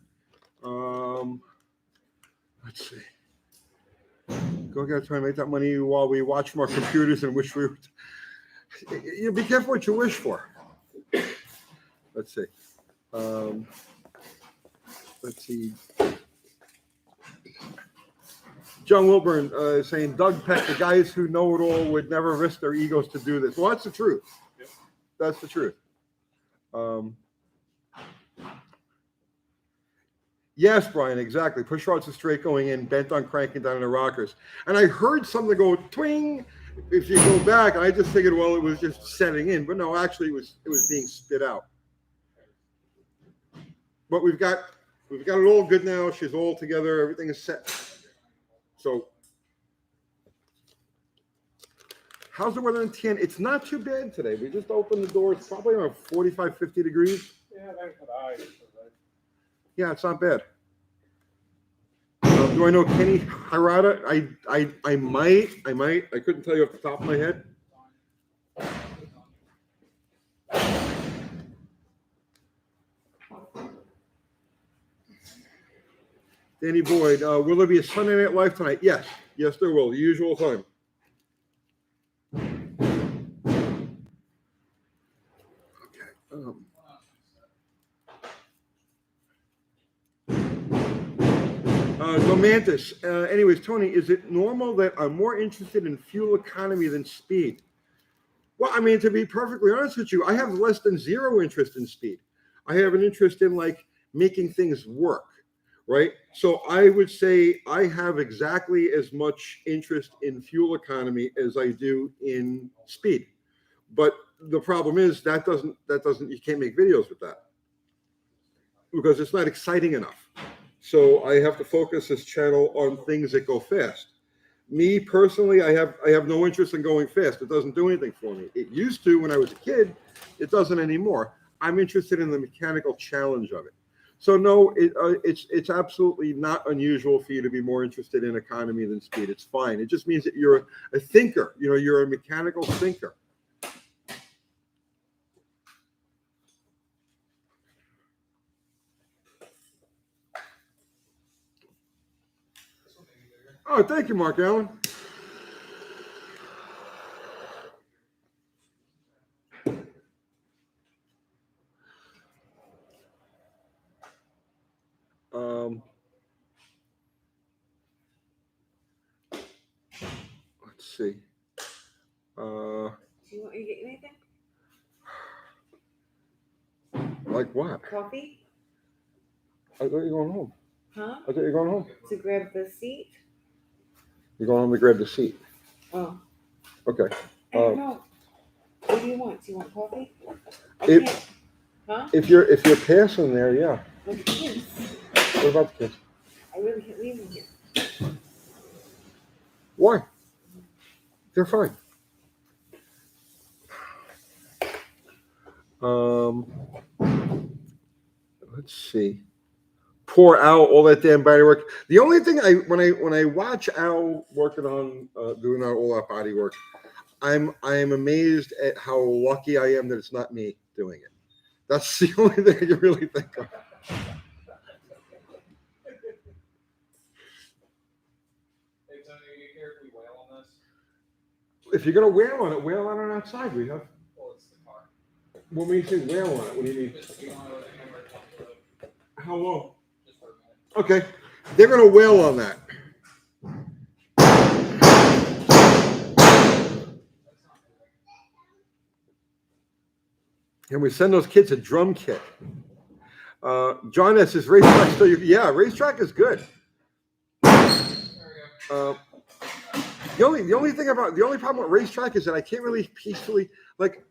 Let's see. Go gotta try and make that money while we watch from our computers and wish we would. You be careful what you wish for. Let's see. Let's see. John Wilburn saying Doug Peck, the guys who know it all would never risk their egos to do this. Well, that's the truth. That's the truth. Yes, Brian, exactly. Push rods are straight going in, bent on cranking down the rockers. And I heard something go twing. If you go back, I just figured, well, it was just setting in, but no, actually, it was being spit out. But we've got it all good now. She's all together. Everything is set. So, how's the weather in Tien? It's not too bad today. We just opened the door. It's probably around 45, 50 degrees. Yeah, that's what I used to say. Yeah, it's not bad. Do I know Kenny Hirata? I might. I couldn't tell you off the top of my head. Danny Boyd, will there be a Sunday Night Live tonight? Yes, there will. The usual time. Okay. Romantis. Anyways, Tony, is it normal that I'm more interested in fuel economy than speed? Well, I mean, to be perfectly honest with you, I have less than zero interest in speed. I have an interest in like making things work, right? So I would say I have exactly as much interest in fuel economy as I do in speed. But the problem is that doesn't you can't make videos with that because it's not exciting enough. So I have to focus this channel on things that go fast. Me personally, I have no interest in going fast. It doesn't do anything for me. It used to when I was a kid. It doesn't anymore. I'm interested in the mechanical challenge of it. So no, it's absolutely not unusual for you to be more interested in economy than speed. It's fine. It just means that you're a thinker. You know, you're a mechanical thinker. Oh, thank you, Mark Allen. Let's see. Do you want me to get you anything? Like what? Coffee? I thought you were going home. Huh? I thought you were going home. To grab the seat? You're going home to grab the seat. Oh. Okay. I don't know. What do you want? Do you want coffee? Huh? If you're passing there, yeah. With the kids. What about the kids? I really can't leave them here. Why? They're fine. Let's see. poor Al, all that damn body work. The only thing when I watch Al working on doing all that body work, I'm amazed at how lucky I am that it's not me doing it. That's the only thing I can really think of. Hey, Tony, you care if we wail on this? If you're gonna wail on it, wail on it outside. We have. Well, it's the car. When we say wail on it, what do you mean? Just, you want to hammer it down the road, How long? just for a minute. Okay, they're gonna wail on that. And we send those kids a drum kit. John S. is racetrack still? Yeah, racetrack is good. The only problem with racetrack is that I can't really peacefully, like,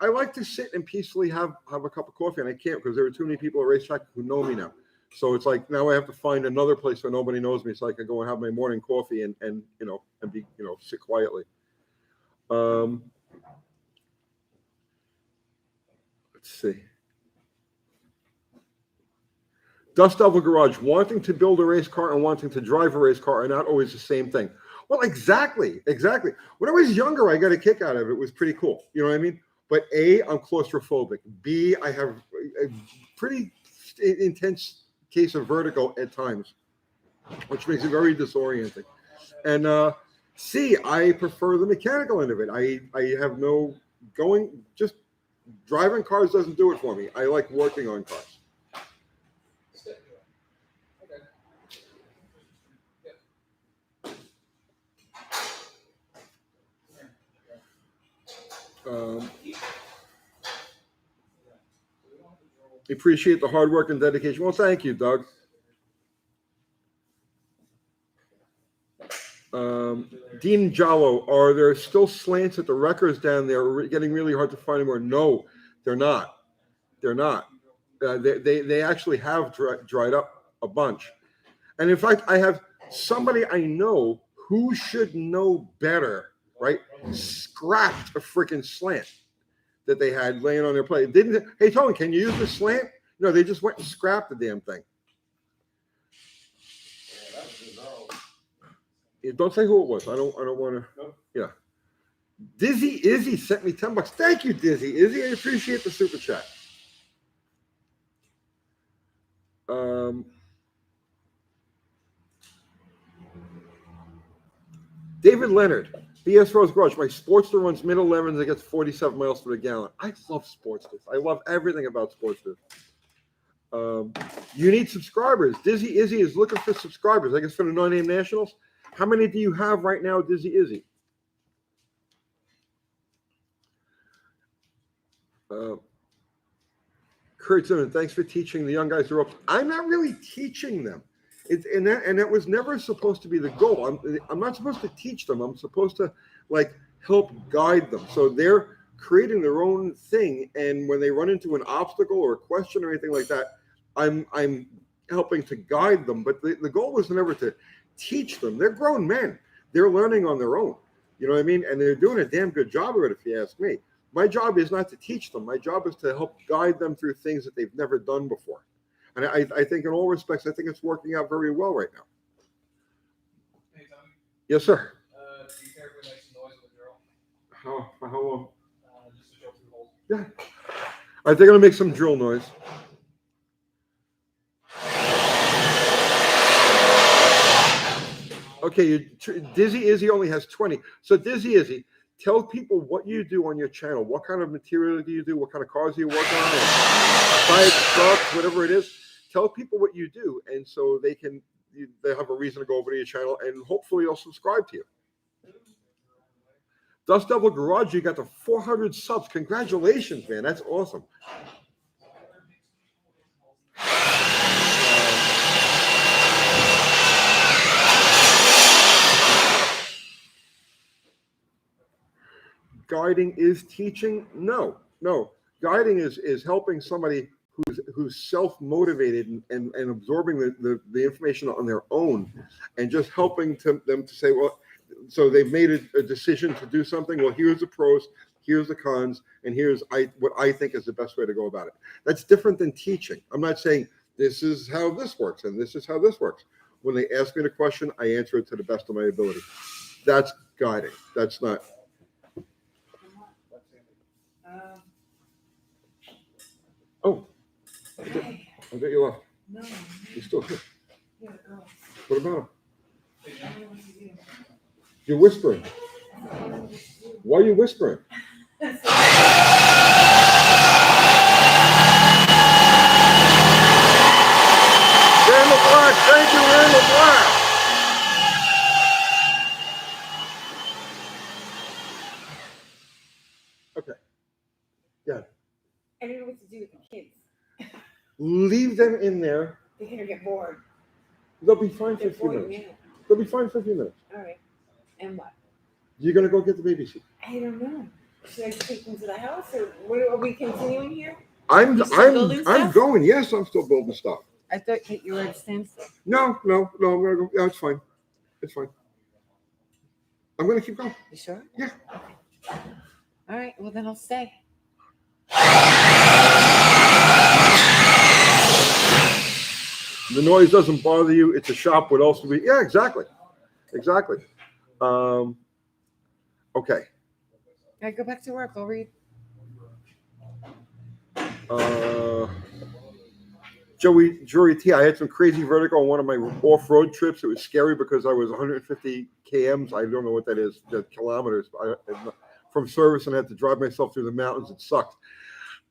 I like to sit and peacefully have a cup of coffee, and I can't because there are too many people at racetrack who know me now. So it's like now I have to find another place where nobody knows me, so I can go and have my morning coffee and be sit quietly. Let's see. Dust Devil Garage, wanting to build a race car and wanting to drive a race car are not always the same thing. Well, exactly. When I was younger, I got a kick out of it. It was pretty cool. You know what I mean? But A, I'm claustrophobic. B, I have a pretty intense case of vertigo at times, which makes it very disorienting. And C, I prefer the mechanical end of it. I have no just driving cars doesn't do it for me. I like working on cars. Appreciate the hard work and dedication. Well, thank you, Doug. Dean Jallo, are there still slants at the wreckers down there? Are getting really hard to find anymore? No, they're not. They're not. They actually have dried up a bunch. And in fact, I have somebody I know who should know better, right? Scrapped a freaking slant that they had laying on their plate. Hey, Tony, can you use the slant? No, they just went and scrapped the damn thing. Yeah, don't say who it was. I don't want to. Nope. Yeah. Dizzy Izzy sent me $10. Thank you, Dizzy Izzy. I appreciate the super chat. David Leonard, BS Rose Garage. My Sportster runs mid-11s and gets 47 miles per gallon. I love Sportsters. I love everything about Sportsters. You need subscribers. Dizzy Izzy is looking for subscribers. I guess for the No Name Nationals. How many do you have right now, Dizzy Izzy? Kurt Zimmerman, thanks for teaching the young guys the ropes. I'm not really teaching them. And that was never supposed to be the goal. I'm not supposed to teach them. I'm supposed to help guide them. So they're creating their own thing. And when they run into an obstacle or a question or anything like that, I'm helping to guide them. But the goal was never to teach them. They're grown men. They're learning on their own. You know what I mean? And they're doing a damn good job of it, if you ask me. My job is not to teach them. My job is to help guide them through things that they've never done before. And I think in all respects, I think it's working out very well right now. Hey, Tony. Yes, sir. Do you care if we make some noise with the drill? How long? Just to drill through holes. Yeah. All right, they're going to make some drill noise. Okay, Dizzy Izzy only has 20. So Dizzy Izzy, tell people what you do on your channel. What kind of material do you do? What kind of cars do you work on? Bikes, trucks, whatever it is. Tell people what you do, and so they have a reason to go over to your channel, and hopefully they'll subscribe to you. Dust Devil Garage, you got the 400 subs. Congratulations, man. That's awesome. Guiding is teaching? No. Guiding is helping somebody who's self-motivated and absorbing the information on their own, and just helping them to say, well, so they've made a decision to do something. Well, here's the pros, here's the cons, and here's what I think is the best way to go about it. That's different than teaching. I'm not saying this is how this works, and this is how this works. When they ask me the question, I answer it to the best of my ability. That's guiding. That's not. Oh, I bet you left. No. You're still here. Yeah, go. What about him? You're whispering. Why are you whispering? Randall Black, thank you, Randall Black. Okay. Yeah. I don't know what to do with the kids. Leave them in there. They're gonna get bored. They'll be fine for They're a few bored minutes. now. They'll be fine for a few minutes. All right. And what? You're gonna go get the baby seat. I don't know. Should I take them to the house, or what, are we continuing here? I'm You still building stuff? going. Yes, I'm still building stuff. I thought that you were at a standstill. No, I'm gonna go. Yeah, it's fine. It's fine. I'm gonna keep going. You sure? Yeah. Okay. All right. Well, then I'll stay. The noise doesn't bother you. It's a shop. What else would be? Yeah, exactly. Exactly. Okay. I go back to work. I'll read. Joey T, I had some crazy vertigo on one of my off-road trips. It was scary because I was 150 kms. I don't know what that is, the kilometers from service, and I had to drive myself through the mountains. It sucked.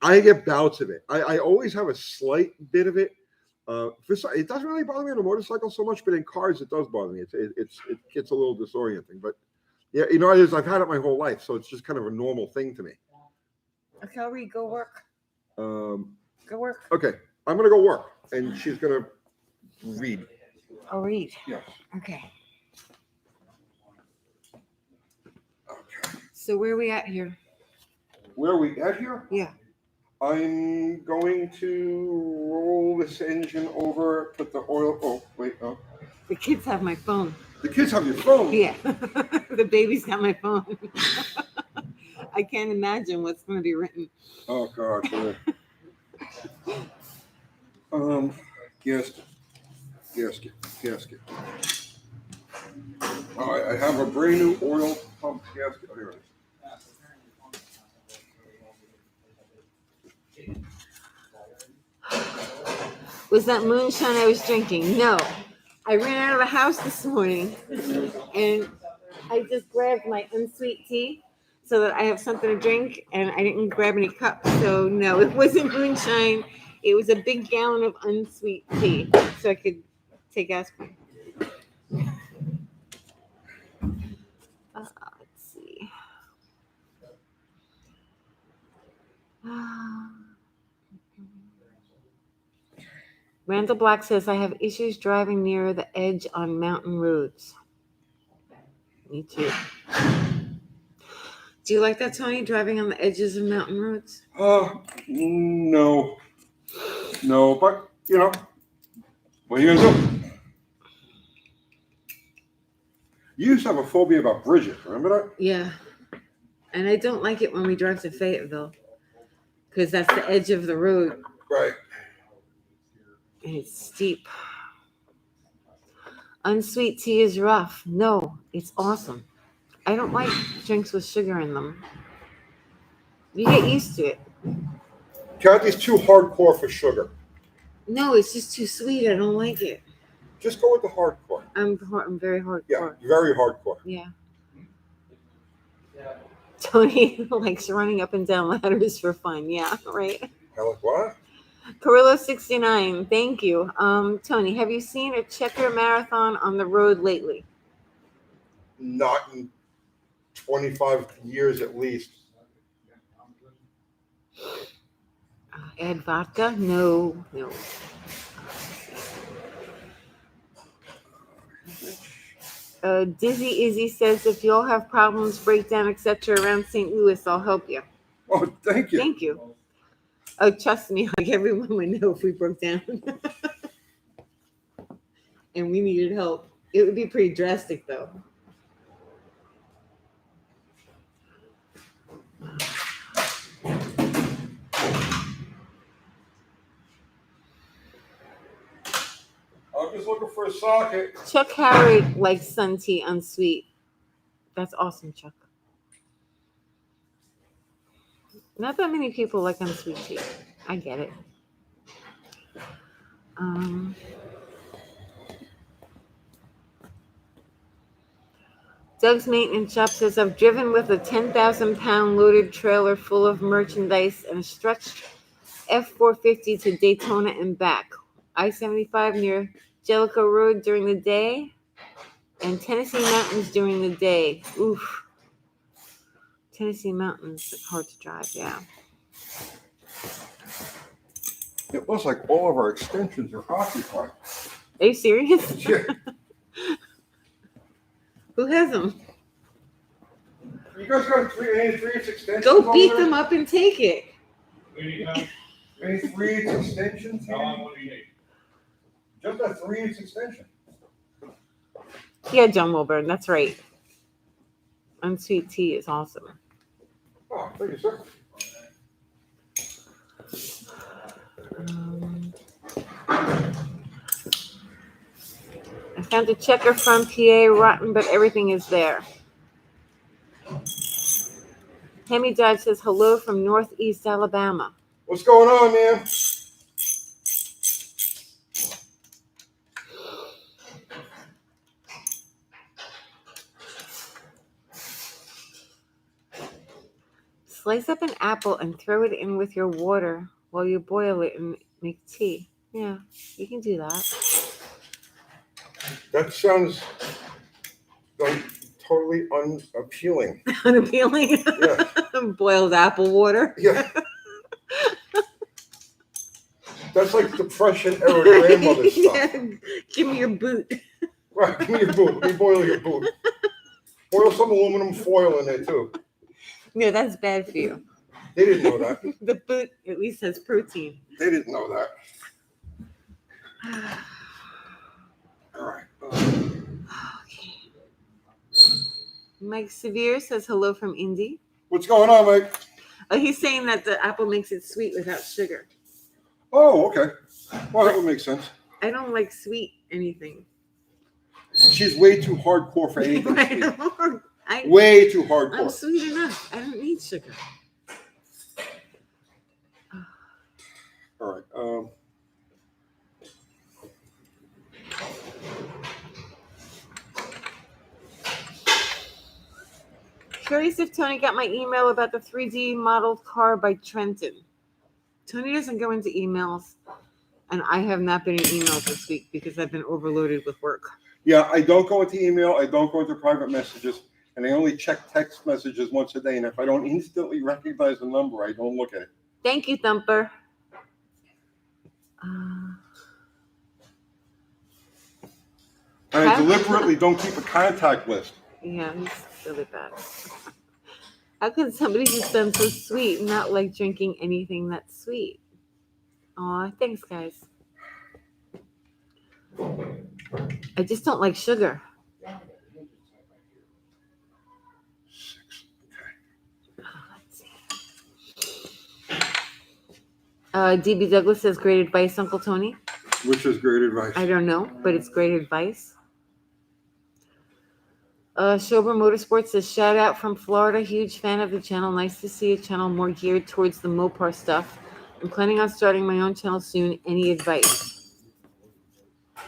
I get bouts of it. I always have a slight bit of it. It doesn't really bother me on a motorcycle so much, but in cars it does bother me. It gets a little disorienting. But yeah, you know, it is. I've had it my whole life, so it's just kind of a normal thing to me. Okay, I'll read. Go work. Go work. Okay, I'm gonna go work, and she's gonna read. I'll read. Yes. Okay. Okay. So where are we at here? Where are we at here? Yeah. I'm going to roll this engine over, put the oil. Oh, wait, no. The kids have my phone. The kids have your phone. Yeah. The baby's got my phone. I can't imagine what's going to be written. Oh, God. Gasket. All right, I have a brand new oil pump gasket. Oh, here it is. Was that moonshine I was drinking? No. I ran out of the house this morning and I just grabbed my unsweet tea so that I have something to drink, and I didn't grab any cups. So no, it wasn't moonshine. It was a big gallon of unsweet tea so I could take aspirin. Let's see. Randall Black says, I have issues driving near the edge on mountain roads. Me too. Do you like that, Tony, driving on the edges of mountain roads? No, but you know, what are you gonna do? You used to have a phobia about bridges, remember that? Yeah. And I don't like it when we drive to Fayetteville because that's the edge of the road. Right. And it's steep. Unsweet tea is rough. No, it's awesome. I don't like drinks with sugar in them. You get used to it. Kathy's too hardcore for sugar. No, it's just too sweet. I don't like it. Just go with the hardcore. I'm very hardcore. Yeah, very hardcore. Yeah. Tony likes running up and down ladders for fun. Yeah, right. Like what? Carrillo 69, thank you. Tony, have you seen a checker marathon on the road lately? Not in 25 years at least. Add vodka? No. Dizzy Izzy says, if you all have problems, breakdown, etc. around St. Louis, I'll help you. Oh, thank you. Thank you. Oh, trust me, like everyone would know if we broke down and we needed help. It would be pretty drastic, though. just looking for a socket. Chuck Howard likes sun tea unsweet. That's awesome, Chuck. Not that many people like unsweet tea. I get it. Doug's maintenance shop says I've driven with a 10,000-pound loaded trailer full of merchandise and a stretched F450 to Daytona and back. I-75 near Jellicoe Road during the day and Tennessee Mountains during the day. Oof. Tennessee Mountains, it's hard to drive, yeah. It looks like all of our extensions are occupied. Are you serious? Yeah. Who has them? You guys got any 3/8 extensions? Go beat over there? them up and take it. Any 3/8 extensions? How here? long would you need? Just a 3/8 extension. Yeah, John Wilburn, that's right. Unsweet tea is awesome. Oh, thank you, sir. I found a checker from PA, rotten, but everything is there. Hemi Dodge says hello from Northeast Alabama. What's going on, man? Slice up an apple and throw it in with your water while you boil it and make tea. Yeah, you can do that. That sounds like totally unappealing. Unappealing. Yeah. Boiled apple water. Yeah. That's like Depression era grandmother stuff. Yeah. Give me your boot. Right, give me your boot. Let me boil your boot. Boil some aluminum foil in there too. No, that's bad for you. They didn't know that. The boot at least has protein. They didn't know that. All right. Okay. Mike Severe says hello from Indy. What's going on, Mike? Oh, he's saying that the apple makes it sweet without sugar. Oh, okay. Well, that would make sense. I don't like sweet anything. She's way too hardcore for anything I sweet. don't- I- Way too I'm hardcore. sweet enough. I don't need sugar. All right. Curious if Tony got my email about the 3D modeled car by Trenton. Tony doesn't go into emails, and I have not been in emails this week because I've been overloaded with work. Yeah, I don't go into email. I don't go into private messages, and I only check text messages once a day. And if I don't instantly recognize the number, I don't look at it. Thank you, Thumper. And I deliberately don't keep a contact list. Yeah, he's really bad. How can somebody who's done so sweet not like drinking anything that's sweet? Aw, thanks, guys. I just don't like sugar. Let's see. DB Douglas says, great advice, Uncle Tony. Which is great advice. I don't know, but it's great advice. Shober Motorsports says, shout out from Florida. Huge fan of the channel. Nice to see a channel more geared towards the Mopar stuff. I'm planning on starting my own channel soon. Any advice? Do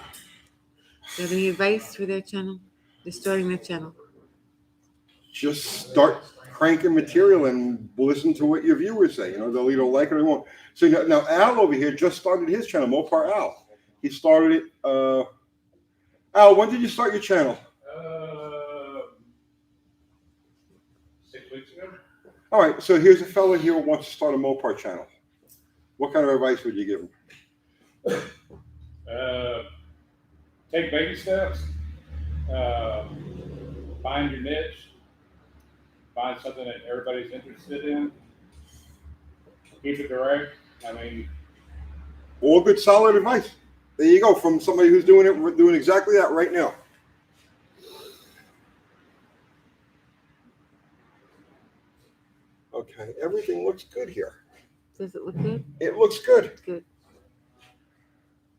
you have any advice for their channel? They're starting their channel. Just start cranking material and listen to what your viewers say. You know, they'll either like it or they won't. So now Al over here just started his channel, Mopar Al. He started it. Al, when did you start your channel? 6 weeks ago. All right, so here's a fellow here who wants to start a Mopar channel. What kind of advice would you give him? Take baby steps. Find your niche. Find something that everybody's interested in. Keep it direct. I mean, All good, solid advice. There you go, from somebody who's doing exactly that right now. Okay, everything looks good here. Does it look good? It looks good. Good.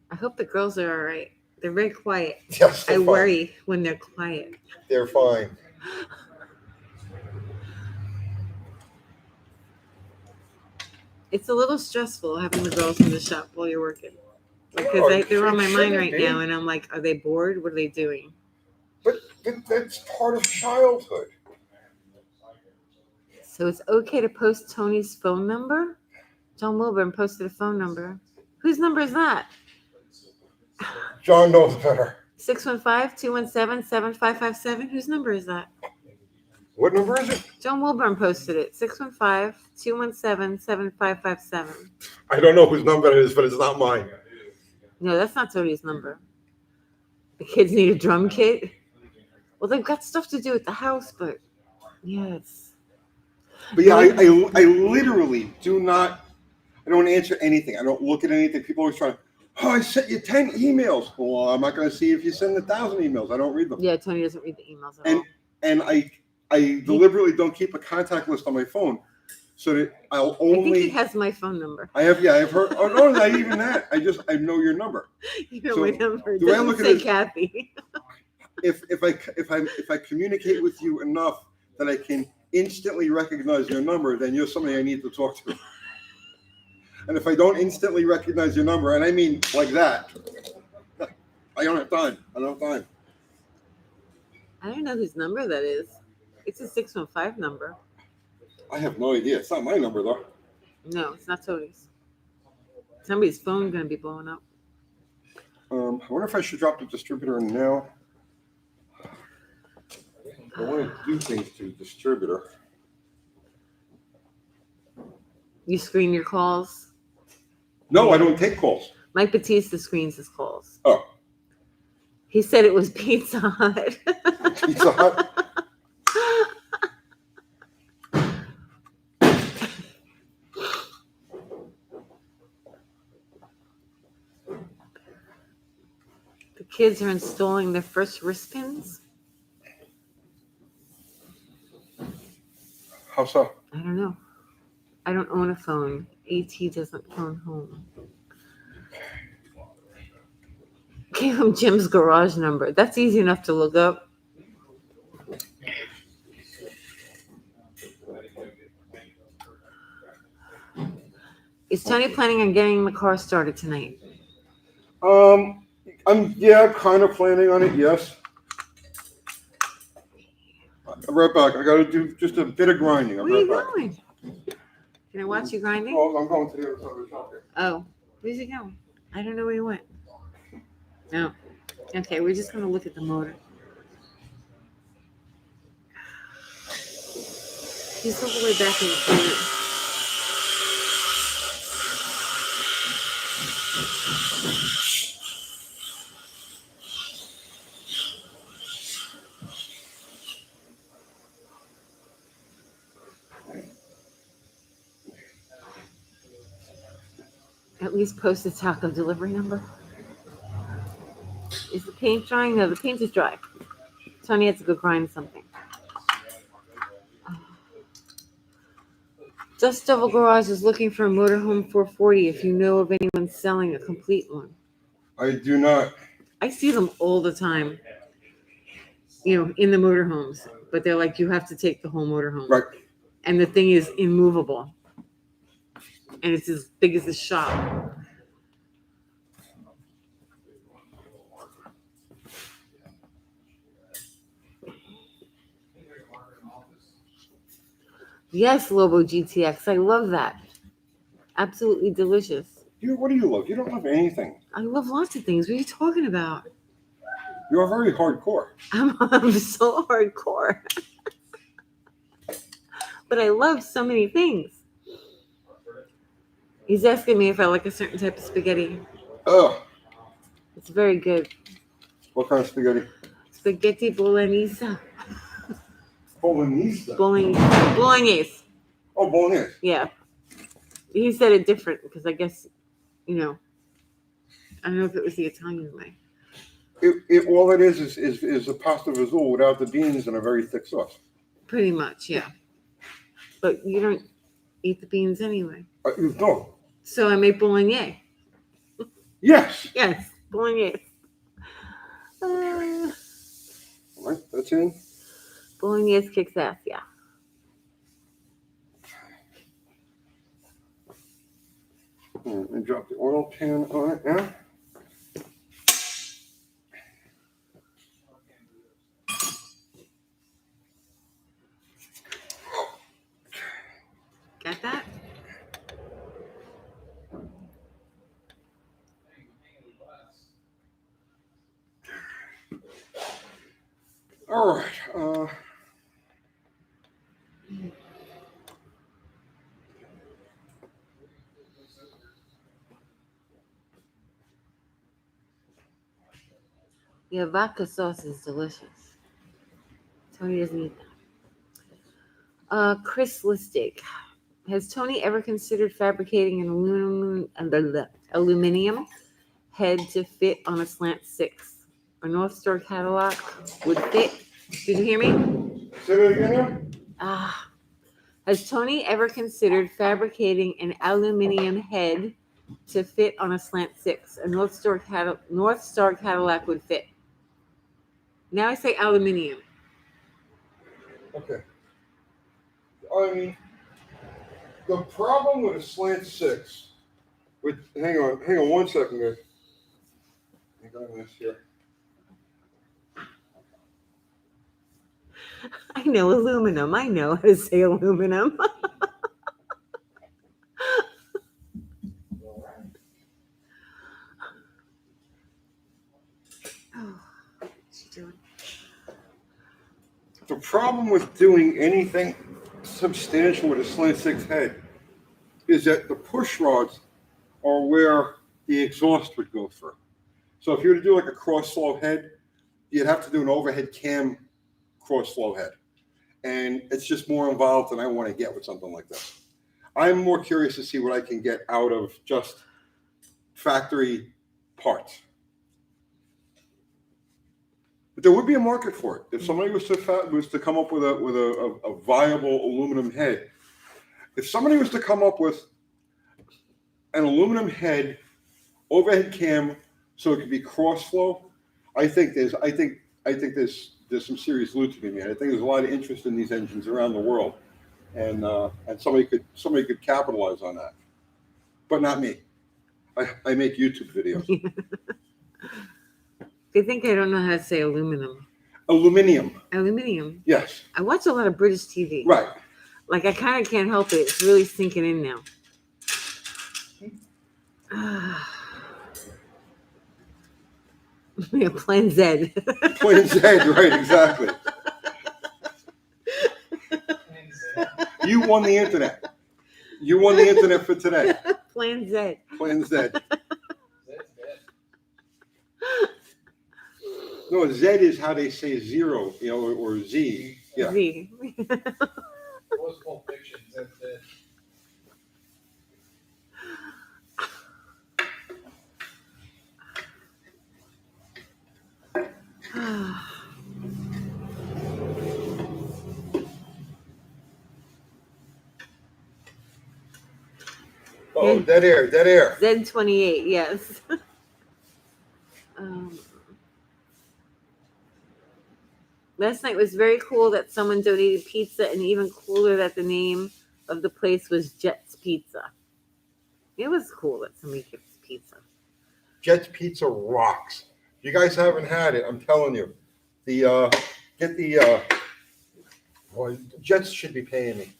I hope the girls are all right. They're very quiet. Yes, I they're fine. worry when they're quiet. They're fine. It's a little stressful having the girls in the shop while you're working. Because Oh, they're on my it mind shouldn't right be. now, and I'm like, are they bored? What are they doing? But that's part of childhood. So it's okay to post Tony's phone number? John Wilburn posted a phone number. Whose number is that? John knows better. 615-217-7557. Whose number is that? What number is it? John Wilburn posted it. 615-217-7557. I don't know whose number it is, but it's not mine. No, that's not Tony's number. The kids need a drum kit. Well, they've got stuff to do at the house, but yes. But yeah, I literally do not. I don't answer anything. I don't look at anything. People always try to. Oh, I sent you 10 emails. Well, I'm not going to see if you send 1,000 emails. I don't read them. Yeah, Tony doesn't read the emails at And all. and I deliberately don't keep a contact list on my phone, so that I'll I think he only. has my phone number. I've heard. Oh no, not even that. I know your number. You know So, my number. It the way I doesn't look at say it is- Kathy. If I communicate with you enough that I can instantly recognize your number, then you're somebody I need to talk to. And if I don't instantly recognize your number, and I mean like that, I don't have time. I don't have time. I don't know whose number that is. It's a 615 number. I have no idea. It's not my number though. No, it's not Tony's. Somebody's phone gonna be blowing up. I wonder if I should drop the distributor in now. I want to do things to distributor. You screen your calls. No, I don't take calls. Mike Batista screens his calls. Oh. He said it was Pizza Hut. Pizza Hut. The kids are installing their first wristbands. How so? I don't know. I don't own a phone. AT doesn't phone home. Gave him Jim's garage number. That's easy enough to look up. Is Tony planning on getting the car started tonight? I'm kind of planning on it. Yes. I'm right back. I got to do just a bit of grinding. I'm Where are right you back. going? Can I watch you grinding? Oh, I'm going to the other side of the shop here. Oh, where's he going? I don't know where he went. No. Okay, we're just gonna look at the motor. He's all the way back in the corner. At least post the taco delivery number. Is the paint drying? No, the paint is dry. Tony had to go grind something. Dust Devil Garage is looking for a motorhome 440 if you know of anyone selling a complete one. I do not. I see them all the time, in the motorhomes, but they're like, you have to take the whole motorhome. Right. And the thing is immovable. And it's as big as the shop. Yes, Lobo GTX. I love that. Absolutely delicious. What do you love? You don't love anything. I love lots of things. What are you talking about? You're very hardcore. I'm so hardcore. But I love so many things. He's asking me if I like a certain type of spaghetti. Oh, It's very good. what kind of spaghetti? Spaghetti bolognese. Bolognese. Bolognese. Oh, bolognese. Yeah. He said it different because I guess, I don't know if it was the Italian way. All it is a pasta vazul without the beans and a very thick sauce. Pretty much, yeah. But you don't eat the beans anyway. No. So I made bolognese. Yes. Yes, bolognese. All right, that's in. Bolognese kicks ass, yeah. And drop the oil pan on it now. Got that? All right. Yeah, vodka sauce is delicious. Tony doesn't eat that. Chris Listig. Has Tony ever considered fabricating an aluminum head to fit on a Slant Six? A North Star Cadillac would fit. Did you hear me? Say that again now? Has Tony ever considered fabricating an aluminum head to fit on a Slant Six? A North Star Cadillac would fit. Now I say aluminium. Okay. I mean, the problem with a Slant Six, hang on 1 second, guys. I got this here. I know aluminum. I know how to say aluminum. What's she doing? The problem with doing anything substantial with a Slant Six head is that the push rods are where the exhaust would go through. So if you were to do like a cross flow head, you'd have to do an overhead cam cross flow head. And it's just more involved than I want to get with something like this. I'm more curious to see what I can get out of just factory parts. But there would be a market for it. If somebody was to come up with a viable aluminum head, if somebody was to come up with an aluminum head, overhead cam, so it could be cross flow, I think there's some serious loot to be made. I think there's a lot of interest in these engines around the world, and somebody could capitalize on that, but not me. I make YouTube videos. They think I don't know how to say aluminum. Aluminium. Aluminium. Yes. I watch a lot of British TV. Right. Like I kind of can't help it. It's really sinking in now. Yeah, Plan Z. Plain Z. Right. Exactly. You won the internet. You won the internet for today. Plan Z. Plain Z. That's dead. No, Z is how they say zero, or Z. Yeah. Z. What's Pulp Fiction? That's dead. Oh, dead air. Dead air. Z28, yes. Last night was very cool that someone donated pizza, and even cooler that the name of the place was Jet's Pizza. It was cool that somebody gives pizza. Jet's Pizza rocks. If you guys haven't had it, I'm telling you. Well, Jets should be paying me.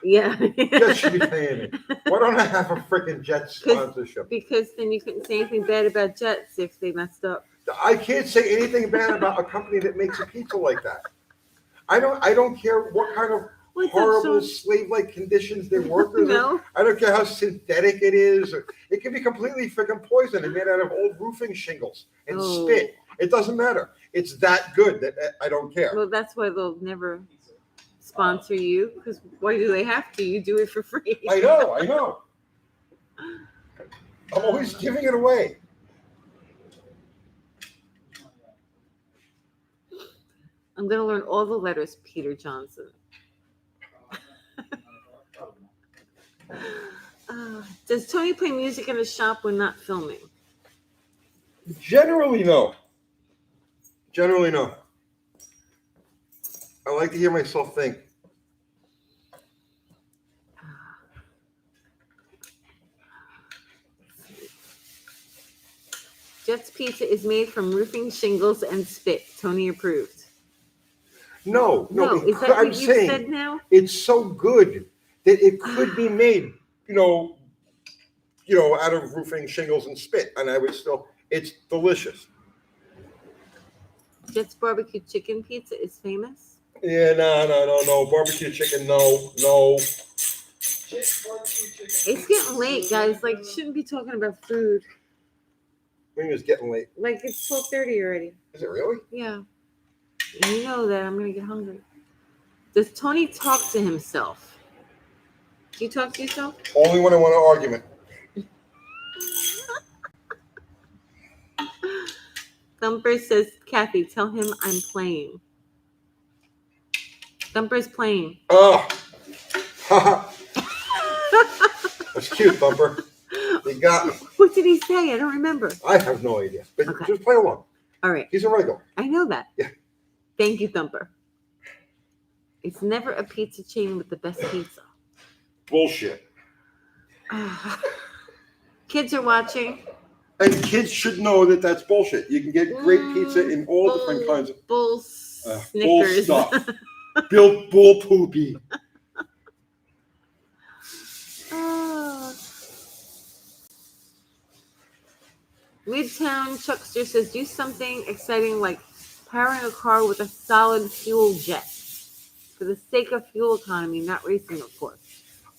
Yeah. Jets should be paying me. Why don't I have a freaking Jets sponsorship? Because then you couldn't say anything bad about Jets if they messed up. I can't say anything bad about a company that makes a pizza like that. I don't care what kind of horrible slave-like conditions their workers No. I don't care how synthetic it is. It can be completely freaking poison and made out of old roofing shingles and spit. It doesn't matter. It's that good that I don't care. Well, that's why they'll never sponsor you, because why do they have to? You do it for free. I know. I'm always giving it away. I'm going to learn all the letters, Peter Johnson. Does Tony play music in the shop when not filming? Generally, no. Generally, no. I like to hear myself think. Jet's Pizza is made from roofing shingles and spit. Tony approved. No, No, is that I'm what you've saying said now? it's so good that it could be made, out of roofing shingles and spit, and I would still. It's delicious. Jet's barbecue chicken pizza is famous. Yeah, no. Barbecue chicken, no. It's getting late, guys. Like, shouldn't be talking about food. I mean, it's getting late. Like, it's 12:30 already. Is it really? Yeah. And you know that I'm gonna get hungry. Does Tony talk to himself? Do you talk to yourself? Only when I want an argument. Thumper says, Kathy, tell him I'm playing. Thumper's playing. Oh, that's cute, Thumper. You got me. What did he say? I don't remember. I have no idea. But Okay. just play along. All right. He's a regular. I know that. Yeah. Thank you, Thumper. It's never a pizza chain with the best pizza. Bullshit. Kids are watching. And kids should know that that's bullshit. You can get great pizza in all different kinds of bull bull Snickers. stuff. Built bull poopy. Oh. Midtown Chuckster says, do something exciting like powering a car with a solid fuel jet. For the sake of fuel economy, not racing, of course.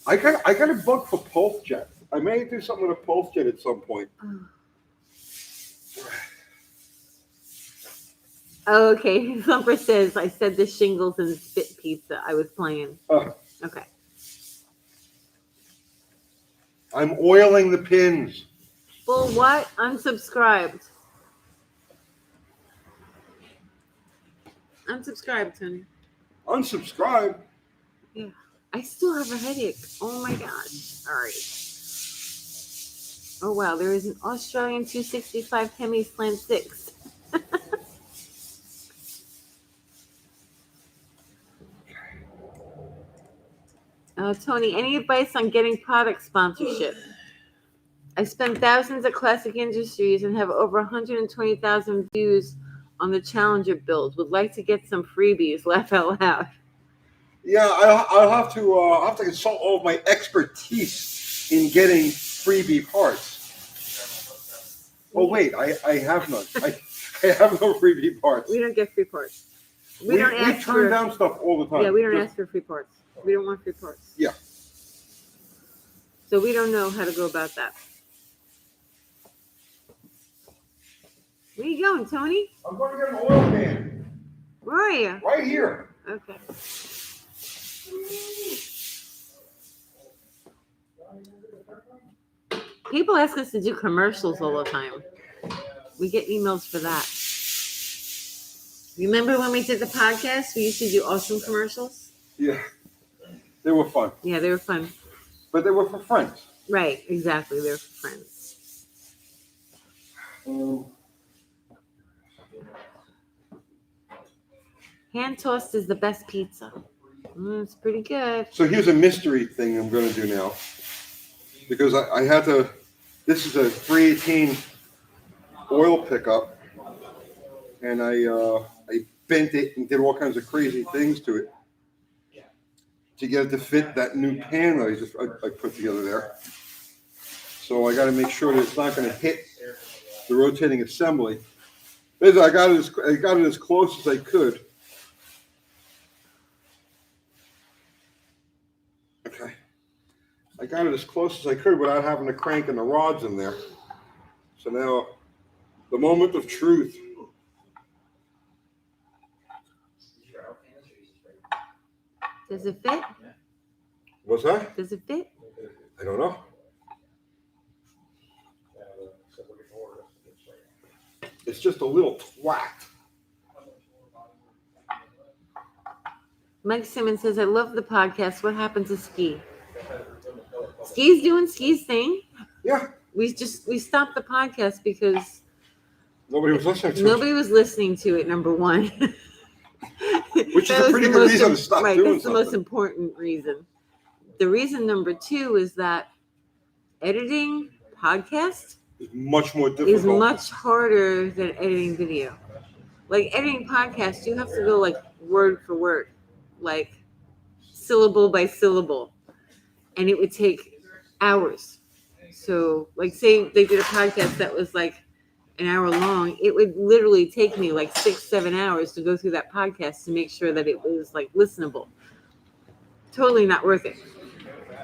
I got a bug for pulse jets. I may do something with a pulse jet at some point. Oh, okay. Thumper says, I said the shingles and spit pizza. I was playing. Okay. I'm oiling the pins. Well, what? Unsubscribed. Unsubscribed, Tony. Unsubscribe. Yeah. I still have a headache. Oh my gosh. All right. Oh wow, there is an Australian 265 Hemi Slant 6. Tony, any advice on getting product sponsorship? I spend thousands at Classic Industries and have over 120,000 views on the Challenger build. Would like to get some freebies. Laugh out loud. Yeah, I'll have to consult all of my expertise in getting freebie parts. Oh wait, I have none. I have no freebie parts. We don't get free parts. We don't ask we turn for down stuff all the time. Yeah, we don't ask for free parts. We don't want free parts. Yeah. So we don't know how to go about that. Where you going, Tony? I'm going to get an oil can. Where are you? Right here. Okay. People ask us to do commercials all the time. We get emails for that. Remember when we did the podcast? We used to do awesome commercials. Yeah. They were fun. Yeah, they were fun. But they were for friends. Right, exactly. They're for friends. Hand tossed is the best pizza. It's pretty good. So here's a mystery thing I'm going to do now. Because I had to, this is a 318 oil pickup. And I bent it and did all kinds of crazy things to it to get it to fit that new pan that I put together there. So I got to make sure that it's not going to hit the rotating assembly. I got it as close as I could. Okay. I got it as close as I could without having to crank in the rods in there. So now, the moment of truth. Does it fit? What's that? Does it fit? I don't know. It's just a little twat. Mike Simmons says, I love the podcast. What happened to Ski? Ski's doing Ski's thing. Yeah. We stopped the podcast because Nobody was listening to Nobody was listening to it, number one. Which is That a was pretty the good most reason to stop right, doing that's the most something. important reason. The reason number two is that editing podcast It's much more is difficult. much harder than editing video. Like editing podcast, you have to go like word for word, like syllable by syllable, and it would take hours. So, like, say they did a podcast that was like an hour long, it would literally take me like 6-7 hours to go through that podcast to make sure that it was like listenable. Totally not worth it.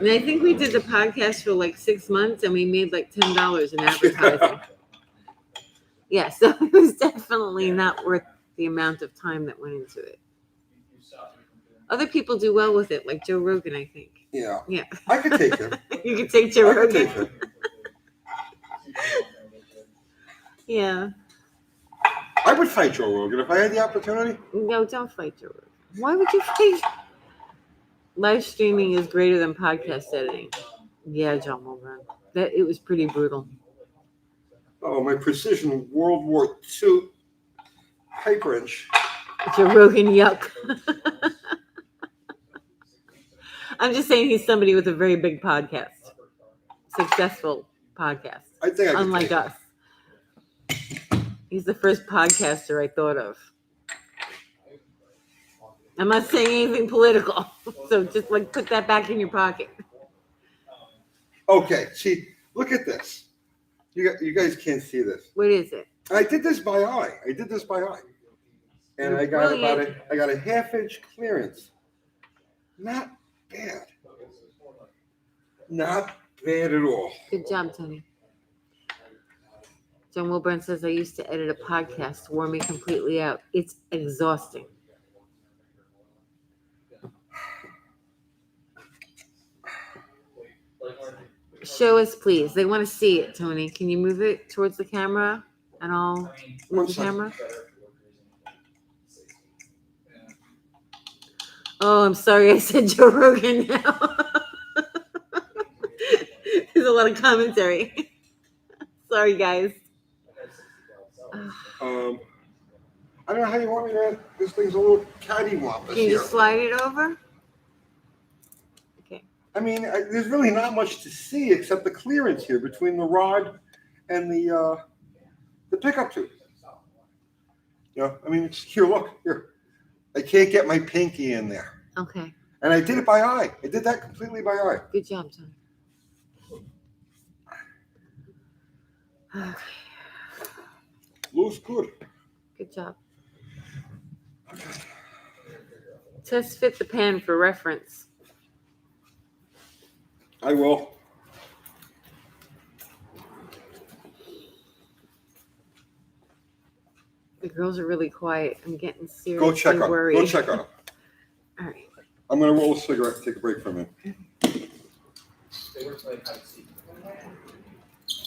And I think we did the podcast for like 6 months and we made like $10 in advertising. Yeah, so it was definitely not worth the amount of time that went into it. Other people do well with it, like Joe Rogan, I think. Yeah. Yeah. I could take him. You could take Joe I could take Rogan. him. Yeah. I would fight Joe Rogan if I had the opportunity. No, don't fight Joe Rogan. Why would you fight? Live streaming is greater than podcast editing. Yeah, John Wilburn. That it was pretty brutal. Oh, my precision World War II pipe wrench. Joe Rogan, yuck. I'm just saying he's somebody with a very big podcast. Successful podcast. I think I could Unlike take him. us. He's the first podcaster I thought of. I'm not saying anything political. So just like put that back in your pocket. Okay, see, look at this. You guys can't see this. What is it? I did this by eye. And I got Brilliant. I got a 1/2-inch clearance. Not bad. Not bad at all. Good job, Tony. John Wilburn says I used to edit a podcast, wore me completely out. It's exhausting. Show us, please. They want to see it, Tony. Can you move it towards the camera? And I'll One move the second. camera. Oh, I'm sorry. I said Joe Rogan now. There's a lot of commentary. Sorry, guys. I don't know how you want me to. This thing's a little cattywampus Can you here. just slide it over? Okay. I mean, there's really not much to see except the clearance here between the rod and the pickup tube. Yeah, I mean, it's here. Look here. I can't get my pinky in there, Okay. and I did it by eye. I did that completely by eye. Good job, Tony. Okay. Looks good. Good job. Okay. Test fit the pan for reference. I will. The girls are really quiet. I'm getting seriously Go check on. worried. Go check on him. All right. I'm gonna roll a cigarette. Take a break for a minute.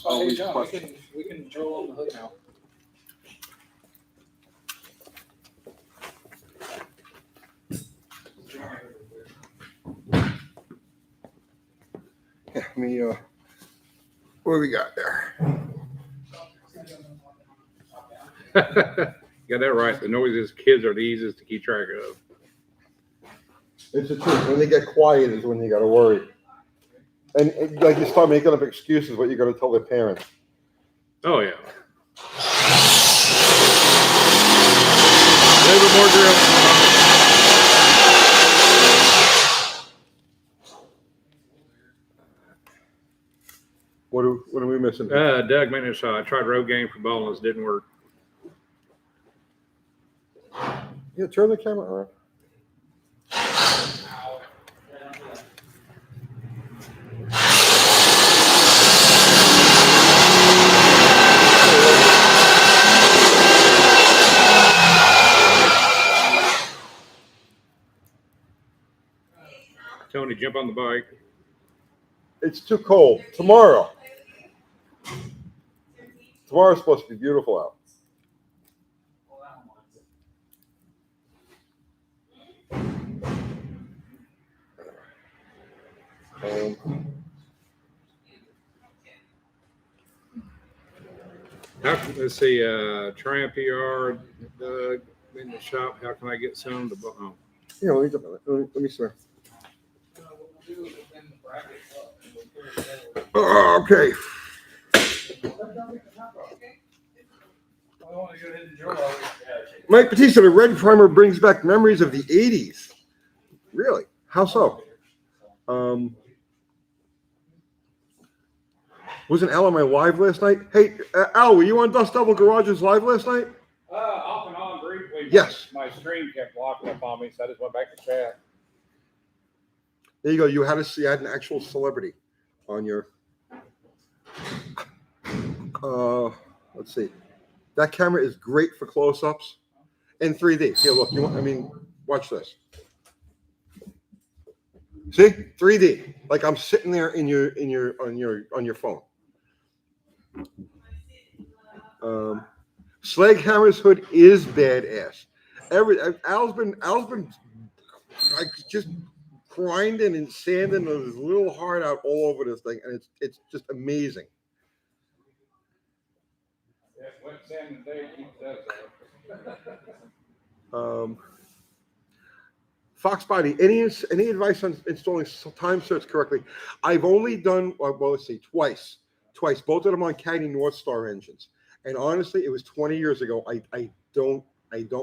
Oh, hey, these John, questions. we can drill on the hood now. Yeah, let me. What do we got there? Got that right. The noisiest kids are the easiest to keep track of. It's the truth. When they get quiet is when you got to worry. And like you start making up excuses, what you got to tell their parents. Oh, yeah. A little bit more drill. What are we missing? Doug Maintenance, I tried road game for ballers, didn't work. Yeah, turn the camera around. Tony, jump on the bike. It's too cold. Tomorrow's supposed to be beautiful out. Let's see, Triumph PR, Doug, in the shop. How can I get some? Yeah, let me see. Oh, okay. Mike Batista, the red primer brings back memories of the 80s. Really? How so? Wasn't Al on my live last night? Hey, Al, were you on Dust Devil Garage's live last night? Off and on briefly. Yes. My stream kept locking up on me, so I just went back to chat. There you go. You had an actual celebrity on your. Let's see. That camera is great for close-ups and 3D. Here, look. Watch this. See, 3D. Like I'm sitting there on your phone. Sledgehammer's hood is badass. Al's been like just grinding and sanding his little heart out all over this thing, and it's just amazing. Fox Body, any advice on installing time certs correctly? I've only done let's see, twice, both of them on Caddy North Star engines, and honestly, it was 20 years ago. I don't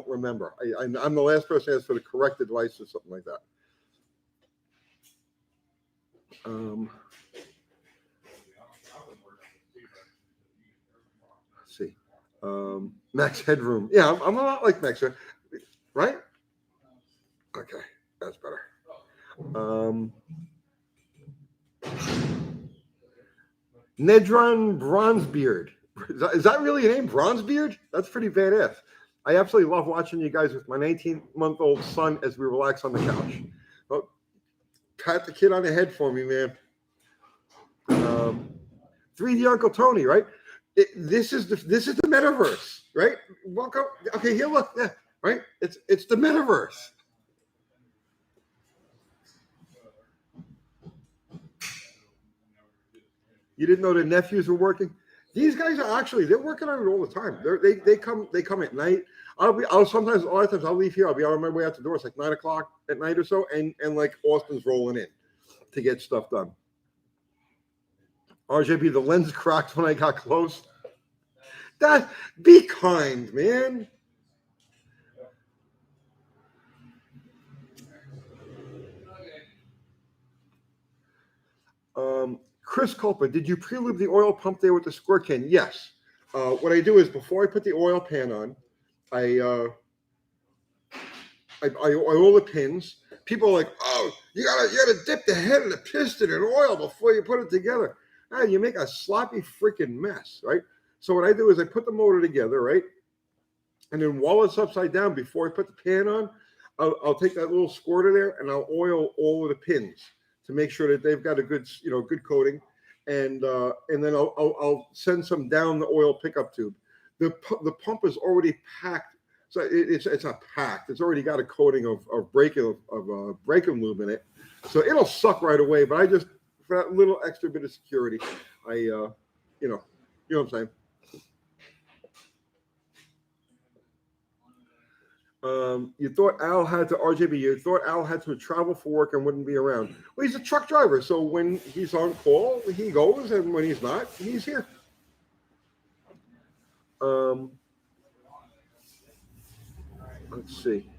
remember. I'm the last person to ask for the correct advice or something like that. Let's see. Max Headroom. Yeah, I'm a lot like Max, right? Okay, that's better. Nedron Bronzebeard. Is that really a name? Bronzebeard? That's pretty badass. I absolutely love watching you guys with my 19-month-old son as we relax on the couch. Well, pat the kid on the head for me, man. 3D Uncle Tony, right? This is the metaverse, right? Welcome. Okay, here, look. Yeah, right? It's the metaverse. You didn't know the nephews were working? These guys are they're working on it all the time. They come at night. A lot of times I'll leave here. I'll be on my way out the door. It's like 9 o'clock at night or so, and like Austin's rolling in to get stuff done. RJB, the lens cracked when I got close. Be kind, man. Chris Culpa, did you pre-lube the oil pump there with the squirt can? Yes. What I do is before I put the oil pan on, I oil the pins. People are like, oh, you gotta dip the head of the piston in oil before you put it together. You make a sloppy freaking mess, right? So what I do is I put the motor together, right? And then while it's upside down, before I put the pan on, I'll take that little squirter there and I'll oil all of the pins to make sure that they've got a good coating, and then I'll send some down the oil pickup tube. The pump is already packed, so it's not packed. It's already got a coating of braking lube in it, so it'll suck right away. But I just, for that little extra bit of security, you know what I'm saying. You thought Al had to travel for work and wouldn't be around. Well, he's a truck driver, so when he's on call, he goes, and when he's not, he's here. Let's see.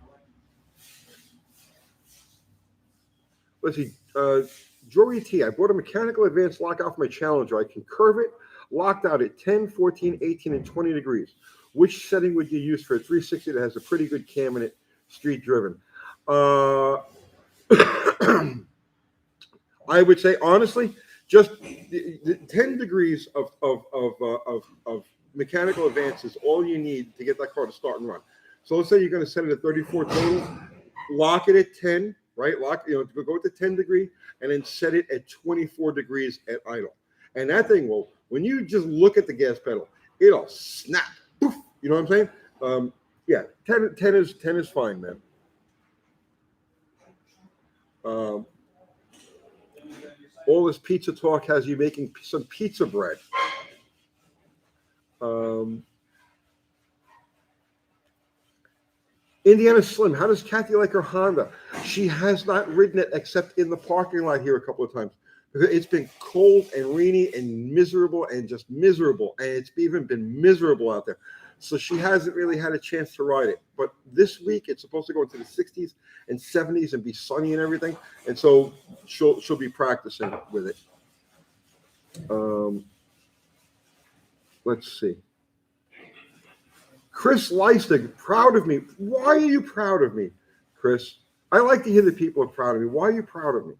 Jory T. I bought a mechanical advanced lockout for my Challenger. I can curve it, locked out at 10, 14, 18, and 20 degrees. Which setting would you use for a 360 that has a pretty good cam in it, street driven? I would say, honestly, just the 10 degrees of mechanical advance is all you need to get that car to start and run. So let's say you're going to set it at 34 total, lock it at 10, right? Go with the 10 degree and then set it at 24 degrees at idle. And that thing will, when you just look at the gas pedal, it'll snap. Poof, you know what I'm saying? Yeah, 10 is fine, man. All this pizza talk has you making some pizza bread. Indiana Slim, how does Kathy like her Honda? She has not ridden it except in the parking lot here a couple of times. It's been cold and rainy and miserable and just miserable. And it's even been miserable out there. So she hasn't really had a chance to ride it. But this week, it's supposed to go into the 60s and 70s and be sunny and everything. And so she'll be practicing with it. Let's see. Chris Leistig, proud of me. Why are you proud of me, Chris? I like to hear that people are proud of me. Why are you proud of me?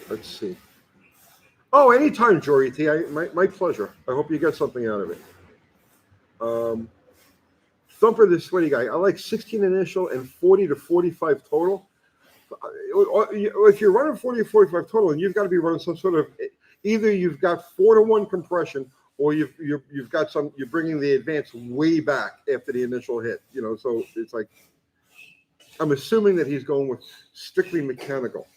Let's see. Oh, anytime, Jory T. My pleasure. I hope you get something out of it. Thumper, the sweaty guy. I like 16 initial and 40 to 45 total. If you're running 40 to 45 total, and you've got to be running some sort of, either you've got 4-to-1 compression, or you've got you're bringing the advance way back after the initial hit. So it's like, I'm assuming that he's going with strictly mechanical.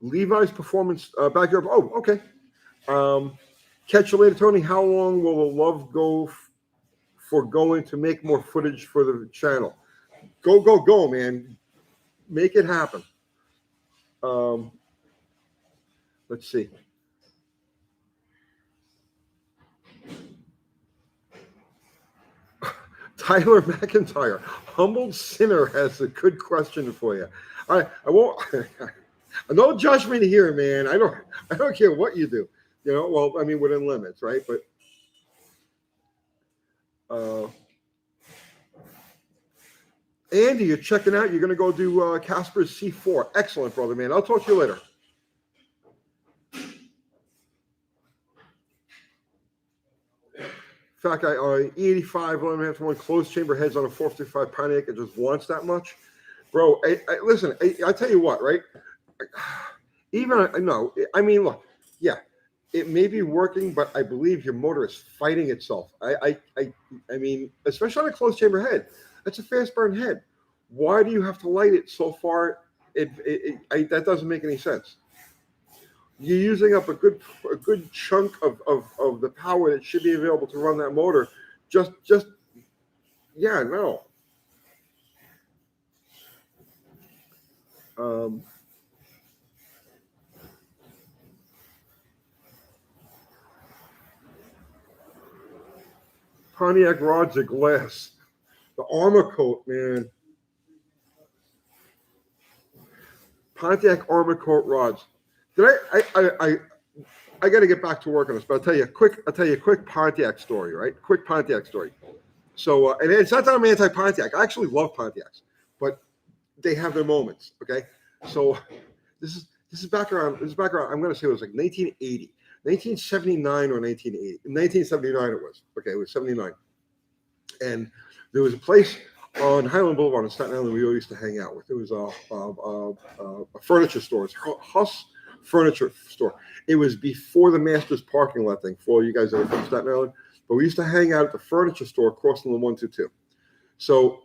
Levi's performance backyard. Oh, okay. Catch you later, Tony. How long will the love go for going to make more footage for the channel? Go, man. Make it happen. Let's see. Tyler McIntyre, humbled sinner, has a good question for you. I won't. No judgment here, man. I don't care what you do. Well, I mean, within limits, right? But Andy, you're checking out. You're going to go do Casper's C4. Excellent, brother, man. I'll talk to you later. Fat guy, E85, 11.5-1 closed chamber heads on a 455 Pontiac. It just wants that much, bro. Listen. I tell you what, right? Look, yeah, it may be working, but I believe your motor is fighting itself. I mean, especially on a closed chamber head, that's a fast burn head. Why do you have to light it so far? That doesn't make any sense. You're using up a good chunk of the power that should be available to run that motor. No. Pontiac rods are glass. The armor coat, man. Pontiac armor coat rods. I got to get back to work on this, but I'll tell you a quick Pontiac story, right? Quick Pontiac story. So, and it's not that I'm anti-Pontiac. I actually love Pontiacs, but they have their moments. Okay, so this is back around. I'm going to say it was like 1980, 1979 or 1980. 1979 it was. Okay, it was 79, and there was a place on Highland Boulevard in Staten Island we all used to hang out with. It was a furniture store. It's Huss Furniture Store. It was before the Masters parking lot thing for all you guys that are from Staten Island. But we used to hang out at the furniture store across from the 122. So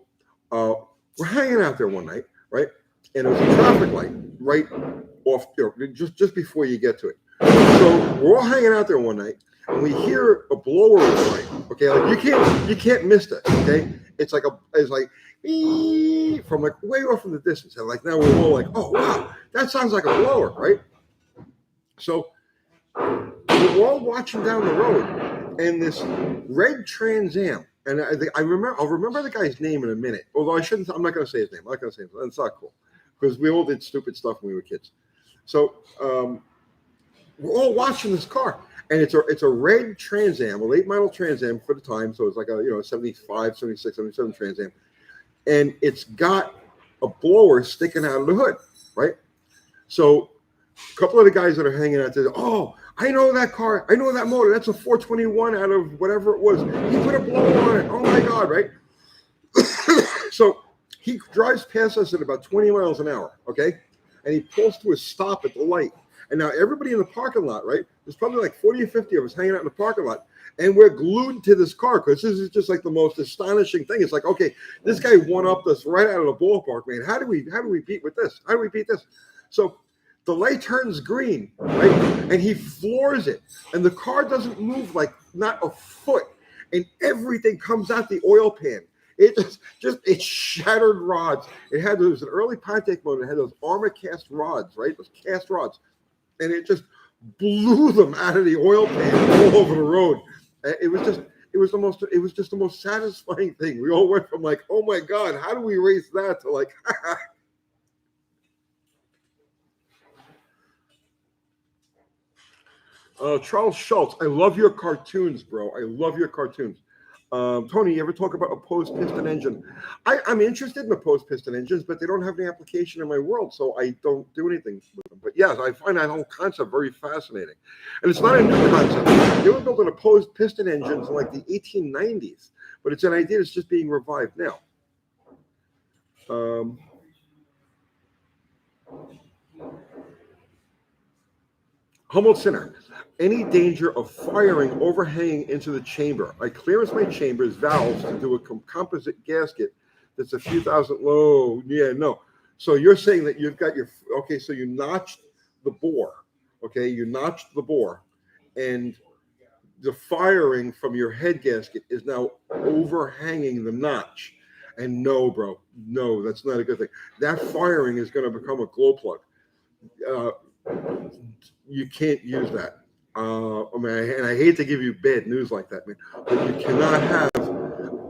we're hanging out there one night, right? And there was a traffic light right off, just before you get to it. So we're all hanging out there one night, and we hear a blower light. Okay, like you can't miss it. Okay, it's like beep, from like way off in the distance, and like now we're all like, oh wow, that sounds like a blower, right? So we're all watching down the road, and this red Trans Am, and I'll remember the guy's name in a minute. Although I'm not going to say his name. I'm not going to say his name. That's not cool because we all did stupid stuff when we were kids. So we're all watching this car, and it's a red Trans Am, a late model Trans Am for the time. So it's like a 75, 76, 77 Trans Am, and it's got a blower sticking out of the hood, right? So a couple of the guys that are hanging out there, oh, I know that car. I know that motor. That's a 421 out of whatever it was. He put a blower on it. Oh, my God, right? So he drives past us at about 20 miles an hour, okay? And he pulls to a stop at the light. And now everybody in the parking lot, right? There's probably like 40 or 50 of us hanging out in the parking lot, and we're glued to this car because this is just like the most astonishing thing. It's like, okay, this guy one-upped us right out of the ballpark, man. How do we beat with this? How do we beat this? So the light turns green, right? And he floors it, and the car doesn't move like not a foot, and everything comes out the oil pan. It it shattered rods. It was an early Pontiac motor. It had those armor cast rods, right? Those cast rods, and it just blew them out of the oil pan all over the road. It was just the most satisfying thing. We all went from like, oh my God, how do we race that, to like, Charles Schultz, I love your cartoons, bro. I love your cartoons. Tony, you ever talk about opposed piston engine? I'm interested in opposed piston engines, but they don't have any application in my world, so I don't do anything with them. But yes, I find that whole concept very fascinating. And it's not a new concept. They were building opposed piston engines in like the 1890s, but it's an idea that's just being revived now. Humboldt Center. Any danger of firing overhanging into the chamber? I clearance my chamber's valves to do a composite gasket that's a few thousand low. Yeah, no. So you're saying that you've got okay, so you notched the bore. Okay, you notched the bore, and the firing from your head gasket is now overhanging the notch. And no, bro, no, that's not a good thing. That firing is going to become a glow plug. You can't use that. And I hate to give you bad news like that, man, but you cannot have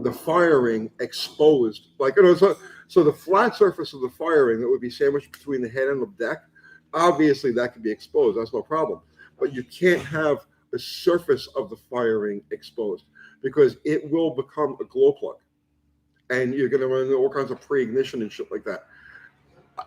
the firing exposed. Like, so the flat surface of the firing that would be sandwiched between the head and the deck, obviously that could be exposed. That's no problem. But you can't have the surface of the firing exposed because it will become a glow plug. And you're going to run into all kinds of pre-ignition and shit like that.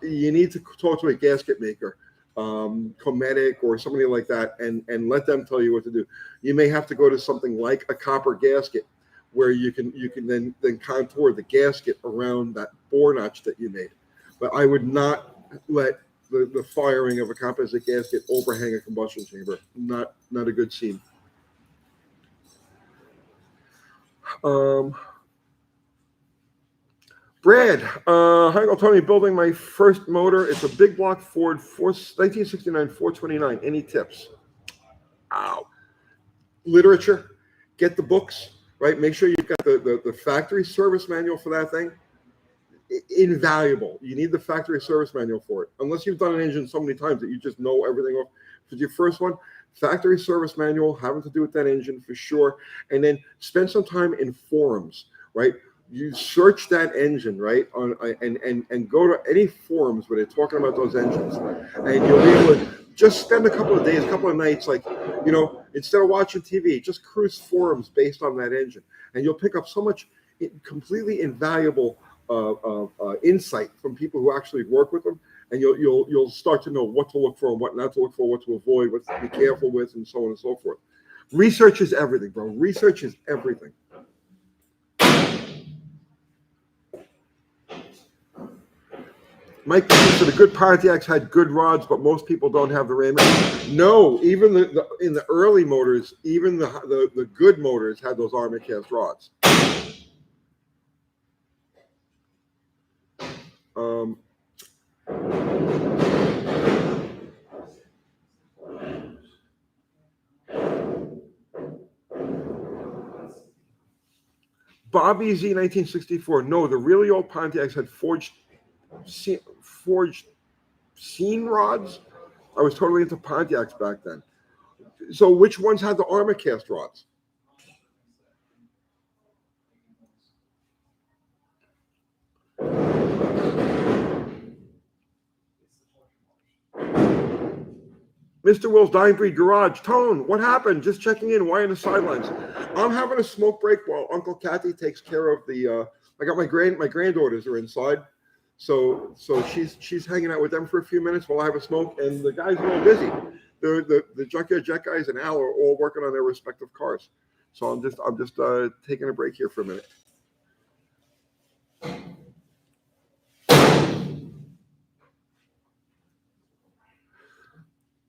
You need to talk to a gasket maker, Cometic or somebody like that, and let them tell you what to do. You may have to go to something like a copper gasket where you can then contour the gasket around that bore notch that you made. But I would not let the firing of a composite gasket overhang a combustion chamber. Not a good scene. Brad, hi, Uncle Tony, building my first motor. It's a big block Ford 1969 429. Any tips? Ow. Literature, get the books, right? Make sure you've got the factory service manual for that thing. Invaluable. You need the factory service manual for it. Unless you've done an engine so many times that you just know everything off. For your first one, factory service manual, having to do with that engine for sure. And then spend some time in forums, right? You search that engine, right, and go to any forums where they're talking about those engines, and you'll be able to just spend a couple of days, a couple of nights, like, instead of watching TV, just cruise forums based on that engine, and you'll pick up so much completely invaluable insight from people who actually work with them, and you'll start to know what to look for and what not to look for, what to avoid, what to be careful with, and so on and so forth. Research is everything, bro. Research is everything. Mike, so the good Pontiacs had good rods, but most people don't have the ram. No, even in the early motors, even the good motors had those armor cast rods. Bobby Z 1964. No, the really old Pontiacs had forged scene rods. I was totally into Pontiacs back then. So which ones had the armor cast rods? Mr. Will's Dying Breed Garage. Tone, what happened? Just checking in. Why on the sidelines? I'm having a smoke break while Uncle Kathy takes care of the. I got my granddaughters are inside, so she's hanging out with them for a few minutes while I have a smoke, and the guys are all busy. The Junkyard Jet guys and Al are all working on their respective cars. So I'm just taking a break here for a minute.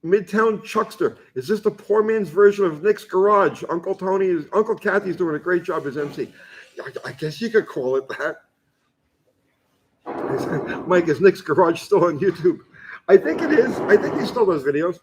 Midtown Chuckster. Is this the poor man's version of Nick's Garage? Uncle Kathy's doing a great job as MC. I guess you could call it that. Mike, is Nick's Garage still on YouTube? I think it is. I think he still does videos.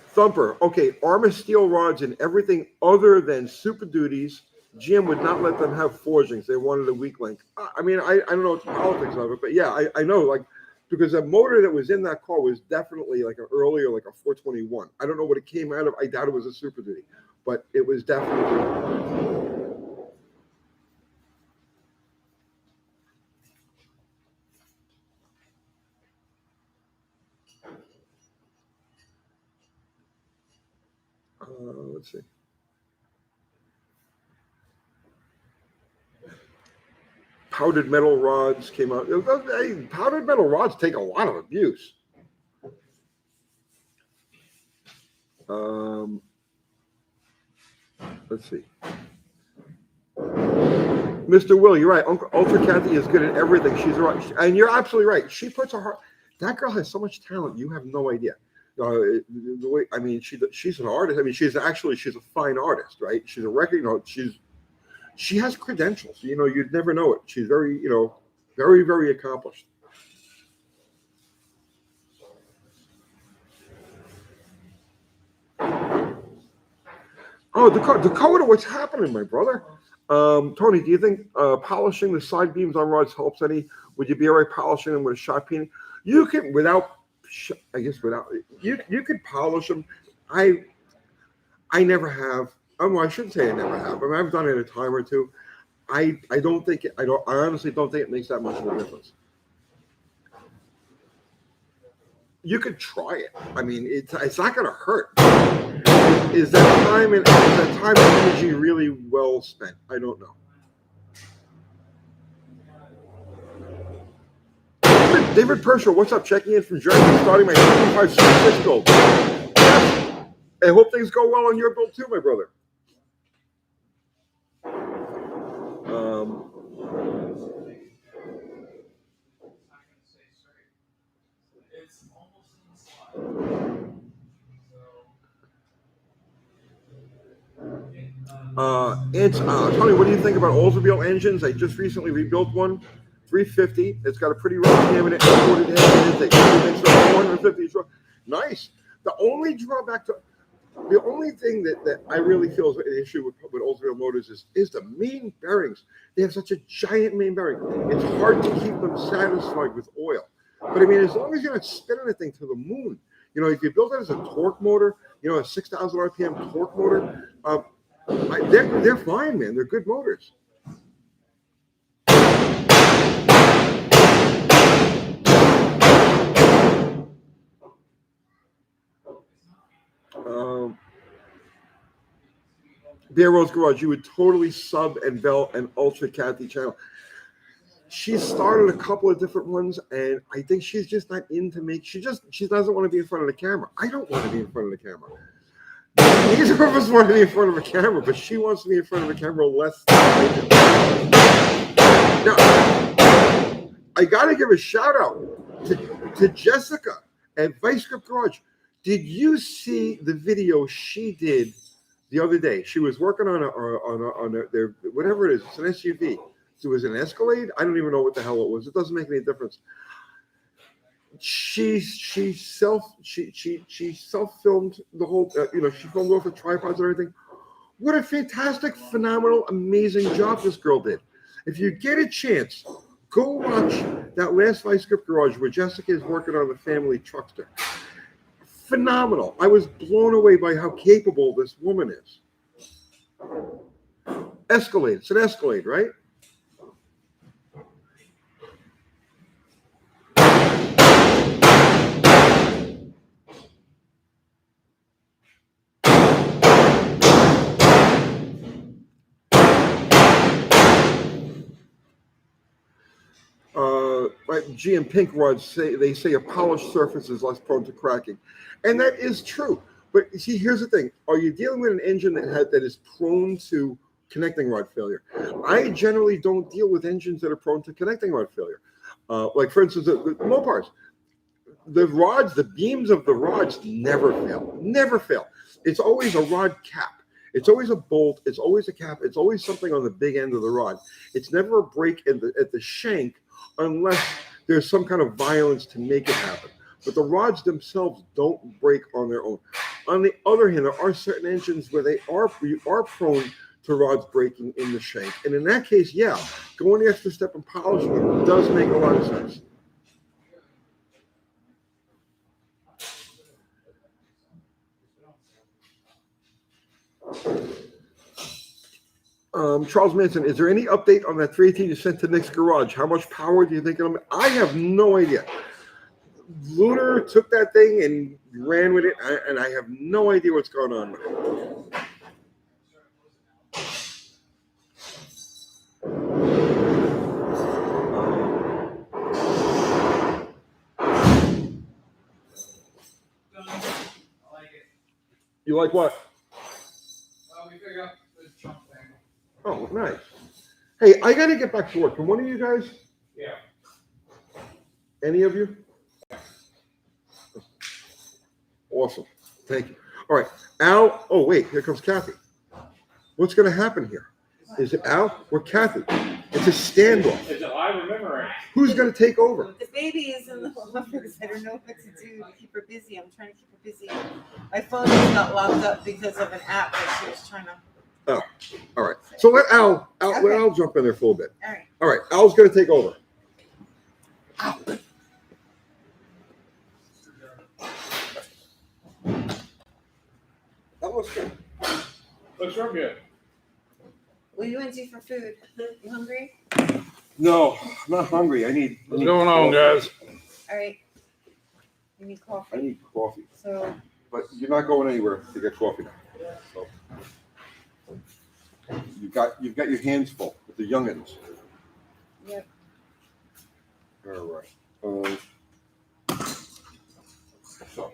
Thumper. Okay, armor steel rods and everything other than Super Duties. GM would not let them have forgings. They wanted a weak link. I mean, I don't know what the politics of it, but yeah, I know, like, because the motor that was in that car was definitely like an earlier, like a 421. I don't know what it came out of. I doubt it was a Super Duty, but it was definitely. Let's see. Powdered metal rods came out. Powdered metal rods take a lot of abuse. Let's see. Mr. Will, you're right. Ultra Kathy is good at everything. She's right. And you're absolutely right. She puts her heart. That girl has so much talent. You have no idea. The way, I mean, she's an artist. I mean, she's a fine artist, right? She's a record, she has credentials. You'd never know it. She's very, very, very accomplished. Oh, Dakota, what's happening, my brother? Tony, do you think polishing the side beams on rods helps any? Would you be all right polishing them with a shot peening? You can, you could polish them. I never have. Well, I shouldn't say I never have. I mean, I've done it a time or two. I honestly don't think it makes that much of a difference. You could try it. I mean, it's not going to hurt. Is that time and energy really well spent? I don't know. David Pershaw, what's up? Checking in from Germany, starting my 25 6 build. Yes. I hope things go well on your build too, my brother. Tony, what do you think about Oldsmobile engines? I just recently rebuilt one, 350. It's got a pretty rough cam in it. 450. Nice. The only thing that I really feel is an issue with Oldsmobile motors is the main bearings. They have such a giant main bearing. It's hard to keep them satisfied with oil. But I mean, as long as you're not spinning the thing to the moon, if you build it as a torque motor, a 6,000 RPM torque motor, they're fine, man. They're good motors. Bear Rose Garage, you would totally sub and bell an Ultra Kathy channel. She's started a couple of different ones, and I think she's just not into she doesn't want to be in front of the camera. I don't want to be in front of the camera. Neither of us want to be in front of a camera, but she wants to be in front of a camera less than I do. Now, I got to give a shout out to Jessica at Vice Grip Garage. Did you see the video she did the other day? She was working on whatever it is. It's an SUV. So it was an Escalade. I don't even know what the hell it was. It doesn't make any difference. She self-filmed the whole. She filmed off the tripods and everything. What a fantastic, phenomenal, amazing job this girl did. If you get a chance, go watch that last Vice Grip Garage where Jessica is working on the family truckster. Phenomenal. I was blown away by how capable this woman is. Escalade. It's an Escalade, right? GM Pink rods say a polished surface is less prone to cracking, and that is true. But see, here's the thing: are you dealing with an engine that is prone to connecting rod failure. I generally don't deal with engines that are prone to connecting rod failure. Like for instance, the Mopars, the rods, the beams of the rods never fail. Never fail. It's always a rod cap. It's always a bolt. It's always a cap. It's always something on the big end of the rod. It's never a break at the shank unless there's some kind of violence to make it happen. But the rods themselves don't break on their own. On the other hand, there are certain engines where you are prone to rods breaking in the shank. And in that case, yeah, going the extra step and polishing it does make a lot of sense. Charles Manson, is there any update on that 318 you sent to Nick's garage? How much power do you think it'll make? I have no idea. Lunar took that thing and ran with it, and I have no idea what's going on with it. You like what? We figured out the trunk thing. Oh, nice. Hey, I got to get back to work. Can one of you guys? Yeah. Any of you? Awesome. Thank you. All right. Al. Oh, wait. Here comes Kathy. What's going to happen here? Is it Al or Kathy? It's a standoff. Is it I remember it? Who's going to take over? The baby is in the office. I don't know what to do to keep her busy. I'm trying to keep her busy. My phone just got locked up because of an app that she was trying to. Oh, all right. So let Al let Okay. Al jump in there for a bit. All right. All right. Al's going to take over. Al. That looks good. Looks real good. What do you want to do for food? You hungry? No, I'm not hungry. I need. What's going on, guys? All right. You need I coffee. need coffee. So But you're not going anywhere to get coffee now. So you've got your hands full with the youngins. Yep. All right. So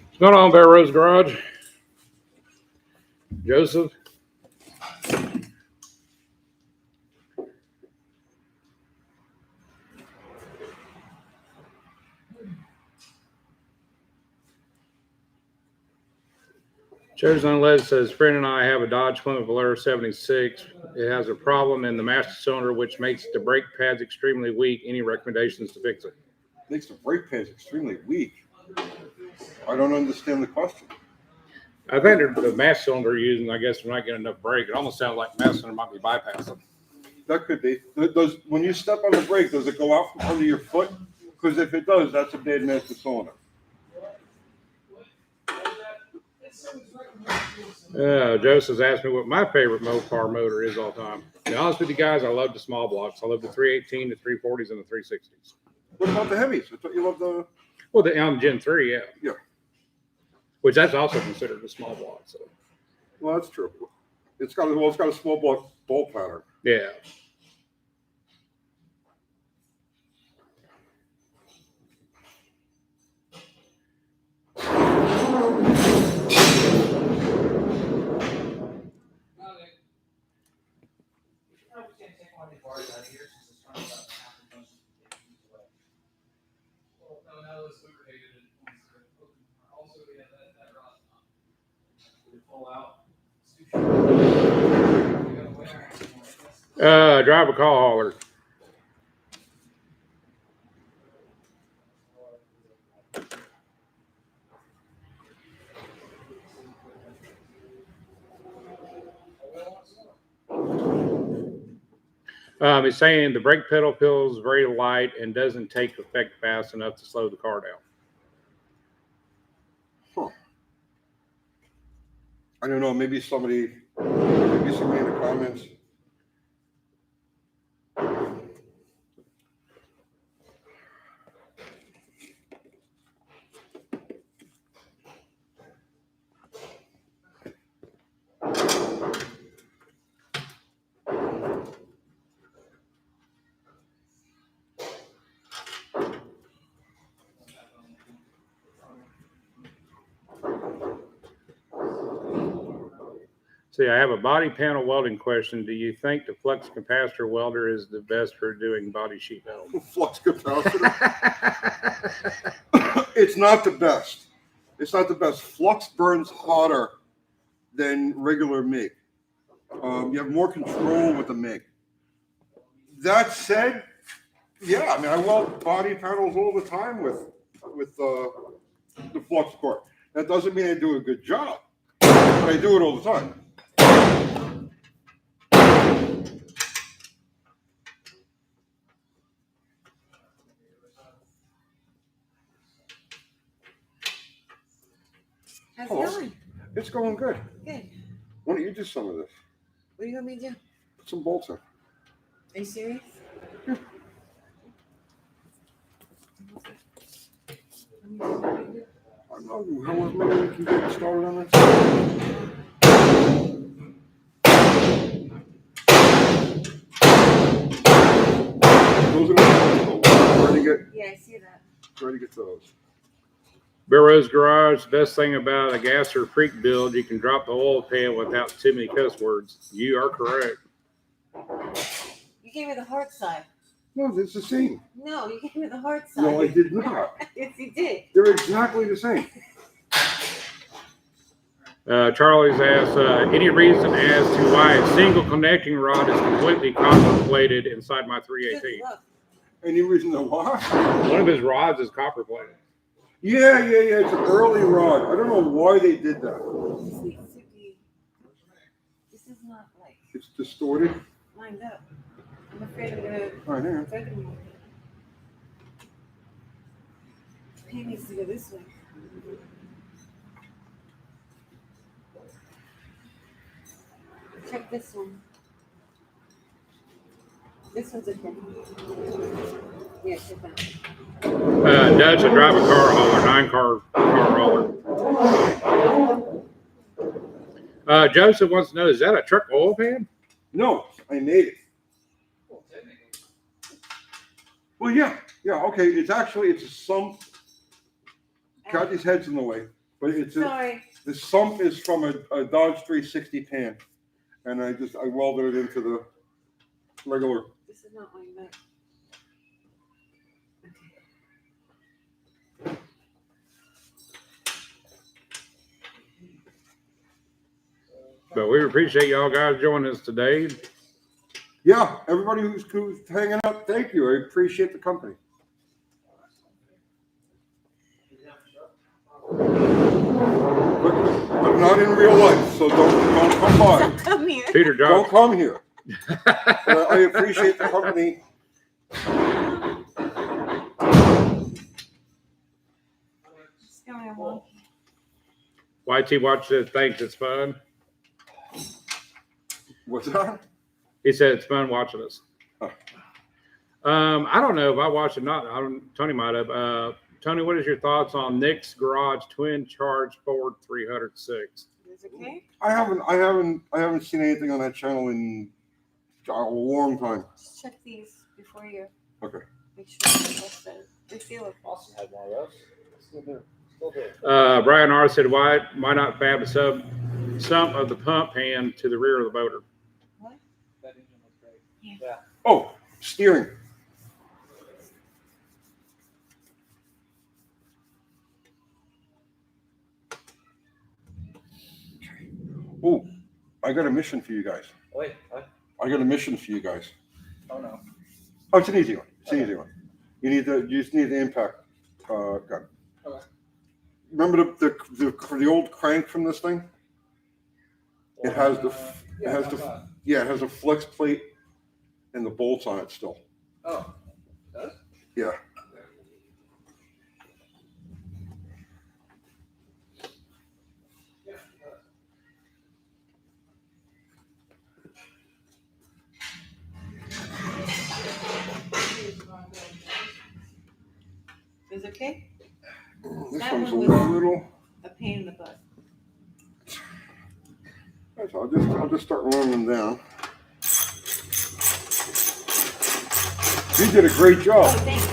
What's going on, Bear Rose Garage? Joseph? Chosen Unleaded says, friend and I have a Dodge Plymouth Valero 76. It has a problem in the master cylinder, which makes the brake pads extremely weak. Any recommendations to fix it? makes the brake pads extremely weak. I don't understand the question. I think the master cylinder using, I guess, they're not getting enough brake. It almost sounds like master cylinder might be bypassing. That could be. Does when you step on the brake, does it go out from under your foot? Because if it does, that's a bad master cylinder. Joseph's asked me what my favorite Mopar motor is all time. To be honest with you guys, I love the small blocks. I love the 318, the 340s, and the 360s. What about the heavies? I thought you loved the. Well, the Gen 3, yeah. Yeah. Which that's also considered a small block. So Well, that's true. It's got a small block bolt pattern. yeah. Drive a call hauler. It's saying the brake pedal feels very light and doesn't take effect fast enough to slow the car down. Huh. I don't know. Maybe somebody in the comments. See, I have a body panel welding question. Do you think the flux capacitor welder is the best for doing body sheet metal? Flux capacitor. It's not the best. It's not the best. Flux burns hotter than regular MIG. You have more control with the MIG. That said, yeah, I mean, I weld body panels all the time with the flux core. That doesn't mean I do a good job, but I do it all the time. How's Hello. it going? It's going good. Good. Why don't you do some of this? What do you want me to do? Put some bolts in. Are you serious? I don't know how maybe we can get started on this. Those are the where to get Yeah, I see that. where to get those. Barrow's Garage, best thing about a gas or freak build, you can drop the oil pan without too many cuss words. You are correct. You gave me the hard side. No, it's the same. No, you gave me the hard side. No, I did not. Yes, you did. They're exactly the same. Charlie's asked, any reason as to why a single connecting rod is completely copper plated inside my 318? Look, Any reason to why? One of his rods is copper plated. Yeah. It's an early rod. I don't know why they did that. this needs to be. This is not like It's distorted. lined up. I'm afraid I'm gonna All right, here. thread them. He needs to go this way. Check this one. This one's okay. Yeah, check that. Dutch, I drive a car hauler, 9-car hauler. Joseph wants to know, is that a truck oil pan? No, I made it. Well, yeah. Okay. It's a sump. Got these heads in the way, but Sorry. the sump is from a Dodge 360 pan, and I welded it into the regular. This is not lined up. But we appreciate y'all guys joining us today. Yeah, everybody who's hanging out, thank you. I appreciate the company. But not in real life, so don't come by. Come here. Peter Don't Johnson. come here. I appreciate the company. Just going along. YT Watch says, thanks, it's fun. What's that? He said it's fun watching us. Oh. I don't know if I watched it or not. Tony might have. Tony, what is your thoughts on Nick's Garage twin charge Ford 306? Is it okay? I haven't seen anything on that channel in a long time. Just check these before you. Okay. Make sure they feel it. Austin had one of those. Still do. Brian R said, why not fab a sump of the pump hand to the rear of the motor? What? That engine was great. Yeah. Yeah. Oh, steering. Oh, I got a mission for you guys. Wait, what? I got a mission for you guys. Oh no. Oh, it's an easy one. It's an easy one. You just need the impact gun. Okay. Remember the old crank from this thing? It has the it has a flex plate and the bolts on it still. Oh, it does? Yeah. Is it okay? This That one's a one was- little. A pain in the butt. I'll just start running them down. You did a great Oh, job. thanks.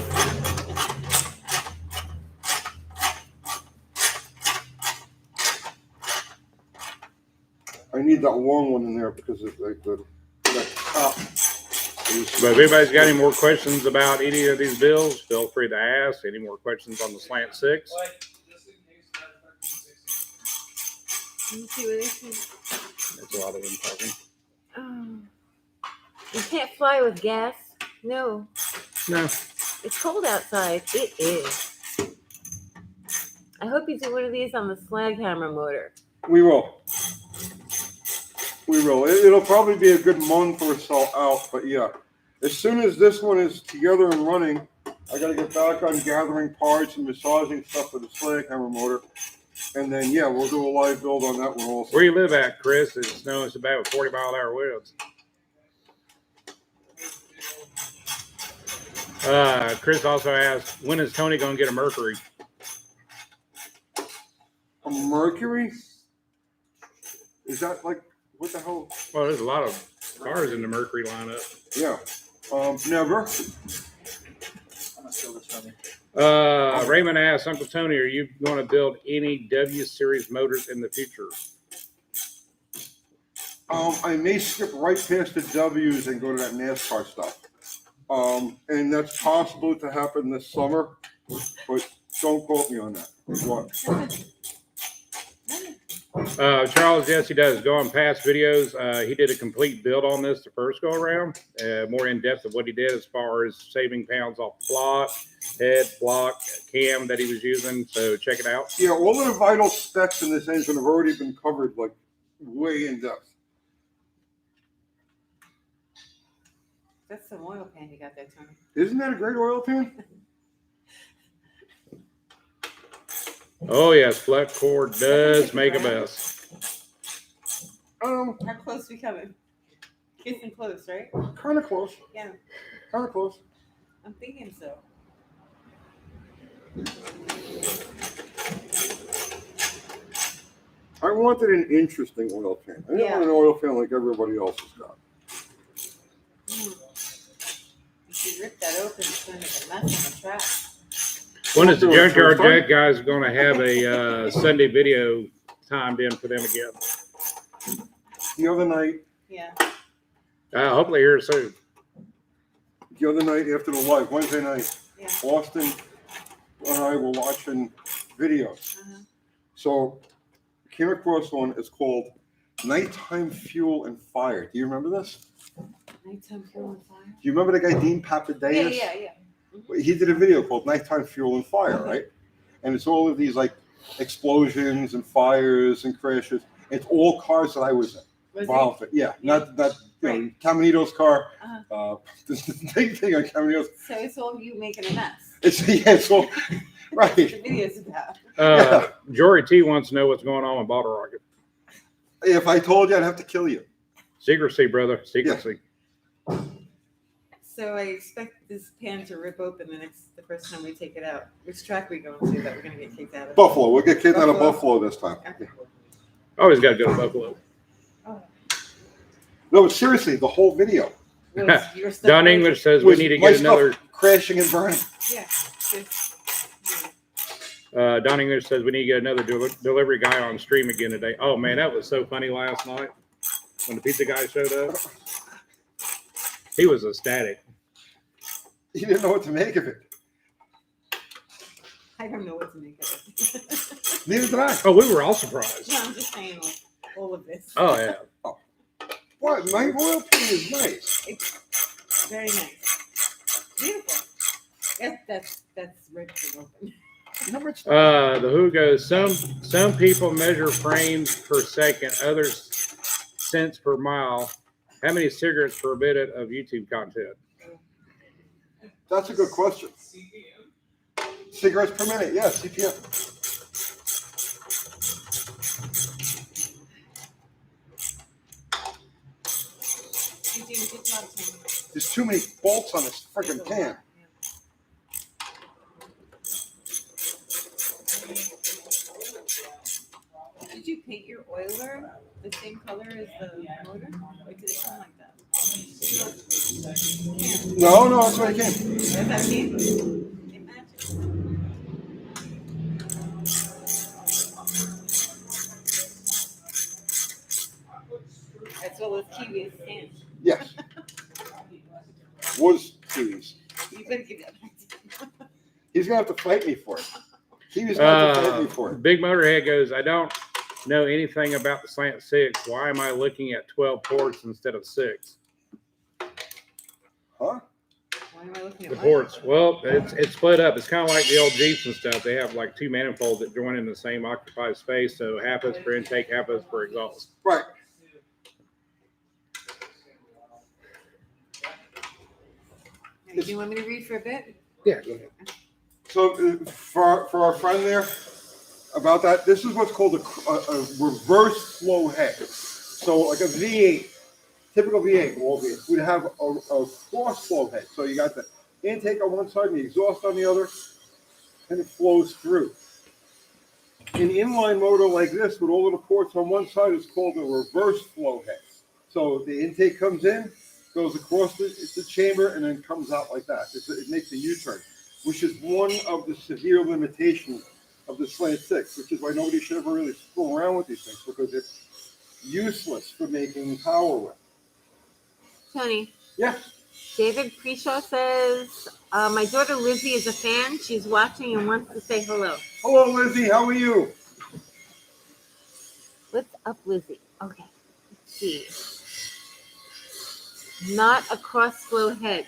I need need that long one in there because it's like the top. But if anybody's got any more questions about any of these bills, feel free to ask. Any more questions on the Slant Six? Let me see what this is. That's a lot of them talking. Oh. You can't fly with gas. No. No. It's cold outside. It is. I hope you do one of these on the slag hammer motor. We will. We will. It'll probably be a good month or so out, but yeah. As soon as this one is together and running, I got to get back on gathering parts and massaging stuff for the slag hammer motor. And then, yeah, we'll do a live build on that one also. Where you live at, Chris? It's snowing so bad with 40-mile-an-hour winds. Chris also asked, when is Tony going to get a Mercury? A Mercury? Is that like, what the hell? Well, there's a lot of cars in the Mercury lineup. Yeah. Never. I'm gonna steal this from you. Raymond asked, Uncle Tony, are you going to build any W series motors in the future? I may skip right past the W's and go to that NASCAR stuff. And that's possible to happen this summer, but don't quote me on that. What? Charles, yes, he does. Go on past videos. He did a complete build on this the first go around, more in depth of what he did as far as saving pounds off block, head, block, cam that he was using. So check it out. Yeah, all of the vital specs in this engine have already been covered, like way in depth. That's some oil pan you got there, Tony. Isn't that a great oil pan? Oh, yes, flat cord does make a mess. How close we coming? Kissing close, right? Kind of close. Yeah, Kind of close. I'm thinking so. I wanted an interesting oil pan. I didn't want an oil pan like everybody else has got. You should rip that open. It's going to make a mess on the track. When is the Junkyard Jack guys going to have a Sunday video timed in for them again? The other night, Yeah. Hopefully here soon. after the live, Wednesday night, Yeah. Austin and I were watching videos. Uh-huh. So came across one. It's called Nighttime Fuel and Fire. Do you remember this? Nighttime fuel and fire. Do you remember the guy Dean Papadakis? Yeah. He did a video called Nighttime Fuel and Fire, right? And it's all of these like explosions and fires and crashes. It's all cars that I was involved in. Yeah, not Caminito's car. This is the big thing on Caminito's. So it's all you making a mess. It's all right. That's what the video's about. Jory T wants to know what's going on with Bottle Rocket. If I told you, I'd have to kill you. Secrecy, brother. Secrecy. So I expect this pan to rip open the first time we take it out. Which track are we going to that we're going to get kicked out of? Buffalo. We'll get kicked out of Buffalo this time. Okay. Always got to go to Buffalo. Oh. No, but seriously, the whole video. Was your stuff Don right? English says we was need to my get another. stuff crashing and burning. Yeah. Don English says we need to get another delivery guy on stream again today. Oh man, that was so funny last night when the pizza guy showed up. He was ecstatic. He didn't know what to make of it. I don't know what to make of it. Neither did I. Oh, we were all surprised. No, I'm just saying like, all of this. Oh yeah. What? My oil pan is nice. It's very nice. Beautiful. That's ripped and open. Number two. The Who goes. Some people measure frames per second, others cents per mile. How many cigarettes per minute of YouTube content? That's a good question. Cigarettes per minute, yeah, CPM. You're doing a good job, Tim. There's too many bolts on this freaking pan. Did you paint your oiler the same color as the motor? Or did it come like that? No, that's what I came. Does that mean it matches? previous stand. Yes. Was Kiwi's. You better give that back to him. He's gonna have to fight me for it. Kiwi's gonna have to fight me for it. Big Motorhead goes, I don't know anything about the Slant Six. Why am I looking at 12 ports instead of 6? Huh? Why am I looking at The what? ports. Well, it's split up. It's kind of like the old Jeeps and stuff. They have like 2 manifolds that join in the same occupied space. So half is for intake, half is for exhaust. Right. Do you want me to read for a bit? Yeah, go ahead. So for our friend there about that, this is what's called a reverse flow head. So like a V8, typical V8 would have a cross flow head. So you got the intake on one side and the exhaust on the other, and it flows through. An inline motor like this with all of the ports on one side is called a reverse flow head. So the intake comes in, goes across the chamber, and then comes out like that. It makes a U-turn, which is one of the severe limitations of the Slant Six, which is why nobody should ever really fool around with these things, because it's useless for making power with. Tony. Yeah. David Preshaw says, my daughter Lizzie is a fan. She's watching and wants to say hello. Hello, Lizzie. How are you? What's up, Lizzie? Okay. Let's see. Not a cross flow head.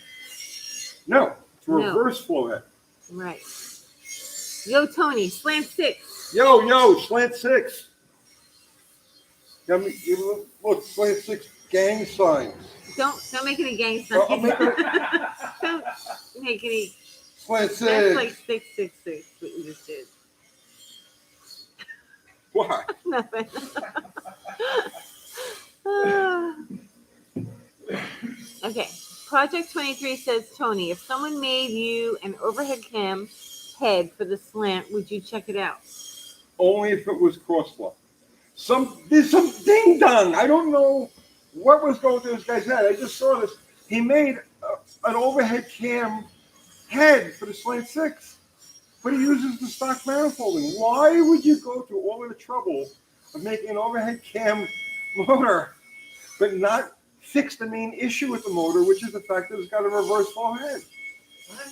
No, it's a No. reverse flow head. Right. Yo, Tony, Slant Six. Yo, Slant Six. Look, Slant Six gang signs. Don't make any gang I'll signs. make it- Don't make any. Slant That's like Six. 666. What you just did. Why? Nothing. Ah. Okay. Project 23 says, Tony, if someone made you an overhead cam head for the slant, would you check it out? Only if it was cross flow. There's some ding dong. I don't know what was going through this guy's head. I just saw this. He made an overhead cam head for the Slant Six, but he uses the stock manifolding. Why would you go through all of the trouble of making an overhead cam motor, but not fix the main issue with the motor, which is the fact that it's got a reverse flow head? What?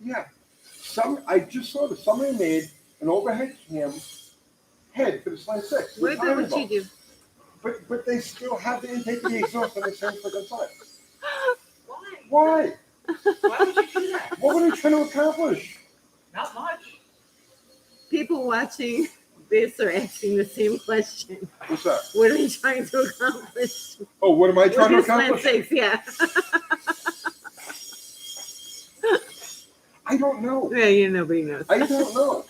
Yeah. I just saw this. Somebody made an overhead cam head for the Slant Six. What about what you do? But they still have the intake of the exhaust on the same freaking side. Why? Why? Why would you do that? What were they trying to accomplish? Not much. People watching this are asking the same question. What's that? What are you trying to accomplish? Oh, what am I trying to With your Slant accomplish? Six, yeah. I don't know. Yeah, nobody knows. I don't know.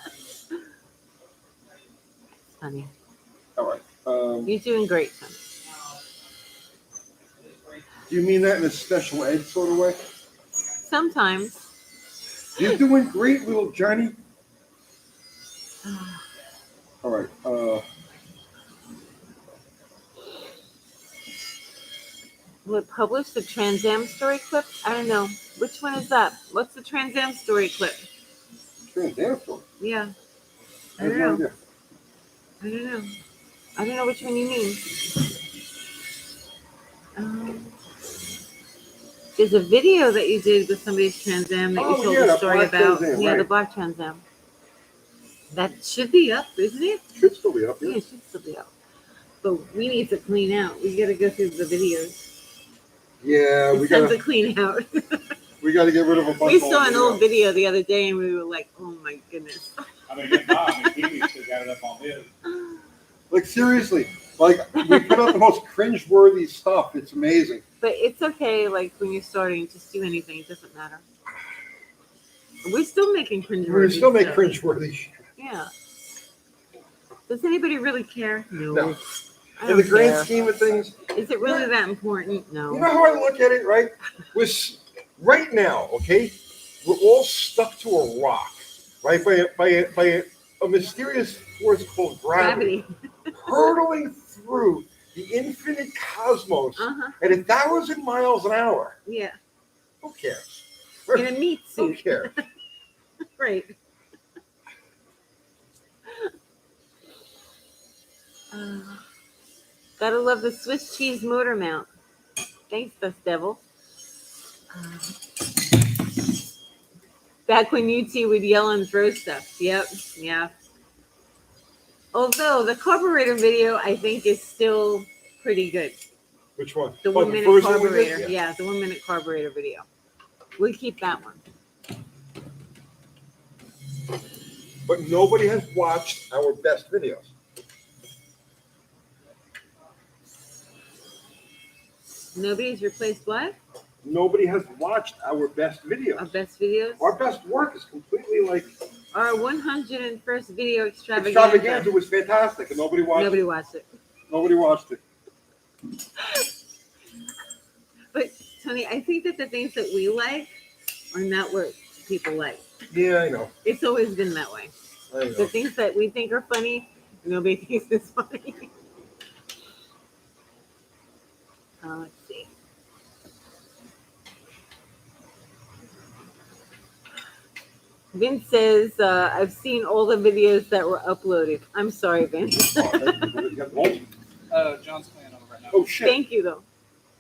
Honey, All right. you're doing great, Tony. Do you mean that in a special ed sort of way? Sometimes. You're doing great, little Johnny. All right. Will it publish the Trans Am story clip? I don't know. Which one is that? What's the Trans Am story clip? Trans Am story. Yeah. I I have don't no know. idea. I don't know. I don't know which one you mean. There's a video that you did with somebody's Trans Am that you Oh, told yeah, the the story black about. Trans Am, Yeah, the right. black Trans Am. That should be up, isn't it? Should still be up Yeah, here. it should still be up. But we need to clean out. We got to go through the videos. Yeah, we It's time gotta to clean out. we gotta get rid of a bunch. We of saw an videos. old video the other day and we were like, oh my goodness. I mean, get Bob and Kiwi still got it up on his. Like seriously, like we put out the most cringe-worthy stuff. It's amazing. But it's okay, like when you're starting, just do anything. It doesn't matter. We're still making cringe. We still make cringe-worthy shit. Yeah. Does anybody really care? No. I In don't the grand care. scheme of things, Is it really that important? No. you know how I look at it, right? Right now, okay, we're all stuck to a rock, right? By a mysterious force called gravity, hurtling through the infinite cosmos Uh-huh. at 1,000 miles an hour. Yeah. Who cares? In a meat Who suit. cares? Right. Gotta love the Swiss cheese motor mount. Thanks, Dust Devil. Back when UT would yell and throw stuff. Yep, yeah. Although the carburetor video, I think, is still pretty good. Which one? The Oh, 1 minute first one we did? carburetor. Yeah, the 1 minute carburetor video. We'll keep that one. But nobody has watched our best videos. Nobody's replaced what? Nobody has watched our best videos. Our best videos? Our best work is completely like Our 101st video extravaganza. extravaganza was fantastic, and nobody watched Nobody it. watched it. Nobody watched it. But Tony, I think that the things that we like are not what people like. Yeah, I know. It's always been that way. I The know. things that we think are funny, nobody thinks is funny. Let's see. Vince says, I've seen all the videos that were uploaded. I'm sorry, Vince. John's playing over right now. Oh shit! Thank you, though.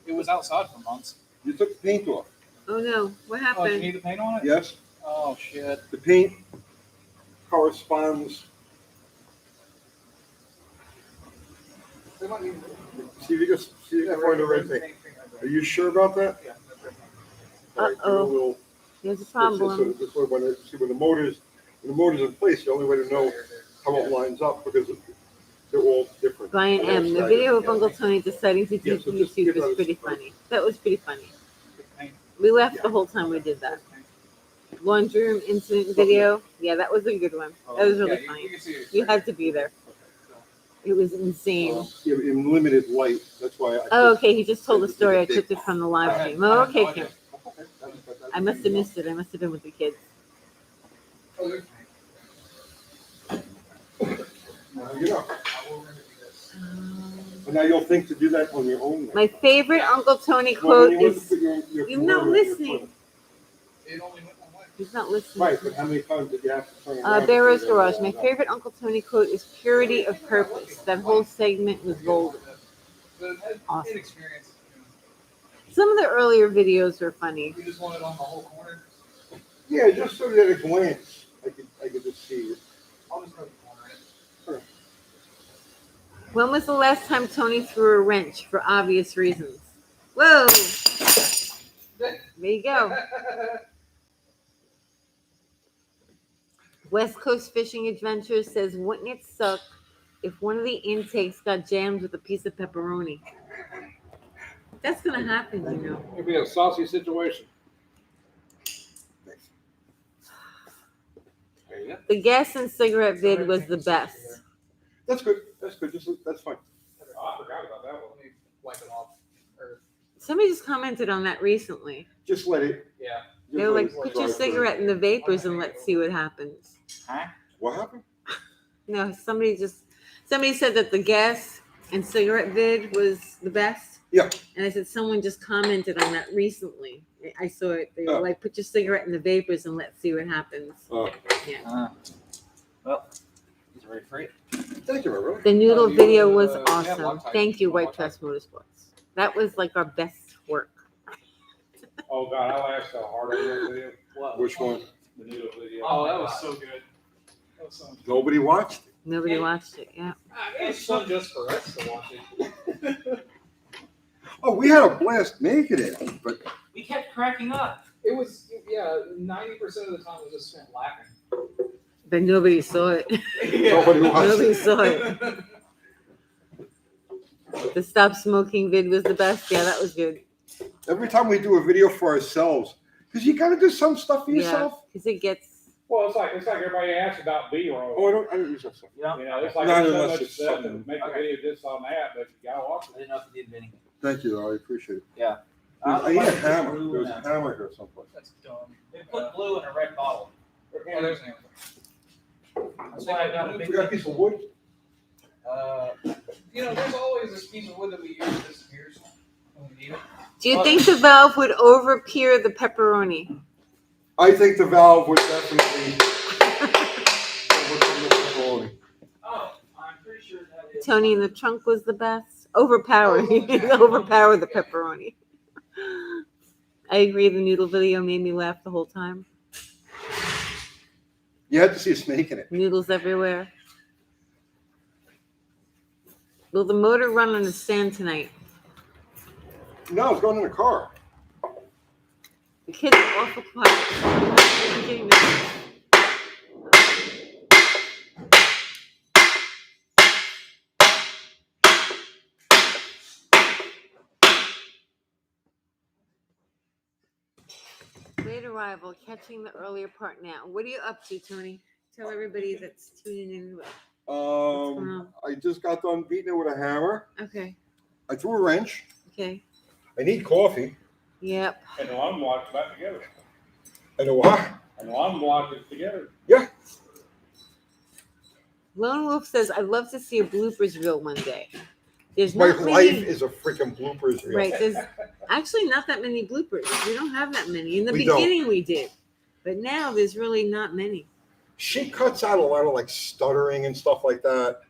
It was outside for months. You took the paint off. Oh, no. What Oh, you happened? need the paint on it? Yes. Oh shit. The paint corresponds. See if you can find the right thing. Are you sure about that? Yeah. All right, Uh-oh. do a little- There's a So problem. this way, when the motor's in place, the only way to know how it lines up because they're all different. Brian M. The video of Uncle Tony deciding to do Yeah, so just YouTube give was us- pretty funny. That was pretty funny. Paint. We laughed the whole time we did that. Laundry room incident video. Yeah, that was a good one. That was really Yeah, funny. can see it. You had to be there. It was insane. In limited light, that's why. Oh, okay. He just told the story. I took it from the live stream. Oh, okay, okay. I must have missed it. I must have been with the kids. Now you know. And now you'll think to do that on your own. My favorite Uncle Tony Well, quote when you want to is, put your "You're not computer in your listening." phone. It only went one way. He's not listening. Right, but how many times did you have to turn around? Barrow's Garage. My favorite Uncle Tony quote is purity of purpose. That whole segment was golden. Awesome. Inexperience. Some of the earlier videos were funny. You just want it on the whole corner. Yeah, just so that at a glance, I could just see it. I'll just put the corner in it. When was the last time Tony threw a wrench for obvious reasons? Whoa! There you go. West Coast Fishing Adventures says, wouldn't it suck if one of the intakes got jammed with a piece of pepperoni? That's gonna happen, you know. It'd be a saucy situation. There you go. The gas and cigarette vid was the best. That's good. That's good. That's fine. Oh, I forgot about that one. Let me wipe it off. Or, Somebody just commented on that recently. Just let it. yeah. They were like, put your cigarette in the vapors and let's see what happens. Huh? What happened? No, somebody said that the gas and cigarette vid was the best. Yeah. And I said, someone just commented on that recently. I saw it. They were Oh. like, put your cigarette in the vapors and let's see what happens. Oh, Well, he's ready for it. thank you, Reverend. The noodle Oh, you, video was yeah, awesome. Loctite. Thank you, White Loctite. Trust Motorsports. That was like our best work. Oh God, I laughed so hard on that video. What? Which one? The noodle video. Oh, that was so good. That was so much. Nobody watched it. Nobody watched it. Yeah. It's fun just for us to watch it. Oh, we had a blast making it, but We kept cracking up. It was, yeah, 90% of the time was just spent laughing. But nobody saw it. nobody watched Nobody it. saw it. The stop smoking vid was the best. Yeah, that was good. Every time we do a video for ourselves, because you got to do some stuff for Yeah, yourself. because it gets. Well, it's like everybody asks about B-roll. Oh, I don't use that stuff. You know? You know, it's like Not there's so unless much it's stuff something- to make a Okay. video just on that, but you gotta watch I it. didn't know if you did, Vinny. Thank you, though. I appreciate it. Yeah. I need a hammer. There was a hammer here someplace. That's dumb. They put glue in a red bottle. Oh, there's an answer. That's why I got a We big. got a piece of wood. There's always this piece of wood that we use that disappears when we need it. Do you think the valve would over cure the pepperoni? I think the valve would definitely. overcome the pepperoni. Oh, I'm pretty sure that is. Tony in the trunk was the best. Overpower. Overpower the pepperoni. I agree. The noodle video made me laugh the whole time. You had to see a snake in it. Noodles everywhere. Will the motor run on the stand tonight? No, it's going in the car. The kids are awful quiet. I'm getting nervous. Late arrival, catching the earlier part now. What are you up to, Tony? Tell everybody that's tuning in. on? I just got done beating it with a hammer. Okay. I threw a wrench. Okay. I need coffee. Yep. And the alarm block back together. And a what? And the alarm block is together. Yeah. Lone Wolf says, "I'd love to see a bloopers reel one day." There's My not life many, is a freaking bloopers reel. right. There's actually not that many bloopers. We don't have that many. In the We don't. beginning, we did, but now there's really not many. She cuts out a lot of like stuttering and stuff like that.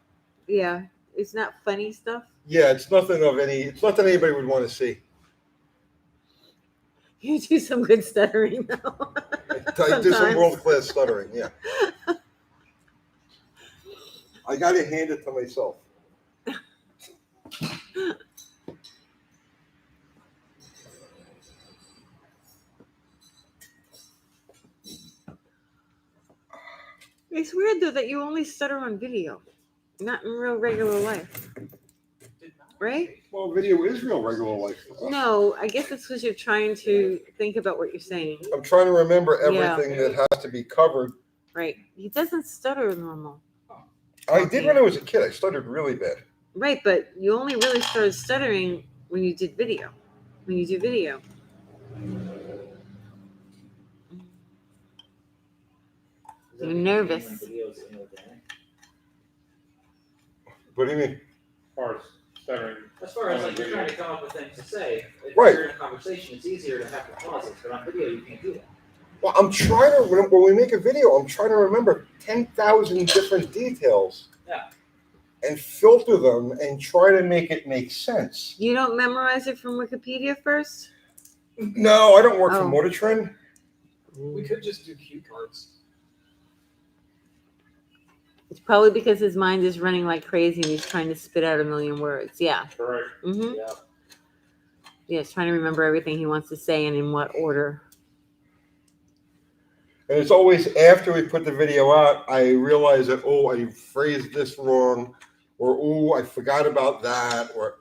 Yeah, it's not funny stuff. Yeah, it's nothing of any. It's nothing anybody would want to see. You do some good stuttering though. I do some Sometimes. world class stuttering. Yeah. I got to hand it to myself. It's weird though that you only stutter on video, not in real regular life, right? Well, video is real regular life. No, I guess it's because you're trying to think about what you're saying. I'm trying to remember Yeah. everything that has to be covered. Right. He doesn't stutter normal. I did when I was a kid. I stuttered really bad. Right, but you only really started stuttering when you did video. When you do video. You're nervous. What do you mean? As far as stuttering. As far as like you're trying to come up with things to say, if Right. you're in a conversation, it's easier to have to pause it, but on video you can't do that. Well, I'm trying to, when we make a video, I'm trying to remember 10,000 different details. Yeah. And filter them and try to make it make sense. You don't memorize it from Wikipedia first? No, I don't work Oh. for Motor Trend. We could just do cue cards. It's probably because his mind is running like crazy and he's trying to spit out a million words. Yeah. Correct. Mm-hmm. Yeah. Yeah, he's trying to remember everything he wants to say and in what order. And it's always after we put the video out, I realize that, oh, I phrased this wrong, or oh, I forgot about that, or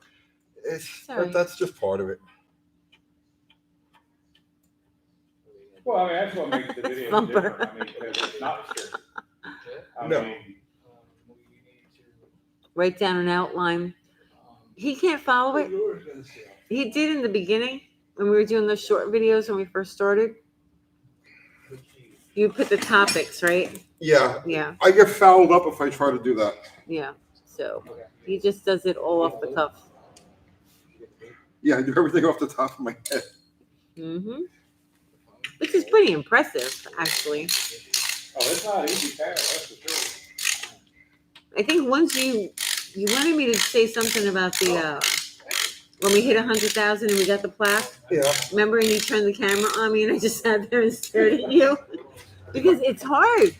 Sorry. that's just part of it. Well, I mean, that's what makes the video Bumper. different. I mean, because it's not scripted. I No. mean, We need to. Write down an outline. He can't follow it. He did in the beginning when we were doing those short videos when we first started. You put the topics, right? Yeah, Yeah, I get fouled up if I try to do that. yeah. So he just does it all off the cuff. Yeah, I do everything off the top of my head. Mm-hmm. Which is pretty impressive, actually. oh, it's not an easy task, that's for sure. I think once you wanted me to say something about the when we hit 100,000 and we got the plaque. Yeah. Remember, and you turned the camera on me and I just sat there and stared at you because it's hard.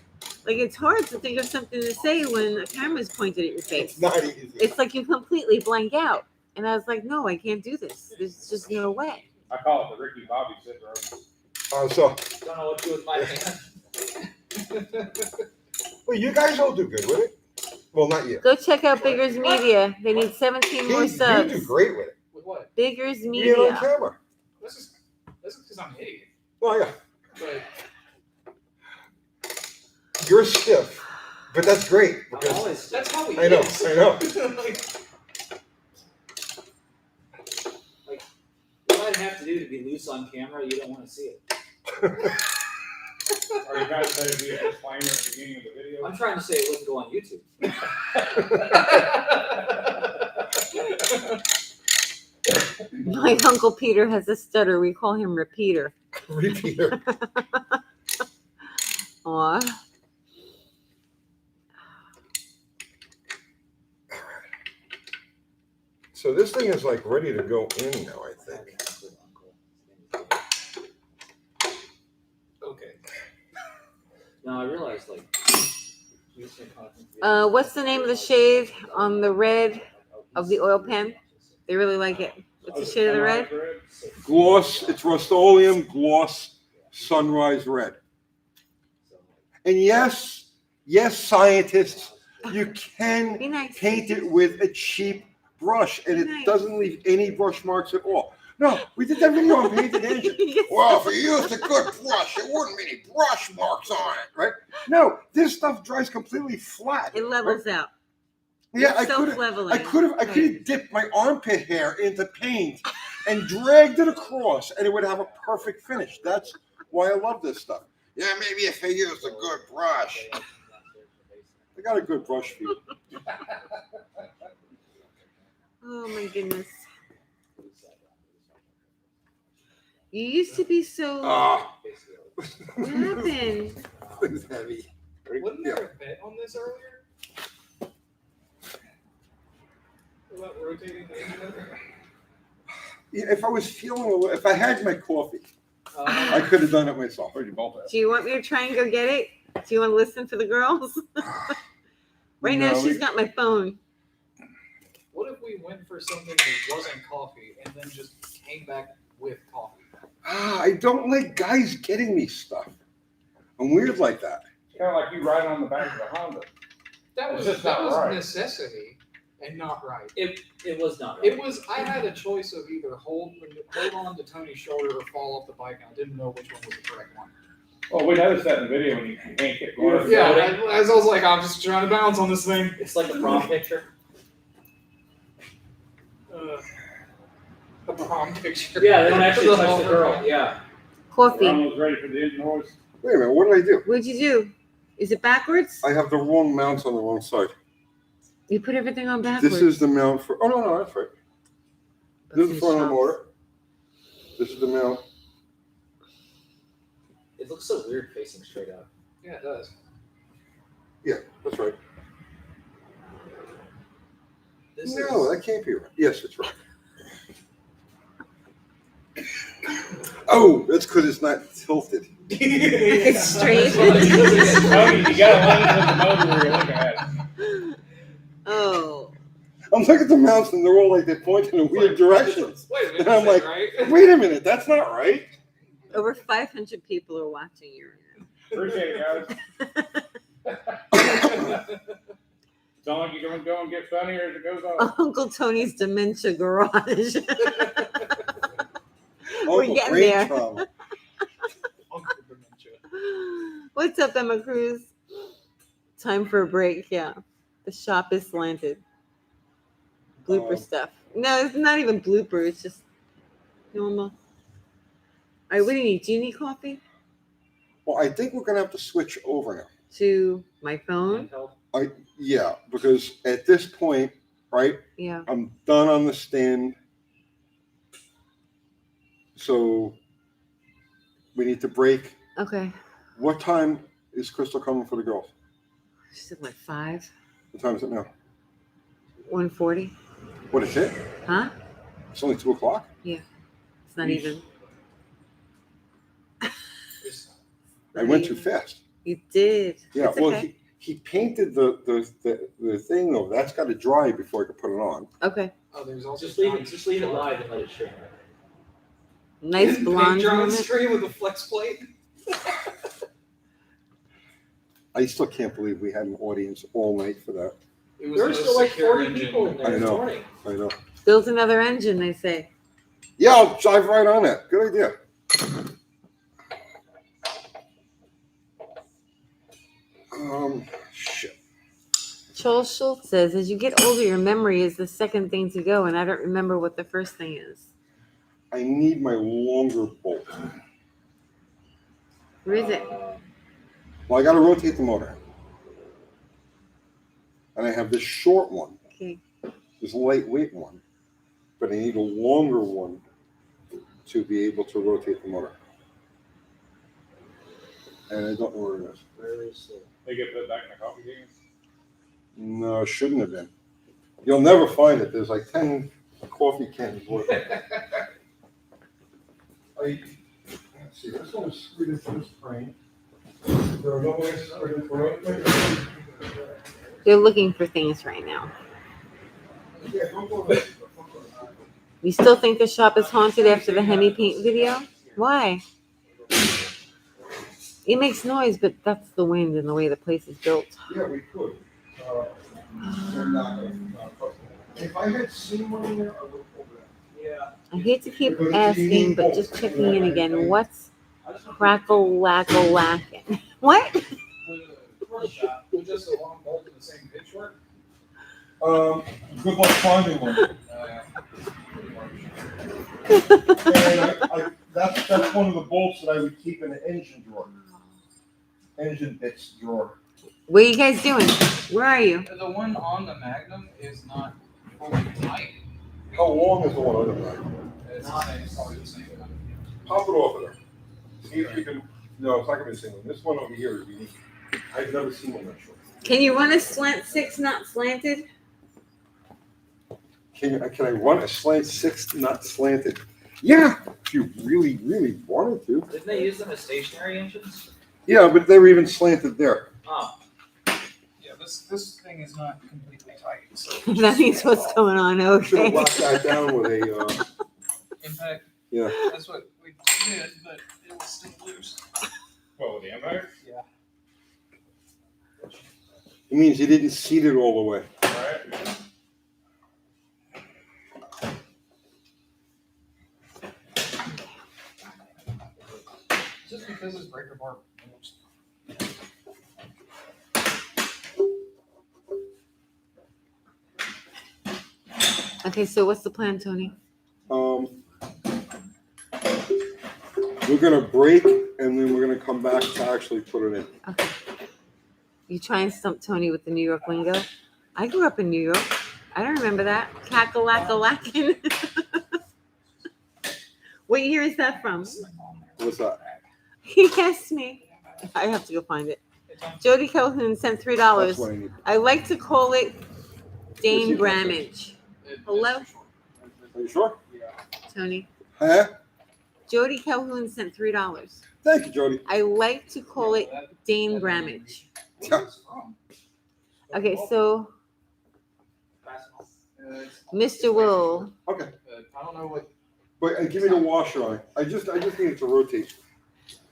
Like it's hard to think of something to say when a camera's pointed at your face. It's not easy. It's like you completely blank out. And I was like, no, I can't do this. There's just no way. I call it the Ricky Bobby syndrome. So, Don't know what to do with my hand. well, you guys all do good with it. Well, not you. Go check out Bigger's Media. They need 17 more You subs. do great with it. With what? Bigger's You get on Media. camera. This is because I'm an idiot. Well, yeah, But you're stiff, but that's great I'm because always, that's how we I know, is. I know. What I'd have to do to be loose on camera, you don't want to see it. Are you trying to say it'd be a disclaimer at the beginning of the video? I'm trying to say it wouldn't go on YouTube. My Uncle Peter has a stutter. We call him Repeater. Repeater. Aw. So this thing is like ready to go in now, I think. No, I realized like. What's the name of the shade on the red of the oil pan? They really like it. What's the shade of the red? Gloss, it's Rust-Oleum Gloss Sunrise Red. And yes, scientists, you can Be nice. paint it with a cheap brush and it Nice. doesn't leave any brush marks at all. No, we did that video on Painted Engine. Well, if you used a good brush, it wouldn't be any brush marks on it, right? No, this stuff dries completely flat. It levels out. Yeah, It's I could self-leveling. have dipped my armpit hair into paint and dragged it across, and it would have a perfect finish. That's why I love this stuff. Yeah, maybe if I used a good brush. I got a good brush for you. Oh my goodness. You used to be so. What happened? It's heavy. Wasn't there a bet on this earlier? About rotating the engine? Yeah, if I was feeling a little, if I had my coffee, I could have done it myself. Do you want me to try and go get it? Do you want to listen for the girls? Right now, No, she's got my phone. What if we went for something that wasn't coffee and then just came back with coffee? I don't like guys getting me stuff. I'm weird like that. Kind of like you riding on the back of the Honda. That It's was just not that was right. necessity and not right. It was not right. It was. I had a choice of either hold on to Tony's shoulder or fall off the bike, and I didn't know which one was the correct one. Well, we noticed that in the video when you can't get going. Yeah, as I was like, I'm just trying to balance on this thing. It's like a prom picture. A prom picture. Yeah, they don't actually touch the girl. Yeah. Coffee. Ron was ready for the engine horse. Wait a minute, what did I do? What'd you do? Is it backwards? I have the wrong mounts on the wrong side. You put everything on backwards. This is the mount for. Oh no, that's right. This is the front of the Shocks. motor. This is the mount. It looks so weird facing straight up. Yeah, it does. Yeah, that's right. This No, is that can't be right. Yes, it's right. Oh, that's because it's not tilted. It's straight. Tony, you gotta lean with the motor where you're looking at it. Oh. I'm looking at the mounts and they're all like they point in a weird directions. Wait a minute, And I'm this like, ain't right? wait a minute, that's not right. Over 500 people are watching you right Appreciate it, guys. Don't you go and get funnier as it goes now. on. Uncle Tony's dementia garage. Uncle getting brain there. trauma. Uncle dementia. What's up, Emma Cruz? Time for a break. Yeah. The shop is slanted. Blooper stuff. No, it's not even blooper. It's just normal. All right, what do you need? Do you need coffee? Well, I think we're gonna have to switch over now. To my phone? Yeah, because at this point, right, Yeah. I'm done on the stand. So we need to break. Okay. What time is Crystal coming for the girls? She said like 5. What time is it now? 1:40. What is it? Huh? It's only 2:00. It's not even. I went too fast. You did. Yeah, It's well, okay. he painted the thing over. That's got to dry before I can put it on. Okay. Oh, there's also Just leave it live and let it shrink. Nice blonde Paint moment. screen with a flex plate. I still can't believe we had an audience all night for that. It was There were no still like secure 40 engine. people in there I this know. morning. I know. Build another engine, they say. Yeah, I'll drive right on that. Good idea. Shit. Charles Schultz says, as you get older, your memory is the second thing to go, and I don't remember what the first thing is. I need my longer bolt. Where is it? Well, I got to rotate the motor. And I have this short one, Okay. this lightweight one, but I need a longer one to be able to rotate the motor. And I don't know where it is. Very slow. They get put back in the coffee cans. No, it shouldn't have been. You'll never find it. There's like 10 coffee cans worth. Let's see, this one is screwed into this frame. They're looking for things right now. You still think the shop is haunted after the Hemi paint video? Why? It makes noise, but that's the wind and the way the place is built. Yeah, we could. They're not gonna. If I had seen one in there, I would have pulled it out. I hate to keep asking, but just checking in again. What's crackle lackle lacking? What? Shop with just a long bolt in the same pitchfork. Good luck finding one. And that's one of the bolts that I would keep in the engine drawer. Engine bits drawer. What are you guys doing? Where are you? The one on the Magnum is not fully tight. How long is the one under that? It's the same, it's probably the same. Pop it off of there. See if you can. No, it's not gonna be the same one. This one over here is unique. I've never seen one that short. Can you run a Slant Six not slanted? Can I run a Slant Six not slanted? Yeah, if you really, really wanted to. Didn't they use them as stationary engines? Yeah, but they were even slanted there. Oh, Yeah, this thing is not completely tight. So That means what's going on. Should have Okay. locked that down with a. impact. Yeah. That's what we did, but it was still loose. Well, with the Empire? Yeah. It means you didn't seat it all the way. Alright. Just because this breaker bar moves. Okay, so what's the plan, Tony? We're gonna break and then we're gonna come back to actually put it in. Okay. You try and stump Tony with the New York lingo. I grew up in New York. I don't remember that. Cackle-lack-a-lackin'. What year is that from? What's that? He asked me. I have to go find it. Jody Calhoun sent That's $3. what I need. I like to call it Dane Grammage. Hello? Are you sure? Tony. Huh? Jody Calhoun sent $3. Thank you, Jody. I like to call it Dane Grammage. Okay, so Mr. Will. Okay. I don't know what. But give me the washer on it. I just need it to rotate.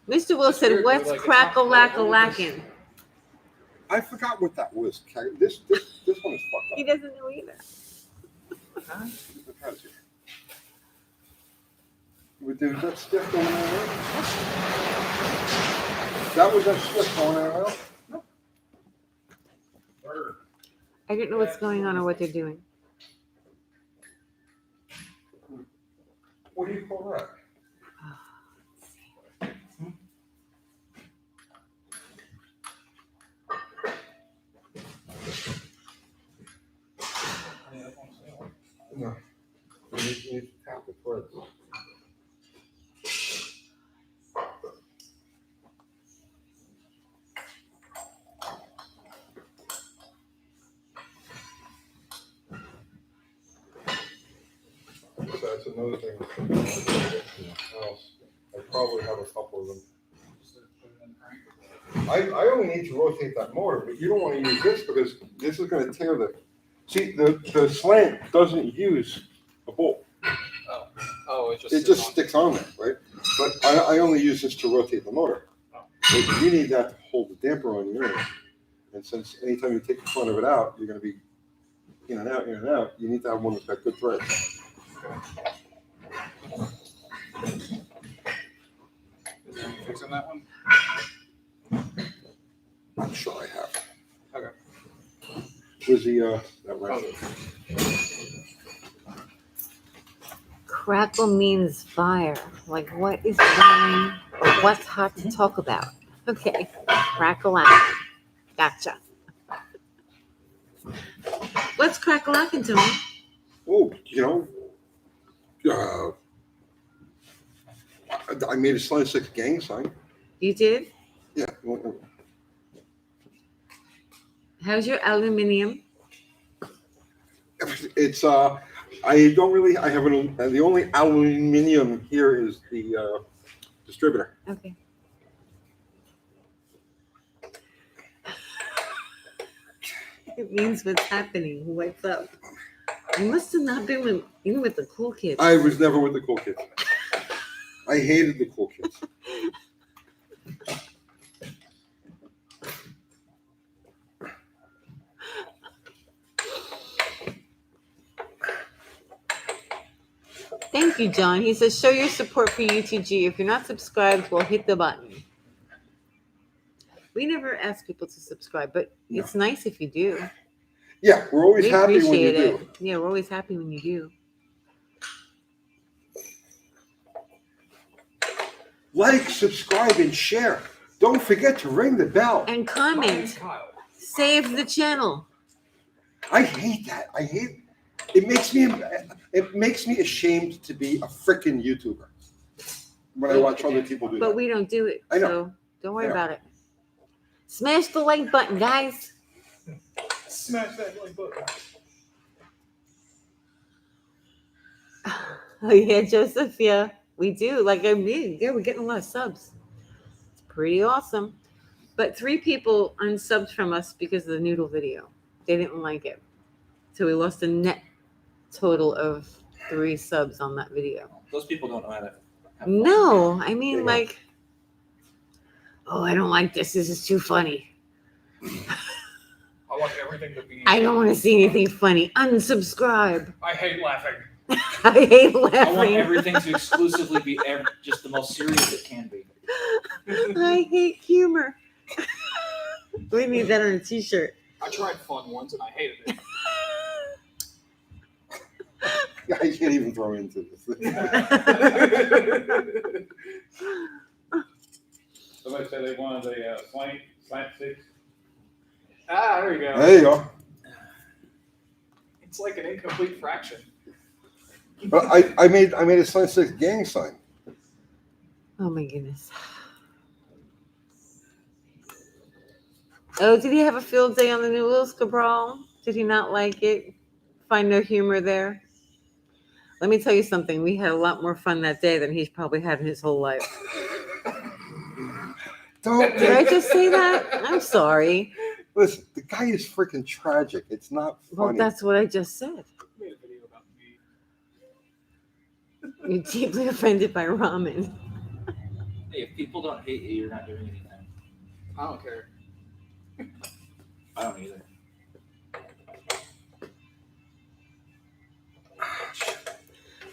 Mr. Will said, weird, what's like, it's not crackle-lack-a-lackin'? I forgot what that was. This one is fucked He up. doesn't know either. Was that stiff going on there? That was that stiff going on there? I don't know what's going on or what they're doing. What do you call that? No. You need to tap it first. That's another thing. Else. I probably have a couple of them. I only need to rotate that motor, but you don't want to use this because this is going to tear the. See, the slant doesn't use a bolt. Oh, it just. It just sticks on there, right? But I only use this to rotate the motor. But you need that to hold the damper on yours. And since anytime you take the front of it out, you're going to be in and out, you need to have one that's got good threads. Is there any fix on that one? I'm sure I have. Okay. Where's the that wrench? Crackle means fire. Like, what is burning or what's hot to talk about? Okay, crackle-lack. Gotcha. What's crackle-lacking, Tony? Oh, I made a Slant Six gang sign. You did? Yeah. How's your aluminium? It's I don't really. I have the only aluminum here is the distributor. Okay. It means what's happening. What's up? You must have not been with the cool kids. I was never with the cool kids. I hated the cool kids. Thank you, John. He says, show your support for UTG. If you're not subscribed, well, hit the button. We never ask people to subscribe, but it's nice if you do. Yeah, we're always We happy when you appreciate do. it. Yeah, we're always happy when you do. Like, subscribe, and share. Don't forget to ring the bell. And My name's comment. Kyle. Save the channel. I hate that. I hate it. Makes me ashamed to be a freaking YouTuber when I watch other people do But that. we don't do it. I know. So don't worry I know. about it. Smash the like button, guys. Smash that like button. Oh yeah, Joseph. Yeah, we do. Like I mean, yeah, we're getting a lot of subs. It's pretty awesome. But 3 people unsubbed from us because of the noodle video. They didn't like it, so we lost a net total of 3 subs on that video. Those people don't know how to have fun. No, I mean They like, oh, I don't like this. This is too funny. I want everything to be. I don't want to see anything funny. Unsubscribe. I hate laughing. I hate I want laughing. everything to exclusively be just the most serious it can be. I hate humor. We need that on a t-shirt. I tried fun once and I hated it. I can't even throw into this. Somebody said they wanted a Slant Six. Ah, there you go. There you go. It's like an incomplete fraction. But I made a Slant Six gang sign. Oh my goodness. Oh, did he have a field day on the new Wills Cabral? Did he not like it? Find no humor there? Let me tell you something. We had a lot more fun that day than he's probably had in his whole life. Don't Did I just say that? I'm sorry. listen. The guy is freaking tragic. It's not Well, funny. that's what I just said. I made a video about me. You're deeply offended by ramen. Hey, if people don't hate you, you're not doing anything. I don't care. I don't either.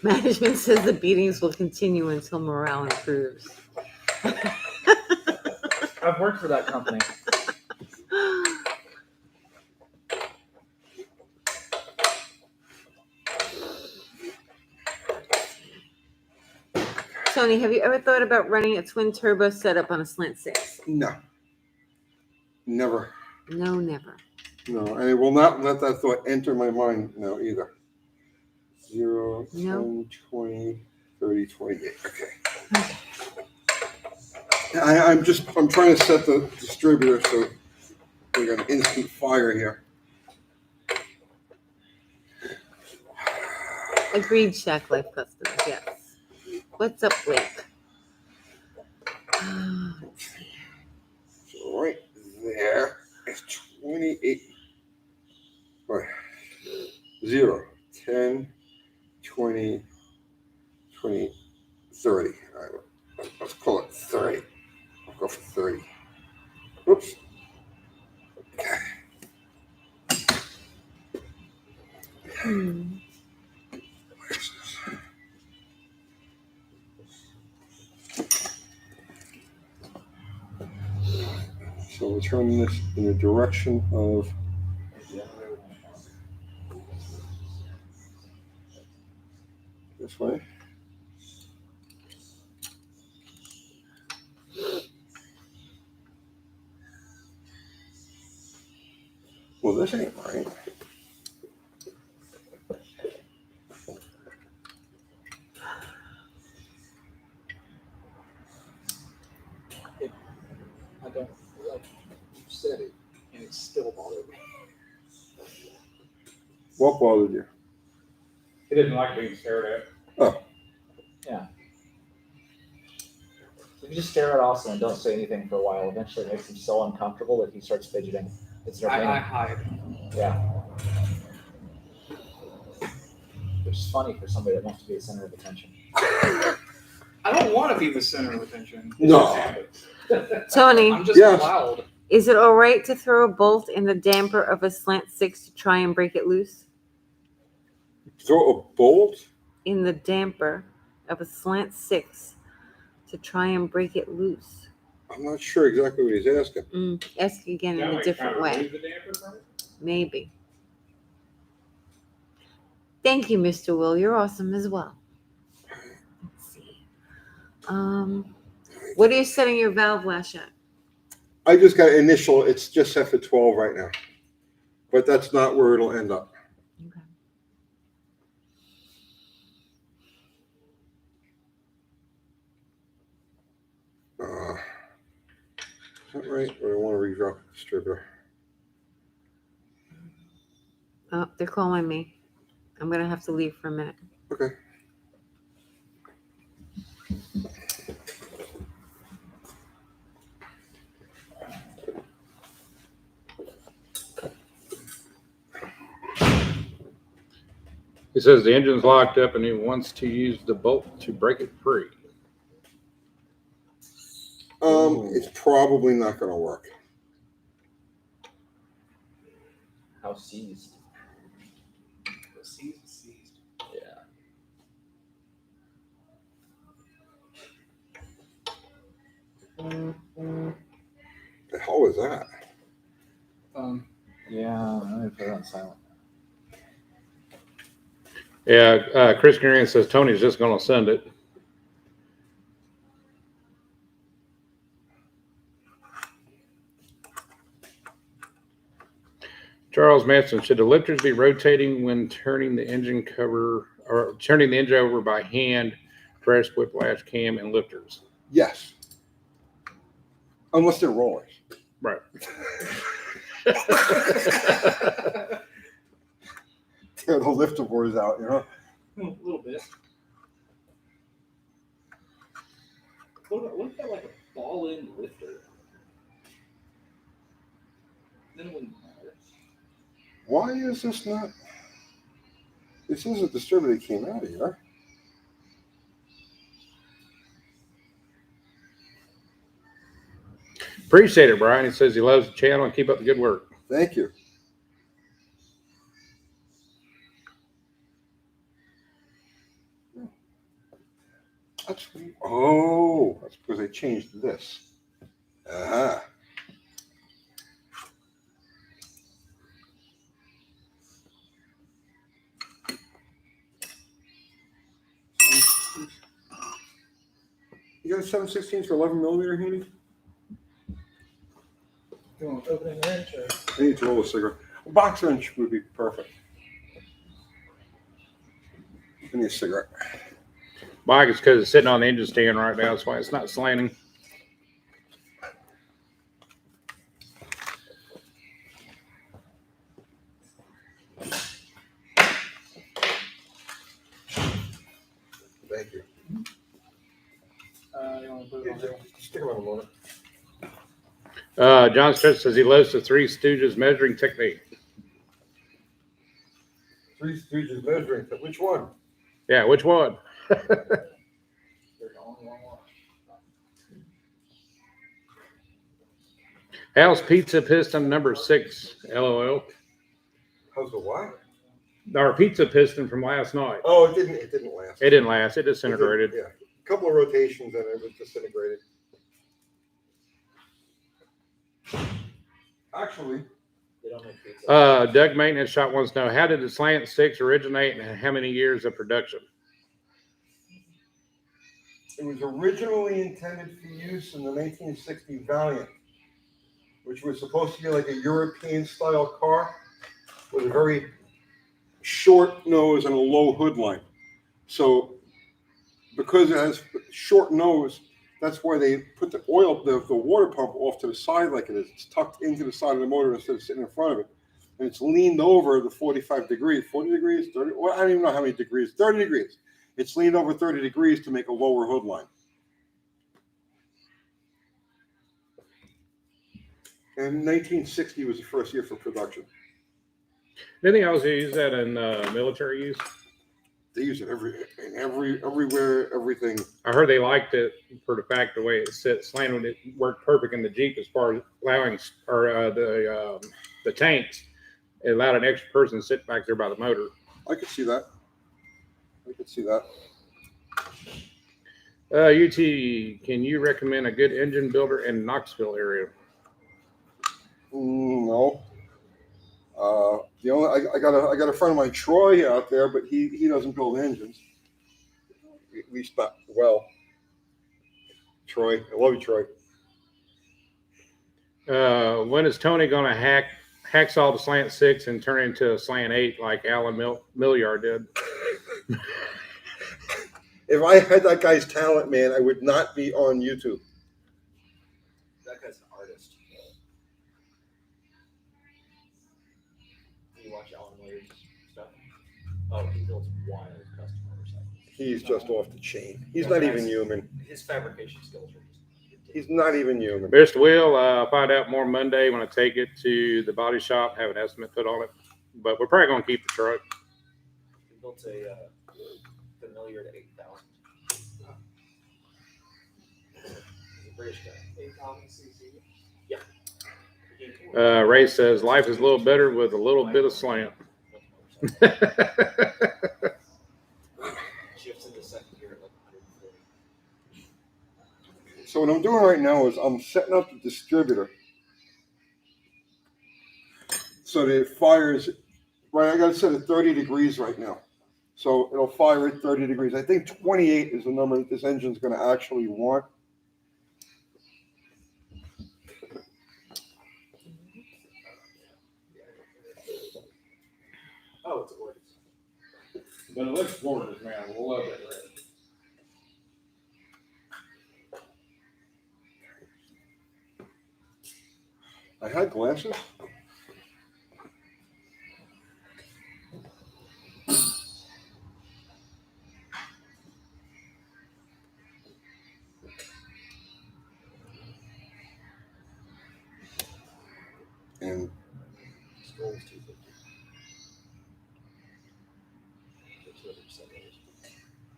Management says the beatings will continue until morale improves. I've worked for that company. Tony, have you ever thought about running a twin turbo setup on a Slant Six? No. Never. No, never. No, and I will not let that thought enter my mind now either. 0, No. 10, 20, 30, 28. Okay. I'm trying to set the distributor so we got an instant fire here. Agreed, Shack Life customers, yes. What's up, Blake? So right there is 28. Right. 0, 10, 20, 20, 30. All right, let's call it 30. I'll go for 30. Oops. Okay. Where's this? So we're turning this in the direction of this way. Well, this ain't right. I don't like you said it, and it still bothered me. What bothered you? He didn't like being stared at. If you just stare at Austin and don't say anything for a while, eventually it makes him so uncomfortable that he starts fidgeting. It's I entertaining. hide. Yeah. Which is funny for somebody that wants to be a center of attention. I don't want to be the center of attention. No. Tony, I'm just Yes. loud. is it all right to throw a bolt in the damper of a Slant Six to try and break it loose? Throw a bolt? In the damper of a Slant Six to try and break it loose. I'm not sure exactly what he's asking. Ask again in a different way. Maybe. Thank you, Mr. Will. You're awesome as well. Let's see. What are you setting your valve lash at? I just got initial. It's just set for 12 right now, but that's not where it'll end up. Okay. Is that right? Or do I want to redrop the distributor? Oh, they're calling me. I'm gonna have to leave for a minute. Okay. He says the engine's locked up and he wants to use the bolt to break it free. It's probably not going to work. How seized? Seized. Yeah. The hell is that? Yeah, I'm gonna put it on silent. Yeah, Chris Green says Tony's just going to send it. Charles Manson, should the lifters be rotating when turning the engine cover or turning the engine over by hand, press, whiplash, cam, and lifters? Yes. Unless they're rollers. Right. Tear the lifter boards out, you know? A little bit. What if that like a ball-in lifter? Then it wouldn't matter. Why is this not? This is a distributor that came out of here. Appreciate it, Brian. He says he loves the channel and keep up the good work. Thank you. That's that's because they changed this. Uh-huh. You got a 7/16 for 11 millimeter handy? You want opening wrench or? I need to roll a cigarette. A box wrench would be perfect. I need a cigarette. Mike, it's because it's sitting on the engine stand right now. That's why it's not slanting. Thank you. You want to put it on there? Stick around a moment. John Stretch says he loves the Three Stooges measuring technique. Three Stooges measuring. Which one? Yeah, which one? There's only one more. House Pizza Piston number 6. LOL. How's the what? Our pizza piston from last night. Oh, it didn't last. It didn't last. It disintegrated. Yeah. A couple of rotations and it was disintegrated. Actually, They don't make pizza. Doug Maintenance Shop wants to know, how did the Slant Six originate and how many years of production? it was originally intended for use in the 1960 Valiant, which was supposed to be like a European style car with a very short nose and a low hood line. So because it has short nose, that's why they put the water pump off to the side like it is. It's tucked into the side of the motor instead of sitting in front of it. And it's leaned over the 45 degrees, 40 degrees, 30, well, I don't even know how many degrees, 30 degrees. It's leaned over 30 degrees to make a lower hood line. And 1960 was the first year for production. Didn't they also use that in military use? They use it everywhere, everything. I heard they liked it for the fact the way it sits, slanted. It worked perfect in the Jeep as far as allowing the tanks. It allowed an extra person to sit back there by the motor. I could see that. I could see that. UT, can you recommend a good engine builder in Knoxville area? No. The only I got a friend of mine, Troy, out there, but he doesn't build engines. At least not well. Troy, I love you, Troy. When is Tony going to hacksaw the Slant Six and turn it into a Slant 8 like Alan Milliard did? If I had that guy's talent, man, I would not be on YouTube. That guy's an artist. Do you watch Alan Williams stuff? Oh, he builds wild custom motorcycles. He's just off the chain. He's not even human. His fabrication skills are just He's not even human. Mr. Will, I'll find out more Monday when I take it to the body shop, have an estimate put on it. But we're probably going to keep the truck. He built a familiar to 8,000. He's a British guy. 8,000 cc. Yeah. Ray says life is a little better with a little bit of slant. Shifts into second gear at like 140. So what I'm doing right now is I'm setting up the distributor so that it fires. Right, I got it set at 30 degrees right now, so it'll fire at 30 degrees. I think 28 is the number that this engine's going to actually want. Oh, it's gorgeous. But it looks gorgeous, man. We'll love it, Ray. I had glasses. And Scroll is 250.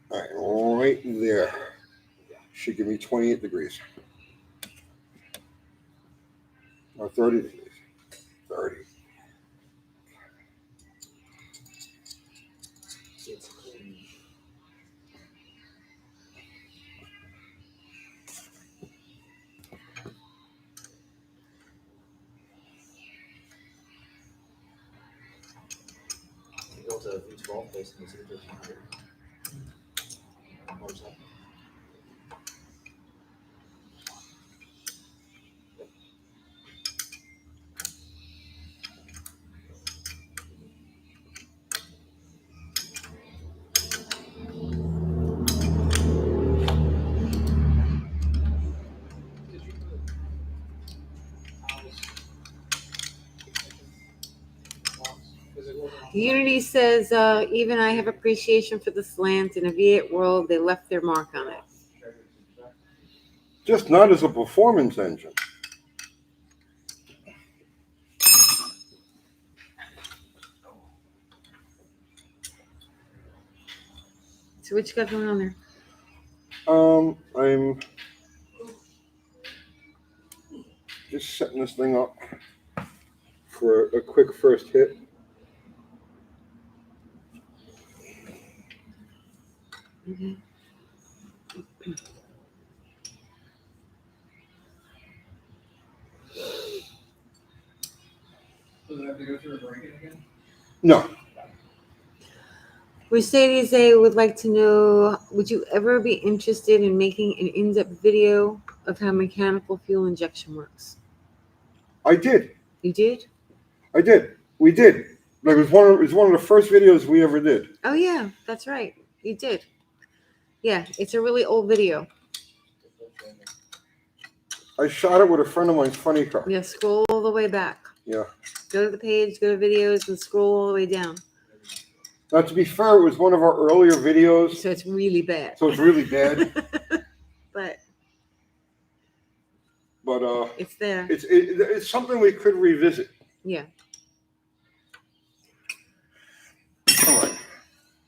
all right, right there should give me 28 degrees. Or 30 degrees. 30. It's clean. He built a V12 based on the Z1300 motorcycle. Unity says, even I have appreciation for the slant. In a V8 world, they left their mark on it. Just not as a performance engine. So what you got going on there? I'm just setting this thing up for a quick first hit. Okay. Does it have to go through a break-in again? No, Mercedes A would like to know, would you ever be interested in making an in-depth video of how mechanical fuel injection works? I did. You did? I did. We did. Like it was one of the first videos we ever did. Oh yeah, that's right. You did. Yeah, it's a really old video. I shot it with a friend of mine's funny car. Yeah, scroll all the way back. Yeah. Go to the page, go to videos, and scroll all the way down. Now, to be fair, it was one of our earlier videos, So it's really bad. so it's really bad. But But it's there. it's something we could revisit. Yeah.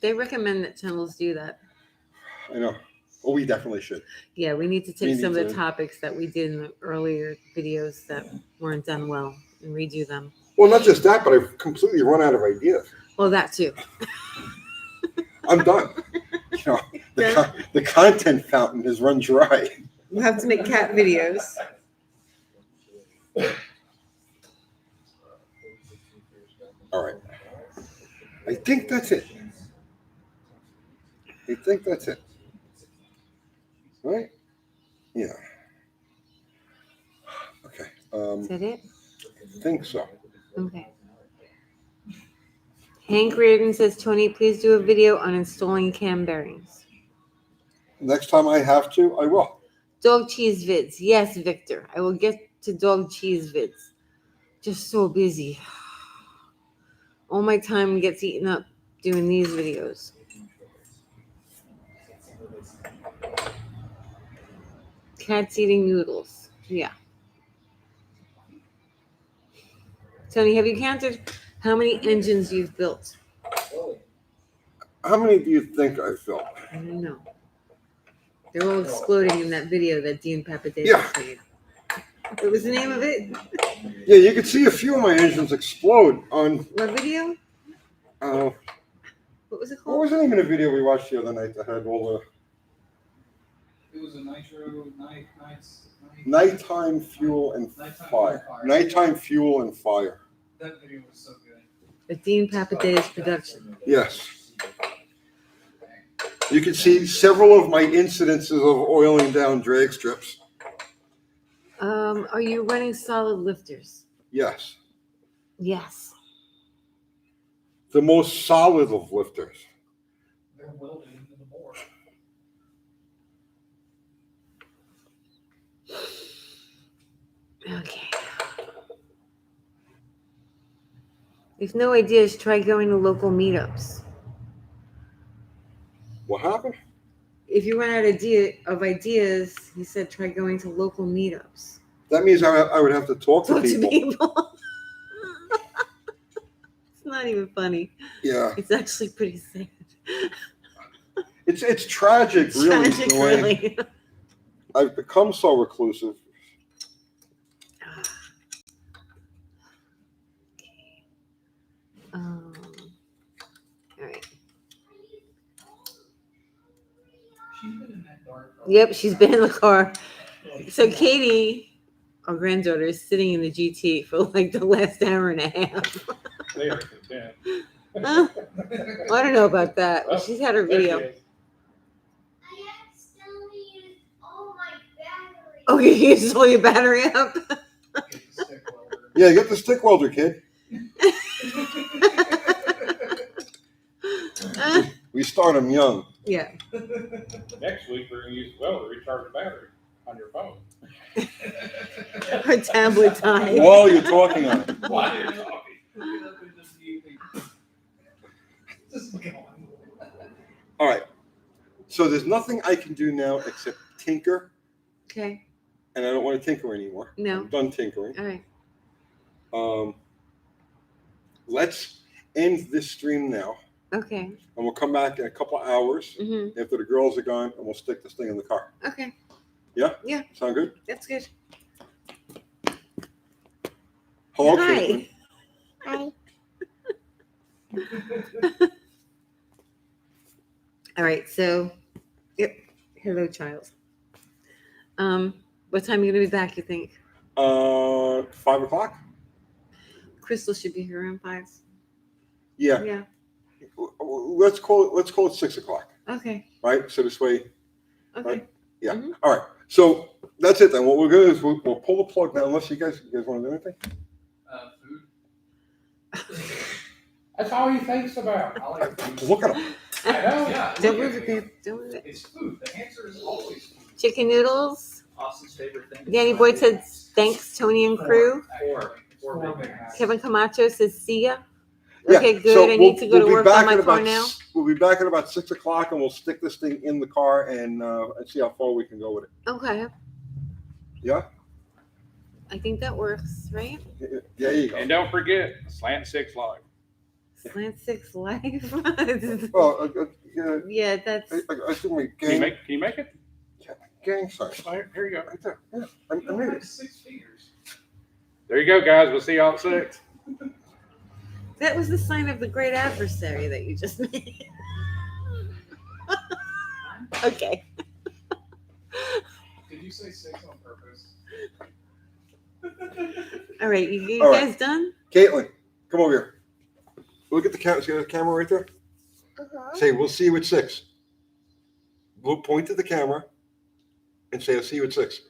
They recommend that channels do that. I know. Oh, we definitely should. Yeah, we need to We take need some of the to- topics that we did in the earlier videos that weren't done well and redo them. Well, not just that, but I've completely run out of ideas. Well, that too. I'm done. You know, the content fountain has run dry. We'll have to make cat videos. All right. I think that's it. Right? Yeah. Okay. Is that it? Think so. Okay. Hank Reardon says, Tony, please do a video on installing cam bearings. Next time I have to, I will. Dog cheese vids. Yes, Victor. I will get to dog cheese vids. Just so busy. All my time gets eaten up doing these videos. Cats eating noodles. Yeah. Tony, have you counted how many engines you've built? How many do you think I filled? I don't know. They're all exploding in that video that Dean Papadakis Yeah. made. What was the name of it? Yeah, you can see a few of my engines explode on. What video? What What was it called? was the name of the video we watched the other night that had all the It was a nitro night. nighttime fuel and fire? Nighttime fuel and fire. That video was so good. The Dean Papadakis production. Yes. You can see several of my incidences of oiling down drag strips. Are you running solid lifters? Yes. Yes. The most solid of lifters. They're welded into the board. Okay. If no ideas, try going to local meetups. What happened? If you run out of ideas, he said try going to local meetups. That means I would have to talk to Talk to people. people. It's not even funny. Yeah. It's actually pretty sad. It's tragic, It's really. tragic, the way really. I've become so reclusive. All right. She's been in that dark. Yep, she's been in the car. So Katie, our granddaughter, is sitting in the GT for like the last hour and a half. They are content. Huh? I don't know about that. Well, She's had her there she video. is. I accidentally used all my batteries. Oh, you used all your battery up? Get the stick welder. Yeah, get the stick welder, kid. We start them young. Yeah. Next week, we're gonna use the welder to recharge the battery on your phone. Her tablet time. While you're talking on it. Why are you talking? Look it up in this evening. Just go on. All right. So there's nothing I can do now except tinker, Okay. and I don't want to tinker anymore. No. I'm done tinkering. All right. Let's end this stream now, Okay. and we'll come back in a couple hours Mm-hmm. after the girls are gone, and we'll stick this thing in the car. Okay. Yeah? Yeah. Sound good? That's good. Hello, Hi. Caitlin. Hi. All right. So, yep. Hello, child. What time are you gonna be back? You think? 5 o'clock? Crystal should be here around 5. Yeah. Yeah. Let's call it 6 o'clock, Okay. right? So this way, Okay. Right. yeah. Mhm. All right. So that's it then. What we're gonna do is we'll pull the plug now. Unless you guys want to do anything. Food. That's all he thinks about. I like food. Look at them. I know. Yeah, Don't look move at it, babe. Don't move it. It's food. The answer is always food. Chicken noodles. Austin's favorite thing. Danny Boyd said thanks, Tony and crew. Four Big Macs. Kevin Camacho says see ya. Yeah, Okay, good. so I need to go to be work back on my at car about now. We'll be back at about 6 o'clock, and we'll stick this thing in the car and see how far we can go with it. Okay. Yeah. I think that works, right? Yeah, you go. And don't forget, Slant Six Live. Slant Six life. Well, yeah, Yeah, that's. I think my Can you gang, make it? gang sign. Oh, here you go. Right there. Yeah, I made it. 6 fingers. There you go, guys. We'll see y'all at 6. That was the sign of the great adversary that you just made. Okay. Did you say 6 on purpose? All right. You All guys done? Caitlin, come over here. Look at the camera. See the camera right there? Uh-huh. Say, we'll see you at 6. We'll point to the camera and say, I'll see you at 6.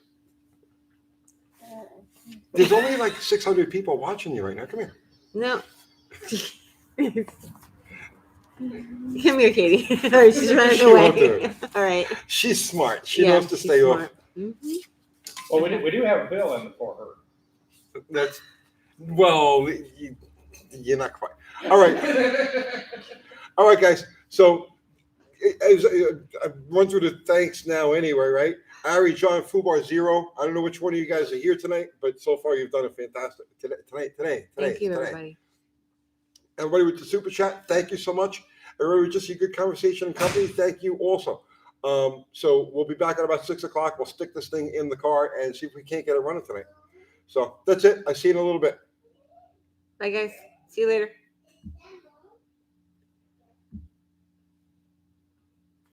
There's only like 600 people watching you right now. Come here. No. Come here, Katie. She's running She won't away. do All right. She's smart. She Yeah, knows to she's stay off. smart. Mhm. Well, we do have a bill in for her. That's, well, you're not quite. All right. All right, guys. So I've run through the thanks now anyway, right? Ari, John, Fubar, Zero. I don't know which one of you guys are here tonight, but so far you've done a fantastic today. Thank you, everybody. Everybody with the super chat, thank you so much. Everybody with just a good conversation and company, thank you also. So we'll be back at about 6 o'clock. We'll stick this thing in the car and see if we can't get it running tonight. So that's it. I see you in a little bit. Bye, guys. See you later.